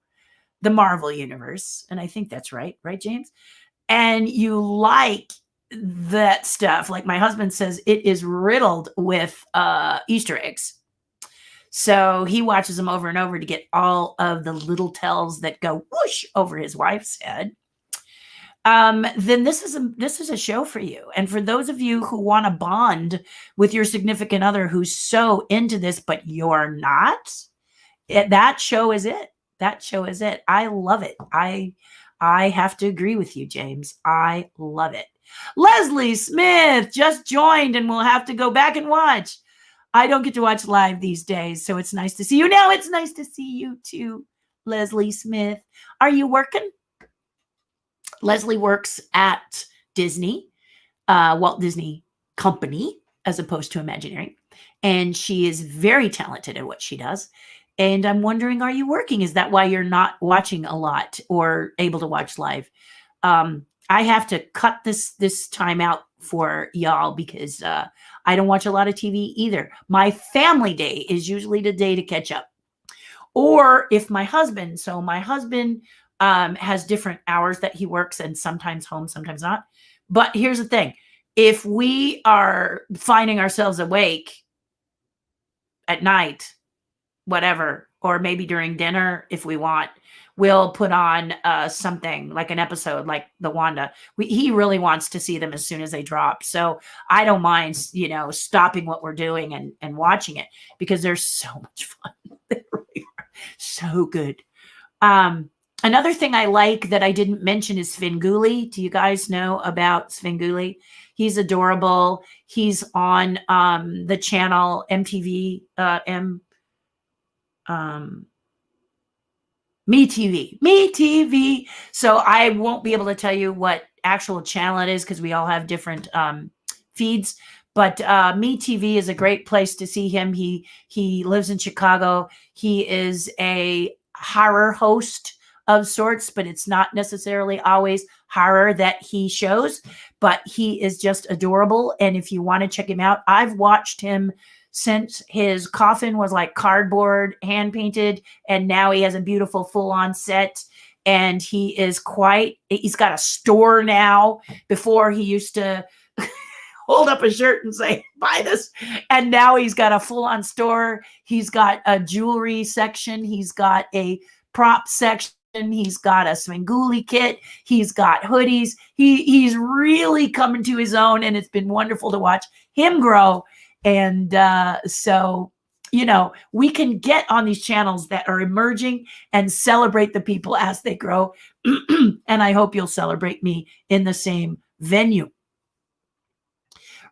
the Marvel universe, and I think that's right, James, and you like that stuff, like my husband says, it is riddled with Easter eggs. So he watches them over and over to get all of the little tells that go whoosh over his wife's head. Then this is a show for you. And for those of you who want to bond with your significant other who's so into this, but you're not, that show is it. That show is it. I love it. I have to agree with you, James. I love it. Leslie Smith just joined and we'll have to go back and watch. I don't get to watch live these days, so it's nice to see you. Now it's nice to see you too, Leslie Smith. Are you working? Leslie works at Disney, Walt Disney Company, as opposed to Imagineering. And she is very talented at what she does. And I'm wondering, are you working? Is that why you're not watching a lot or able to watch live? I have to cut this time out for y'all because I don't watch a lot of TV either. My family day is usually the day to catch up. Or if my husband has different hours that he works and sometimes home, sometimes not. But here's the thing. If we are finding ourselves awake at night, whatever, or maybe during dinner, if we want, we'll put on something like an episode like the Wanda. He really wants to see them as soon as they drop. So I don't mind, stopping what we're doing and watching it because they're so much fun. They really are so good. Another thing I like that I didn't mention is Svengoolie. Do you guys know about Svengoolie? He's adorable. He's on the channel MTV, MeTV. So I won't be able to tell you what actual channel it is because we all have different feeds. But MeTV is a great place to see him. He lives in Chicago. He is a horror host of sorts, but it's not necessarily always horror that he shows. But he is just adorable. And if you want to check him out, I've watched him since his coffin was like cardboard, hand painted, and now he has a beautiful full-on set. And he's got a store now. Before he used to hold up a shirt and say, buy this. And now he's got a full-on store. He's got a jewelry section. He's got a prop section. He's got a Svengoolie kit. He's got hoodies. He's really coming to his own, and it's been wonderful to watch him grow. And so, we can get on these channels that are emerging and celebrate the people as they grow. And I hope you'll celebrate me in the same venue.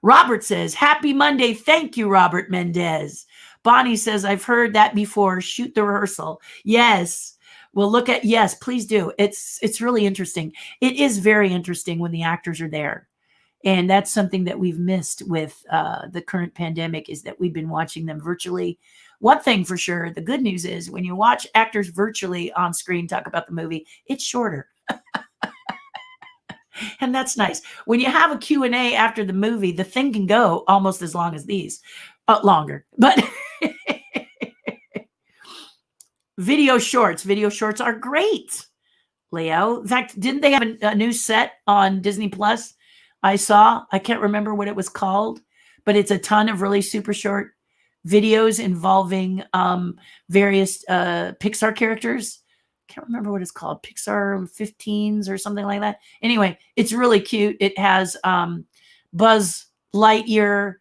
Robert says, happy Monday. Thank you, Robert Mendez. Bonnie says, I've heard that before. Shoot the rehearsal. Yes. We'll yes, please do. It's really interesting. It is very interesting when the actors are there. And that's something that we've missed with the current pandemic is that we've been watching them virtually. One thing for sure, the good news is when you watch actors virtually on screen talk about the movie, it's shorter. And that's nice. When you have a Q&A after the movie, the thing can go almost as long as these, longer. But video shorts are great, Leo. In fact, didn't they have a new set on Disney Plus? I can't remember what it was called, but it's a ton of really super short videos involving various Pixar characters. Can't remember what it's called, Pixar 15s or something like that. Anyway, it's really cute. It has Buzz Lightyear,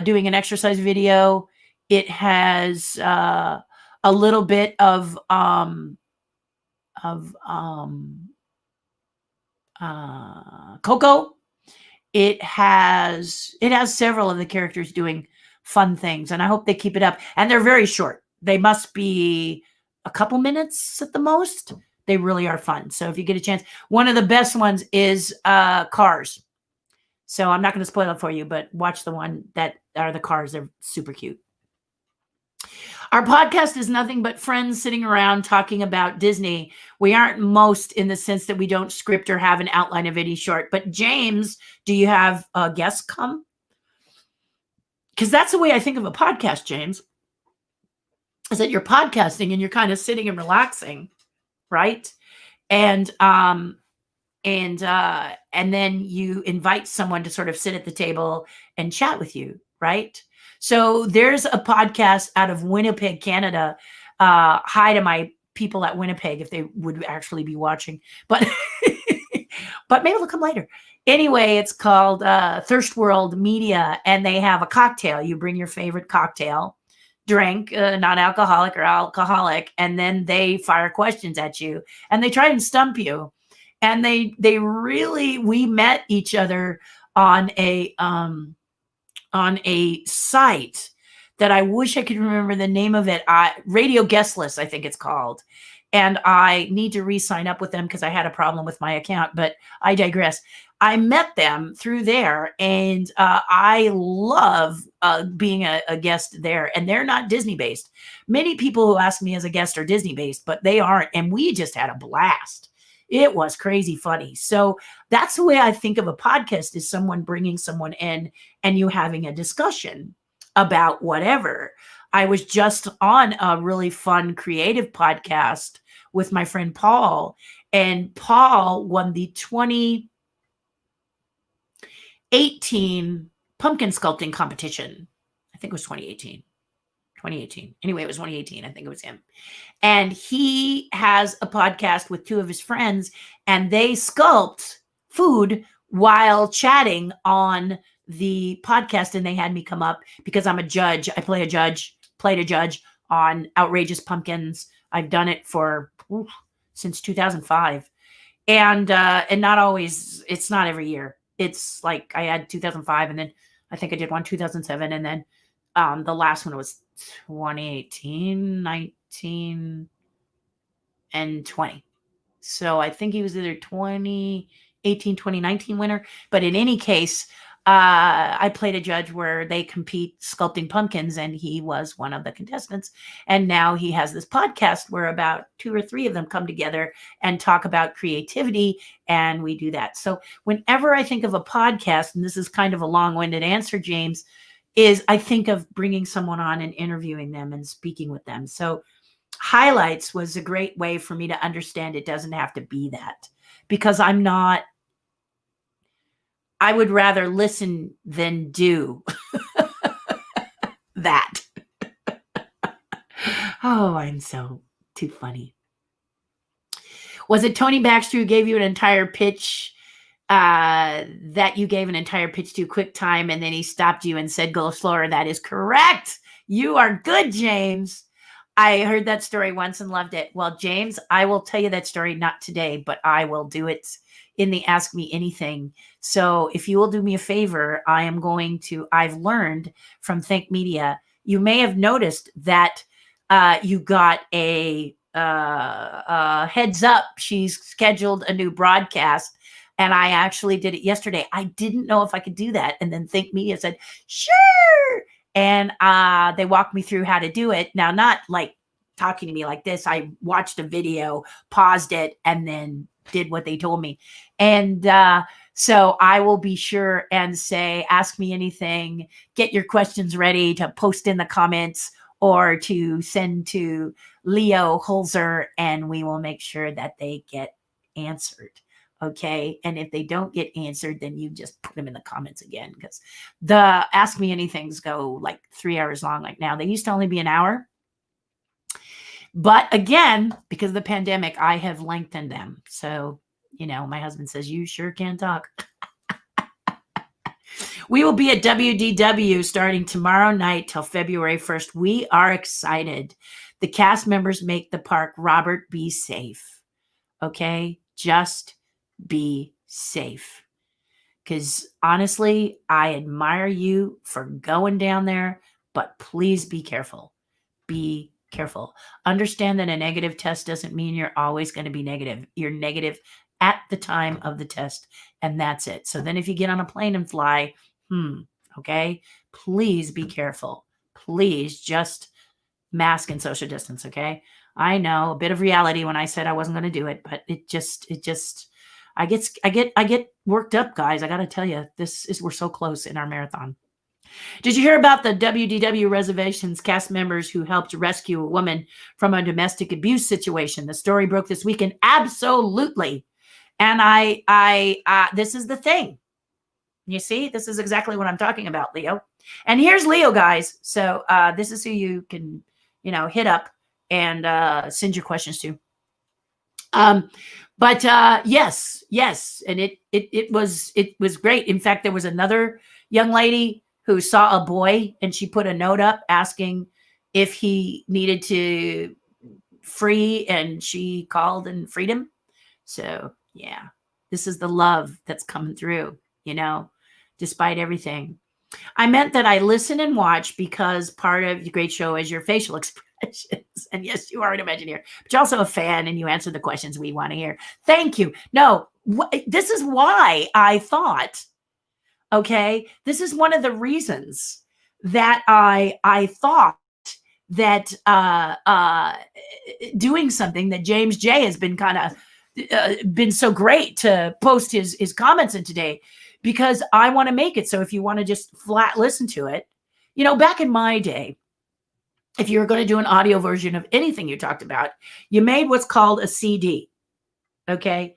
doing an exercise video. It has a little bit of Coco. It has several of the characters doing fun things, and I hope they keep it up. And they're very short. They must be a couple minutes at the most. They really are fun. So if you get a chance, one of the best ones is Cars. So I'm not going to spoil it for you, but watch the one that are the cars. They're super cute. Our podcast is nothing but friends sitting around talking about Disney. We aren't most in the sense that we don't script or have an outline of any short. But James, do you have guests come? Because that's the way I think of a podcast, James, is that you're podcasting and you're kind of sitting and relaxing, right? And then you invite someone to sort of sit at the table and chat with you, right? So there's a podcast out of Winnipeg, Canada. Hi to my people at Winnipeg if they would actually be watching, but but maybe they'll come later. Anyway, it's called Thirst World Media, and they have a cocktail. You bring your favorite cocktail, drink, non-alcoholic or alcoholic, and then they fire questions at you, and they try and stump you. And we met each other on a site that I wish I could remember the name of it. Radio Guest List, I think it's called. And I need to re-sign up with them because I had a problem with my account, but I digress. I met them through there, and I love being a guest there. And they're not Disney-based. Many people who ask me as a guest are Disney-based, but they aren't. And we just had a blast. It was crazy funny. So that's the way I think of a podcast, is someone bringing someone in and you having a discussion about whatever. I was just on a really fun creative podcast with my friend Paul, and Paul won the 2018 pumpkin sculpting competition. I think it was 2018. Anyway, it was 2018. I think it was him. And he has a podcast with two of his friends, and they sculpt food while chatting on the podcast. And they had me come up because I'm a judge. I played a judge on outrageous pumpkins. I've done it since 2005. And not always, it's not every year. It's like I had 2005, and then I think I did one 2007. And then the last one was 2018, 19, and 20. So I think he was either 2018, 2019 winner. But in any case, I played a judge where they compete sculpting pumpkins, and he was one of the contestants. And now he has this podcast where about 2 or 3 of them come together and talk about creativity, and we do that. So whenever I think of a podcast, and this is kind of a long-winded answer, James, is I think of bringing someone on and interviewing them and speaking with them. So highlights was a great way for me to understand it doesn't have to be that, because I would rather listen than do that. Oh, I'm so too funny. Was it Tony Baxter who gave you an entire pitch that you gave an entire pitch to QuickTime, and then he stopped you and said, go slower? That is correct. You are good, James. I heard that story once and loved it. Well, James, I will tell you that story, not today, but I will do it in the Ask Me Anything. So if you will do me a favor, I've learned from Think Media, you may have noticed that you got a heads up. She's scheduled a new broadcast, and I actually did it yesterday. I didn't know if I could do that. And then Think Media said, sure. And they walked me through how to do it. Now, not like talking to me like this. I watched a video, paused it, and then did what they told me. And so I will be sure and say, ask me anything, get your questions ready to post in the comments or to send to Leo Holzer, and we will make sure that they get answered. Okay. And if they don't get answered, then you just put them in the comments again, because the Ask Me Anythings go like 3 hours long. Like now, they used to only be an hour. But again, because of the pandemic, I have lengthened them. So, my husband says, you sure can talk. We will be at WDW starting tomorrow night till February 1st. We are excited. The cast members make the park. Robert, be safe. Okay? Just be safe. Because honestly, I admire you for going down there, but please be careful. Be careful. Understand that a negative test doesn't mean you're always going to be negative. You're negative at the time of the test, and that's it. So then if you get on a plane and fly, okay, please be careful. Please just mask and social distance, okay? I know a bit of reality when I said I wasn't going to do it, but I get worked up, guys. I got to tell you, we're so close in our marathon. Did you hear about the WDW reservations cast members who helped rescue a woman from a domestic abuse situation? The story broke this weekend. Absolutely. And this is the thing. You see, this is exactly what I'm talking about, Leo. And here's Leo, guys. So this is who you can, hit up and send your questions to. But yes, and it was great. In fact, there was another young lady who saw a boy and she put a note up asking if he needed to free, and she called and freed him. So yeah, this is the love that's coming through, despite everything. I meant that I listen and watch because part of the great show is your facial expressions. And yes, you are an Imagineer, but you're also a fan and you answer the questions we want to hear. Thank you. No, this is why I thought, okay, this is one of the reasons that I thought that doing something that James J has been kind of been so great to post his comments in today, because I want to make it so if you want to just flat listen to it, back in my day, if you were going to do an audio version of anything you talked about, you made what's called a CD. Okay.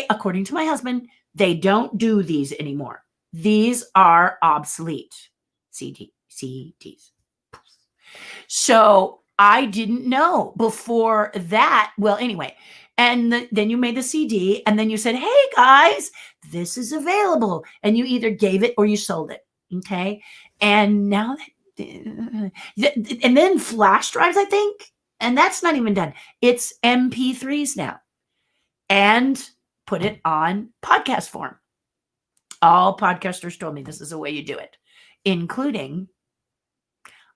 According to my husband, they don't do these anymore. These are obsolete CDs. So I didn't know before that. Well, anyway, and then you made the CD and then you said, hey guys, this is available. And you either gave it or you sold it. Okay. And now and then flash drives, I think, and that's not even done. It's MP3s now, and put it on podcast form. All podcasters told me this is the way you do it, including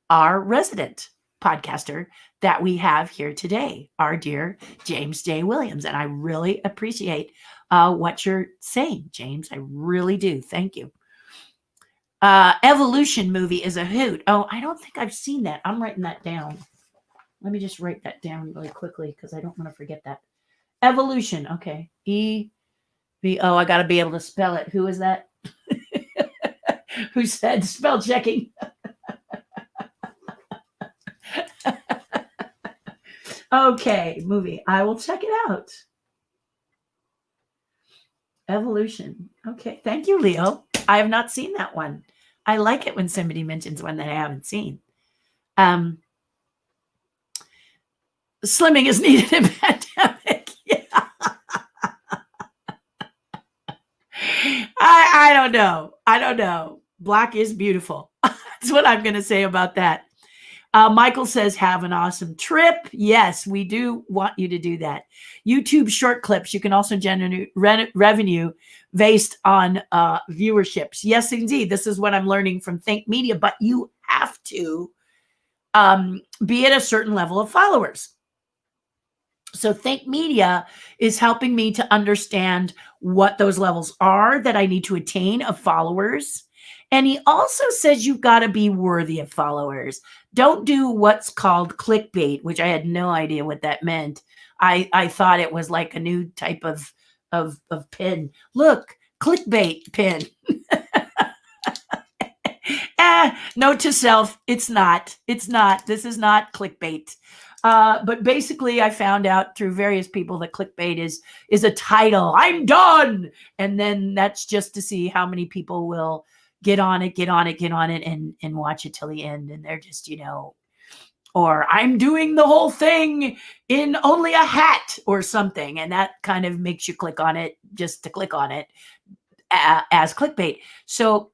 our resident podcaster that we have here today, our dear James J. Williams. And I really appreciate what you're saying, James. I really do. Thank you. Evolution movie is a hoot. Oh, I don't think I've seen that. I'm writing that down. Let me just write that down really quickly because I don't want to forget that. Evolution. Okay. E-V-O. I got to be able to spell it. Who is that? Who said spell checking? Okay. Movie. I will check it out. Evolution. Okay. Thank you, Leo. I have not seen that one. I like it when somebody mentions one that I haven't seen. Slimming is needed in pandemic. Yeah. I don't know. Black is beautiful. That's what I'm going to say about that. Michael says, have an awesome trip. Yes, we do want you to do that. YouTube short clips. You can also generate revenue based on viewerships. Yes, indeed. This is what I'm learning from Think Media, but you have to be at a certain level of followers. So Think Media is helping me to understand what those levels are that I need to attain of followers. And he also says you've got to be worthy of followers. Don't do what's called clickbait, which I had no idea what that meant. I thought it was like a new type of pin. Look, clickbait pin. Note to self, it's not. This is not clickbait. But basically, I found out through various people that clickbait is a title. I'm done. And then that's just to see how many people will get on it and watch it till the end. And they're just, or I'm doing the whole thing in only a hat or something. And that kind of makes you click on it just to click on it as clickbait. So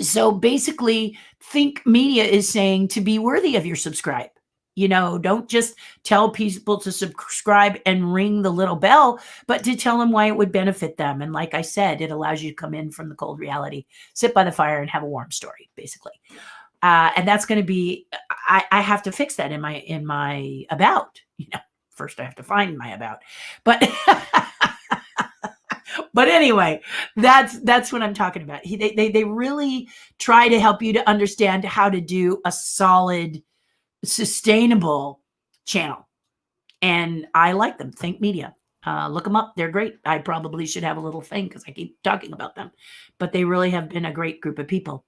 So basically, Think Media is saying to be worthy of your subscribe. Don't just tell people to subscribe and ring the little bell, but to tell them why it would benefit them. And like I said, it allows you to come in from the cold reality, sit by the fire, and have a warm story, basically. And that's going to be, I have to fix that in my about. First I have to find my about, but but anyway, that's what I'm talking about. They really try to help you to understand how to do a solid, sustainable channel. And I like them. Think Media. Look them up. They're great. I probably should have a little thing because I keep talking about them. But they really have been a great group of people.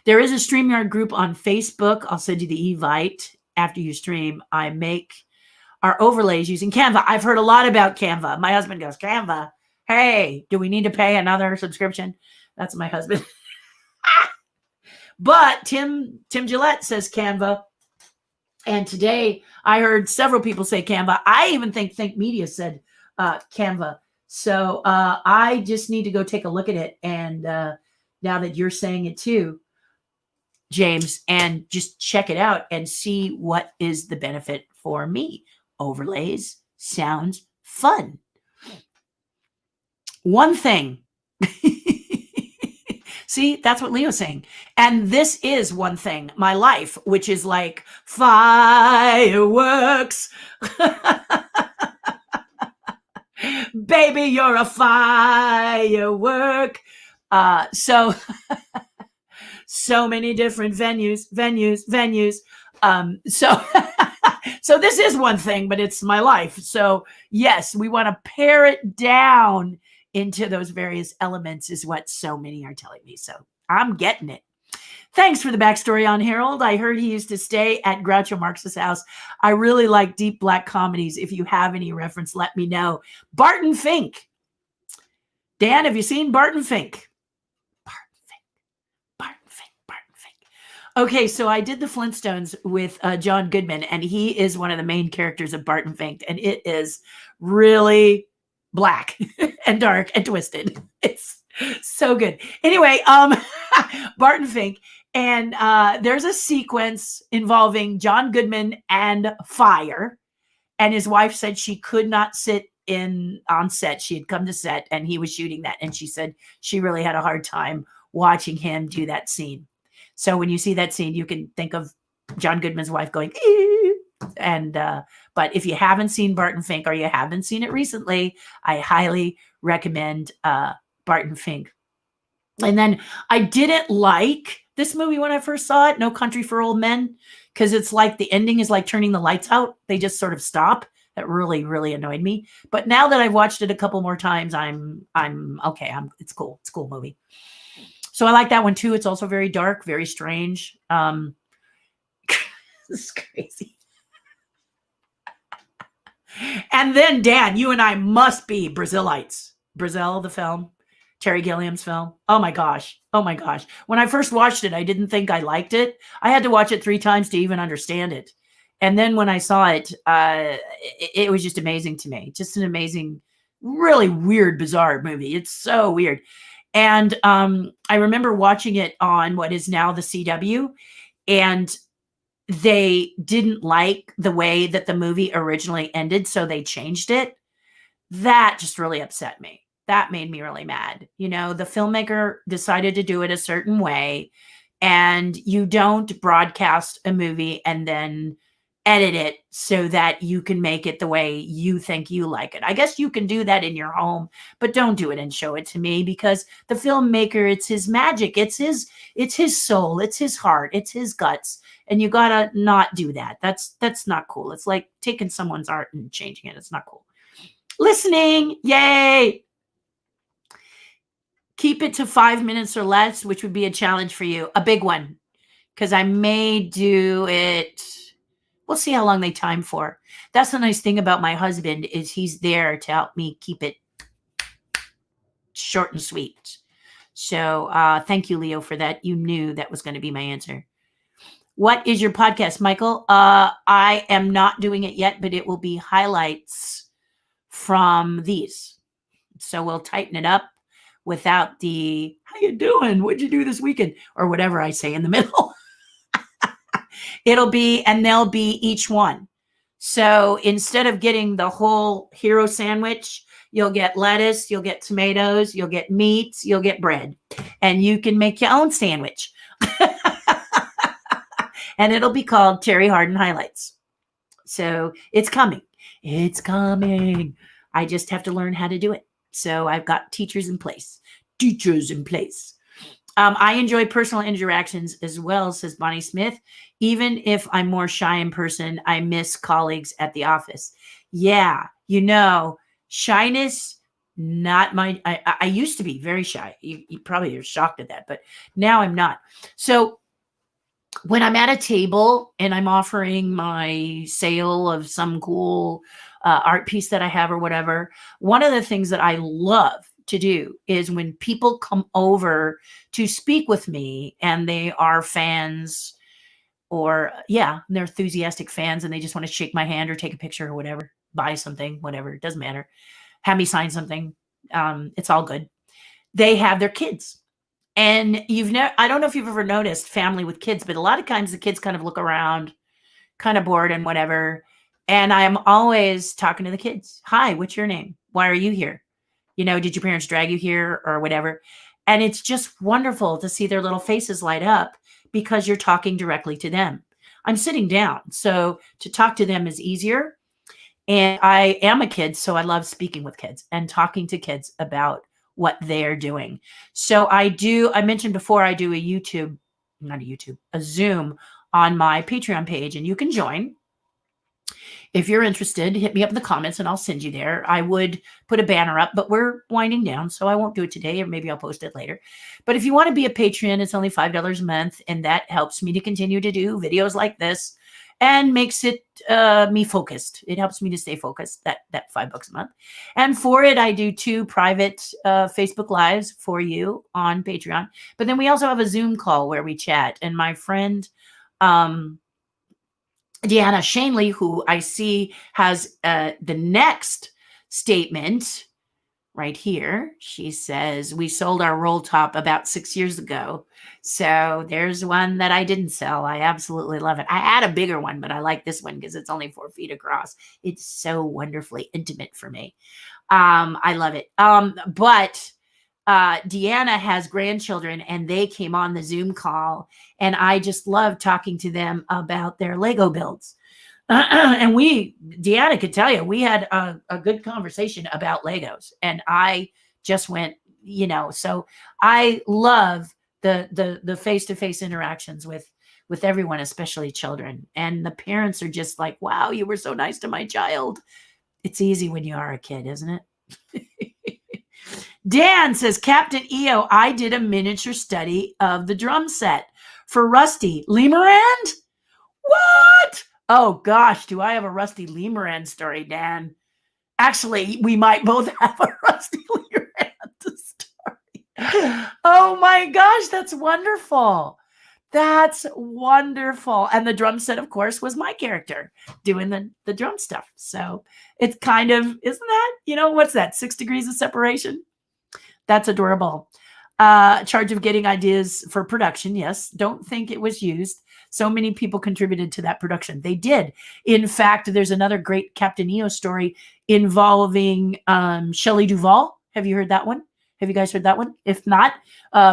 There is a StreamYard group on Facebook. I'll send you the Evite after you stream. I make our overlays using Canva. I've heard a lot about Canva. My husband goes, Canva, hey, do we need to pay another subscription? That's my husband. But Tim Gillette says Canva. And today I heard several people say Canva. I even think Media said Canva. So I just need to go take a look at it. And now that you're saying it too, James, and just check it out and see what is the benefit for me. Overlays sounds fun. One thing. See, that's what Leo's saying. And this is one thing, my life, which is like fireworks. Baby, you're a firework. So many different venues. So this is one thing, but it's my life. So yes, we want to pare it down into those various elements is what so many are telling me. So I'm getting it. Thanks for the backstory on Harold. I heard he used to stay at Groucho Marx's house. I really like deep black comedies. If you have any reference, let me know. Barton Fink. Dan, have you seen Barton Fink? Okay, so I did the Flintstones with John Goodman, and he is one of the main characters of Barton Fink, and it is really black and dark and twisted. It's so good. Anyway, Barton Fink, and there's a sequence involving John Goodman and fire, and his wife said she could not sit on set. She had come to set, and he was shooting that, and she said she really had a hard time watching him do that scene. So when you see that scene, you can think of John Goodman's wife going, ee! And but if you haven't seen Barton Fink or you haven't seen it recently, I highly recommend Barton Fink. And then I didn't like this movie when I first saw it, No Country for Old Men, because it's like the ending is like turning the lights out. They just sort of stop. That really, really annoyed me. But now that I've watched it a couple more times, I'm okay. It's cool. It's a cool movie. So I like that one too. It's also very dark, very strange. This is crazy. And then Dan, you and I must be Brazilites. Brazil, the film, Terry Gilliam's film. Oh my gosh. When I first watched it, I didn't think I liked it. I had to watch it 3 times to even understand it. And then when I saw it, it was just amazing to me. Just an amazing, really weird, bizarre movie. It's so weird. And I remember watching it on what is now the CW, and they didn't like the way that the movie originally ended, so they changed it. That just really upset me. That made me really mad. The filmmaker decided to do it a certain way, and you don't broadcast a movie and then edit it so that you can make it the way you think you like it. I guess you can do that in your home, but don't do it and show it to me, because the filmmaker, it's his magic. It's his soul. It's his heart. It's his guts. And you gotta not do that. That's not cool. It's like taking someone's art and changing it. It's not cool. Listening. Yay. Keep it to 5 minutes or less, which would be a challenge for you. A big one, because I may do it. We'll see how long they time for. That's the nice thing about my husband, is he's there to help me keep it short and sweet. So thank you, Leo, for that. You knew that was going to be my answer. What is your podcast, Michael? I am not doing it yet, but it will be highlights from these. So we'll tighten it up. without the, how you doing? What'd you do this weekend? Or whatever I say in the middle. It'll be, and they'll be each one. So instead of getting the whole hero sandwich, you'll get lettuce, you'll get tomatoes, you'll get meats, you'll get bread, and you can make your own sandwich. And it'll be called Terri Hardin Highlights. So it's coming. It's coming. I just have to learn how to do it. So I've got teachers in place. Teachers in place. I enjoy personal interactions as well, says Bonnie Smith. Even if I'm more shy in person, I miss colleagues at the office. Yeah, shyness, not my, I used to be very shy. You probably are shocked at that, but now I'm not. So when I'm at a table and I'm offering my sale of some cool art piece that I have or whatever, one of the things that I love to do is when people come over to speak with me and they are fans or they're enthusiastic fans and they just want to shake my hand or take a picture or whatever, buy something, whatever, it doesn't matter. Have me sign something. It's all good. They have their kids. And I don't know if you've ever noticed family with kids, but a lot of times the kids kind of look around, kind of bored and whatever. And I'm always talking to the kids. Hi, what's your name? Why are you here? Did your parents drag you here or whatever? And it's just wonderful to see their little faces light up because you're talking directly to them. I'm sitting down, so to talk to them is easier. And I am a kid, so I love speaking with kids and talking to kids about what they're doing. So I mentioned before, I do a Zoom on my Patreon page, and you can join. If you're interested, hit me up in the comments and I'll send you there. I would put a banner up, but we're winding down, so I won't do it today, or maybe I'll post it later. But if you want to be a patron, it's only $5 a month, and that helps me to continue to do videos like this and makes it me focused. It helps me to stay focused, that $5 a month. And for it, I do 2 private Facebook Lives for you on Patreon. But then we also have a Zoom call where we chat. And my friend, Deanna Shanley, who I see has the next statement right here. She says, we sold our roll top about 6 years ago. So there's one that I didn't sell. I absolutely love it. I had a bigger one, but I like this one because it's only 4 feet across. It's so wonderfully intimate for me. I love it. But Deanna has grandchildren and they came on the Zoom call, and I just love talking to them about their Lego builds. And Deanna could tell you, we had a good conversation about Legos, and I just went, so I love the face-to-face interactions with everyone, especially children. And the parents are just like, wow, you were so nice to my child. It's easy when you are a kid, isn't it? Dan says, Captain EO, I did a miniature study of the drum set for Rusty. Lee Moran? What? Oh, gosh, do I have a Rusty Lee Moran story, Dan? Actually, we might both have a Rusty Lee Moran story. Oh, my gosh, that's wonderful. That's wonderful. And the drum set, of course, was my character doing the drum stuff. So it's kind of, isn't that, what's that, 6 degrees of separation? That's adorable. Charge of getting ideas for production. Yes. Don't think it was used. So many people contributed to that production. They did. In fact, there's another great Captain EO story involving Shelley Duvall. Have you heard that one? Have you guys heard that one? If not,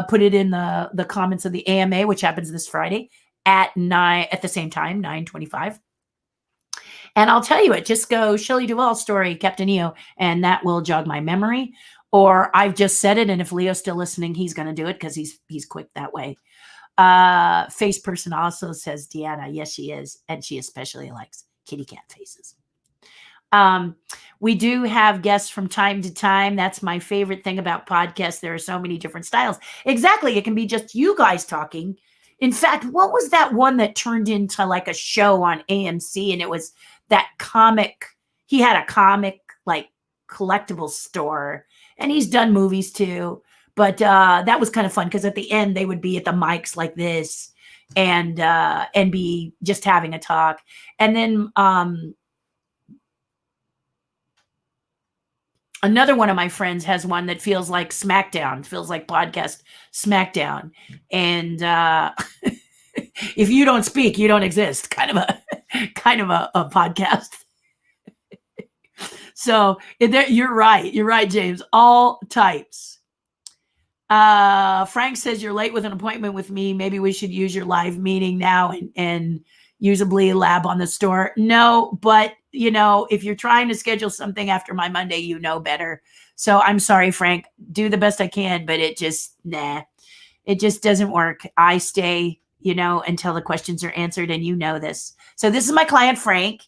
put it in the comments of the AMA, which happens this Friday at the same time, 9:25. And I'll tell you it. Just go Shelley Duvall story, Captain EO, and that will jog my memory. Or I've just said it, and if Leo's still listening, he's going to do it because he's quick that way. Face person also says, Deanna, yes, she is, and she especially likes kitty cat faces. We do have guests from time to time. That's my favorite thing about podcasts. There are so many different styles. Exactly. It can be just you guys talking. In fact, what was that one that turned into like a show on AMC? And it was that comic. He had a comic like collectible store, and he's done movies too. But that was kind of fun because at the end they would be at the mics like this and be just having a talk. And then Another one of my friends has one that feels like SmackDown, feels like podcast SmackDown. And if you don't speak, you don't exist. Kind of a podcast. So you're right. You're right, James. All types. Frank says you're late with an appointment with me. Maybe we should use your live meeting now and usably lab on the store. No, but if you're trying to schedule something after my Monday, you know better. So I'm sorry, Frank. Do the best I can, but it just doesn't work. I stay, until the questions are answered, and you know this. So this is my client, Frank,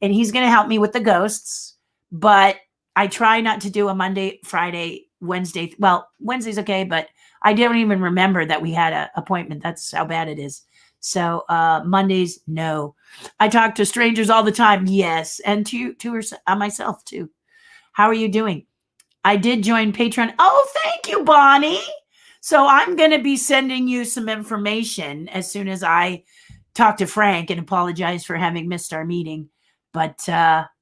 and he's going to help me with the ghosts, but I try not to do a Monday, Friday, Wednesday. Well, Wednesday's okay, but I don't even remember that we had an appointment. That's how bad it is. So Mondays, no. I talk to strangers all the time. Yes. And to myself too. How are you doing? I did join Patreon. Oh, thank you, Bonnie. So I'm going to be sending you some information as soon as I talk to Frank and apologize for having missed our meeting. But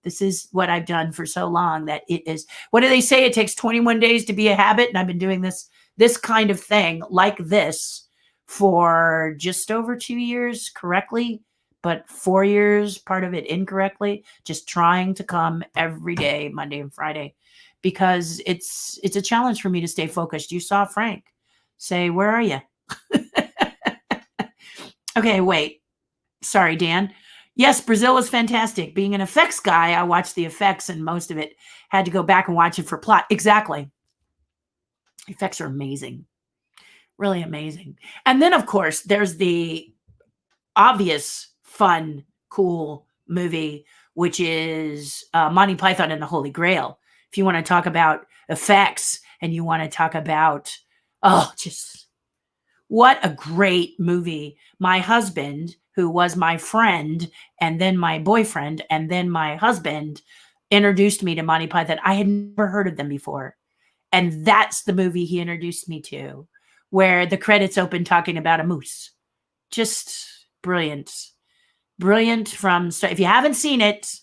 this is what I've done for so long that it is. What do they say? It takes 21 days to be a habit. And I've been doing this kind of thing like this for just over 2 years correctly, but 4 years, part of it incorrectly, just trying to come every day, Monday and Friday, because it's a challenge for me to stay focused. You saw Frank say, where are you? Okay, wait. Sorry, Dan. Yes, Brazil was fantastic. Being an effects guy, I watched the effects and most of it had to go back and watch it for plot. Exactly. Effects are amazing. Really amazing. And then, of course, there's the obvious, fun, cool movie, which is Monty Python and the Holy Grail. If you want to talk about effects and you want to talk about, just what a great movie. My husband, who was my friend and then my boyfriend and then my husband, introduced me to Monty Python. I had never heard of them before. And that's the movie he introduced me to, where the credits open talking about a moose. Just brilliant. Brilliant if you haven't seen it,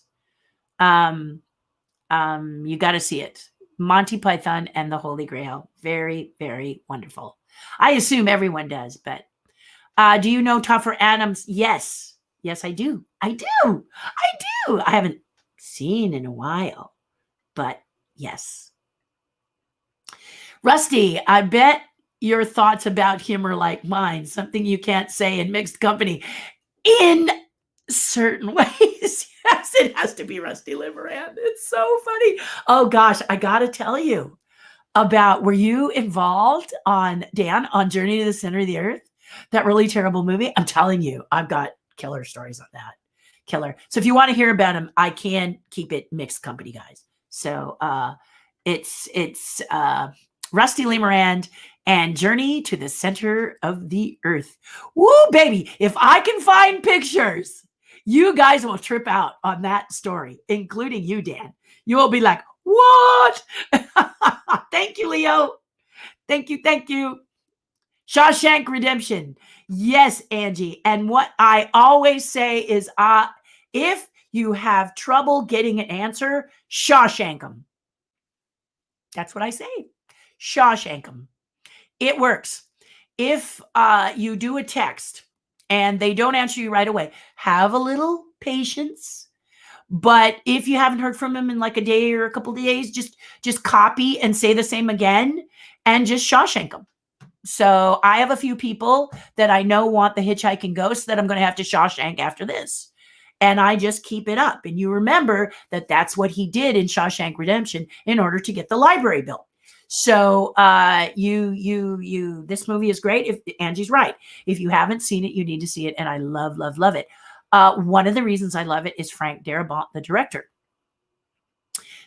you got to see it. Monty Python and the Holy Grail. Very, very wonderful. I assume everyone does, but do you know Topher Adams? Yes. Yes, I do. I do. I haven't seen in a while, but yes. Rusty, I bet your thoughts about him are like mine, something you can't say in mixed company. In certain ways. Yes, it has to be Rusty Limerand. It's so funny. Oh gosh, I got to tell you about, were you involved on Journey to the Center of the Earth? That really terrible movie? I'm telling you, I've got killer stories on that. Killer. So if you want to hear about him, I can keep it mixed company, guys. So it's Rusty Limerand and Journey to the Center of the Earth. Woo, baby. If I can find pictures, you guys will trip out on that story, including you, Dan. You will be like, what? Thank you, Leo. Thank you. Shawshank Redemption. Yes, Angie. And what I always say is, if you have trouble getting an answer, Shawshank them. That's what I say. Shawshank them. It works. If you do a text and they don't answer you right away, have a little patience. But if you haven't heard from them in like a day or a couple of days, just copy and say the same again and just Shawshank them. So I have a few people that I know want the Hitchhiking Ghost that I'm going to have to Shawshank after this. And I just keep it up. And you remember that that's what he did in Shawshank Redemption in order to get the library built. So this movie is great. If Angie's right, if you haven't seen it, you need to see it. And I love it. One of the reasons I love it is Frank Darabont, the director.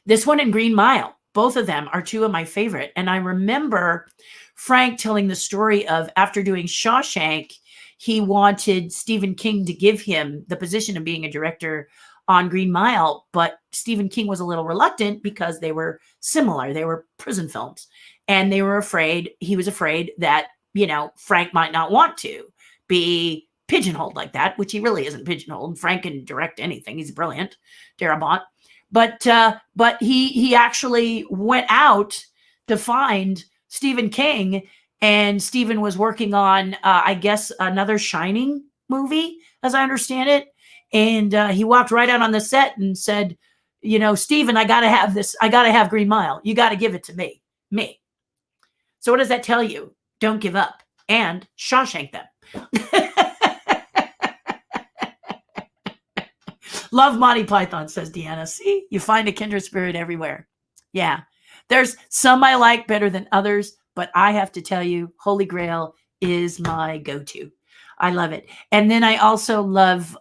This one and Green Mile, both of them are two of my favorite. And I remember Frank telling the story of, after doing Shawshank, he wanted Stephen King to give him the position of being a director on Green Mile, but Stephen King was a little reluctant because they were similar. They were prison films, and he was afraid that, Frank might not want to be pigeonholed like that, which he really isn't pigeonholed. Frank can direct anything. He's brilliant, Darabont. But he actually went out to find Stephen King, and Stephen was working on I guess another Shining movie, as I understand it. And he walked right out on the set and said, Stephen, I got to have this. I got to have Green Mile. You got to give it to me. So what does that tell you? Don't give up and Shawshank them. Love Monty Python, says Deanna. See, you find a kindred spirit everywhere. Yeah. There's some I like better than others, but I have to tell you, Holy Grail is my go-to. I love it. And then I also love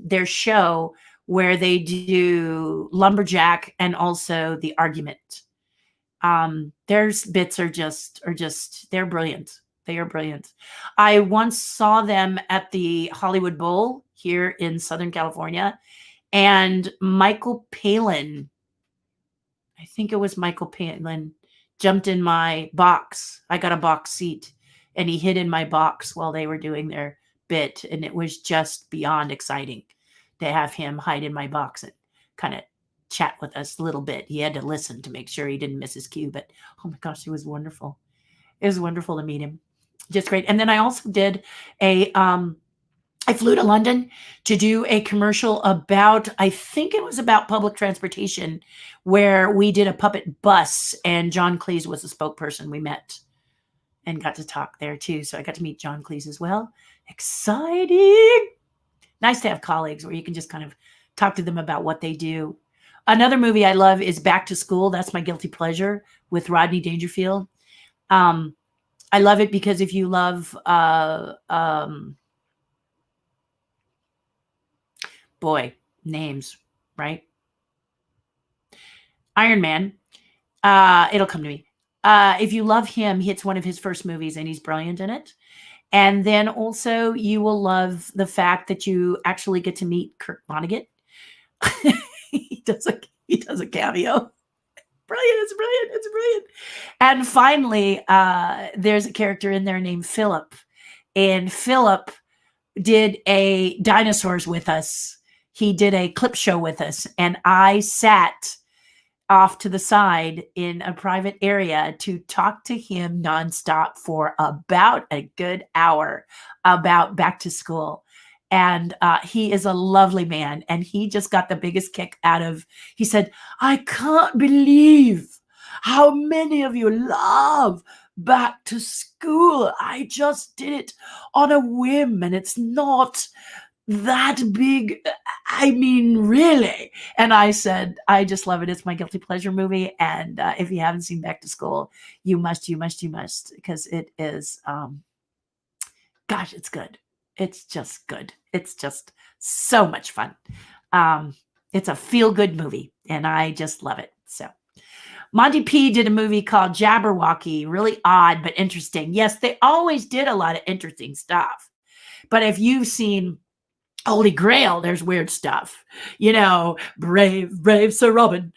their show where they do Lumberjack and also The Argument. Their bits are just they're brilliant. They are brilliant. I once saw them at the Hollywood Bowl here in Southern California, and Michael Palin, I think it was Michael Palin, jumped in my box. I got a box seat, and he hid in my box while they were doing their bit, and it was just beyond exciting to have him hide in my box and kind of chat with us a little bit. He had to listen to make sure he didn't miss his cue, but oh my gosh, it was wonderful. It was wonderful to meet him. Just great. And then I also did I flew to London to do a commercial about, I think it was about public transportation, where we did a puppet bus, and John Cleese was the spokesperson. We met and got to talk there too. So I got to meet John Cleese as well. Exciting. Nice to have colleagues where you can just kind of talk to them about what they do. Another movie I love is Back to School. That's my guilty pleasure with Rodney Dangerfield. I love it because if you love names, right? Iron Man, it'll come to me. If you love him, it's one of his first movies and he's brilliant in it. And then also you will love the fact that you actually get to meet Kurt Vonnegut. he does a cameo. Brilliant. It's brilliant. And finally, there's a character in there named Philip. And Philip did a dinosaurs with us. He did a clip show with us. And I sat off to the side in a private area to talk to him nonstop for about a good hour about Back to School. And he is a lovely man. And he just got the biggest kick out of, he said, I can't believe how many of you love Back to School. I just did it on a whim and it's not that big. I mean, really. And I said, I just love it. It's my guilty pleasure movie. And if you haven't seen Back to School, you must, because it is, gosh, it's good. It's just good. It's just so much fun. It's a feel-good movie, and I just love it. So Monty P did a movie called Jabberwocky, really odd but interesting. Yes, they always did a lot of interesting stuff. But if you've seen Holy Grail, there's weird stuff. Brave Sir Robin.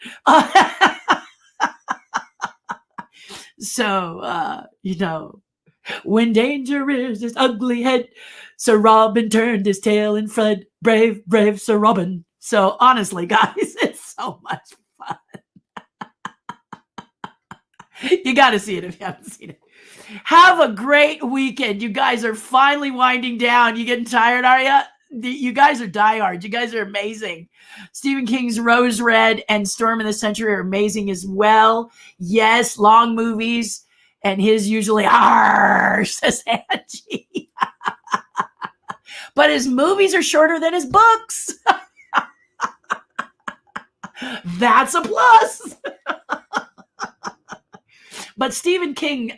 So, when danger is his ugly head, Sir Robin turned his tail and fled. Brave Sir Robin. So honestly, guys, it's so much fun. You got to see it if you haven't seen it. Have a great weekend. You guys are finally winding down. You getting tired, are you? You guys are diehard. You guys are amazing. Stephen King's Rose Red and Storm in the Century are amazing as well. Yes, long movies. And his usually, says Angie. But his movies are shorter than his books. That's a plus. But Stephen King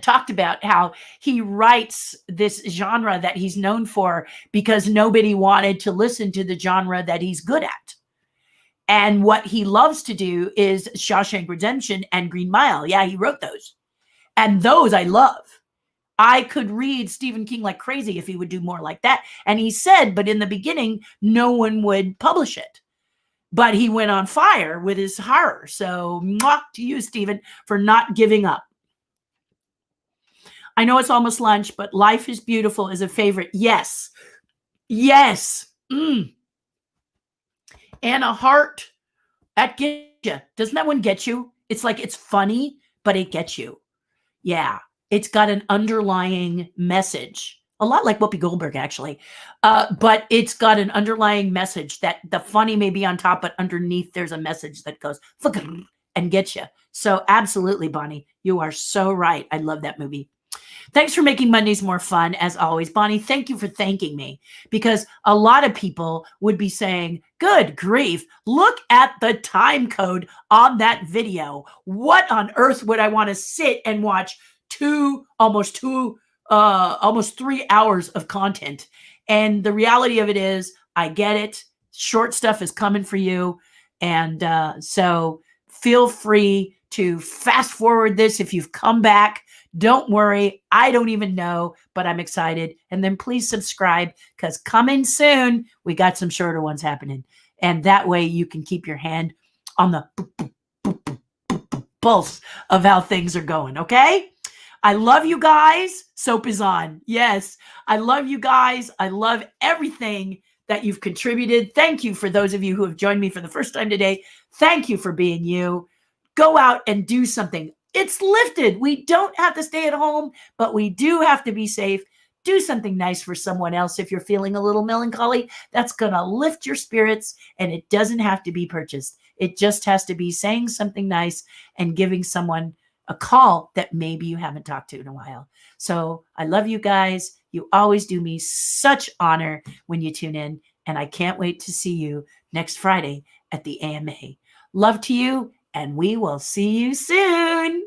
talked about how he writes this genre that he's known for because nobody wanted to listen to the genre that he's good at. And what he loves to do is Shawshank Redemption and Green Mile. Yeah, he wrote those. And those I love. I could read Stephen King like crazy if he would do more like that. And he said, but in the beginning, no one would publish it. But he went on fire with his horror. So, mwah to you, Stephen, for not giving up. I know it's almost lunch, but Life is Beautiful is a favorite. Yes. and a heart. That gets you. Doesn't that one get you? It's like it's funny, but it gets you. Yeah, it's got an underlying message. A lot like Whoopi Goldberg, actually. But it's got an underlying message that the funny may be on top, but underneath there's a message that goes and gets you. So absolutely, Bonnie, you are so right. I love that movie. Thanks for making Mondays more fun, as always. Bonnie, thank you for thanking me, because a lot of people would be saying, good grief, look at the time code on that video. What on earth would I want to sit and watch almost 3 hours of content? And the reality of it is, I get it. Short stuff is coming for you. And so feel free to fast forward this if you've come back. Don't worry. I don't even know, but I'm excited. And then please subscribe, because coming soon, we got some shorter ones happening. And that way you can keep your hand on the pulse of how things are going. Okay. I love you guys. Soap is on. Yes. I love you guys. I love everything that you've contributed. Thank you for those of you who have joined me for the first time today. Thank you for being you. Go out and do something. It's lifted. We don't have to stay at home, but we do have to be safe. Do something nice for someone else if you're feeling a little melancholy. That's going to lift your spirits, and it doesn't have to be purchased. It just has to be saying something nice and giving someone a call that maybe you haven't talked to in a while. So I love you guys. You always do me such honor when you tune in, and I can't wait to see you next Friday at the AMA. Love to you, and we will see you soon.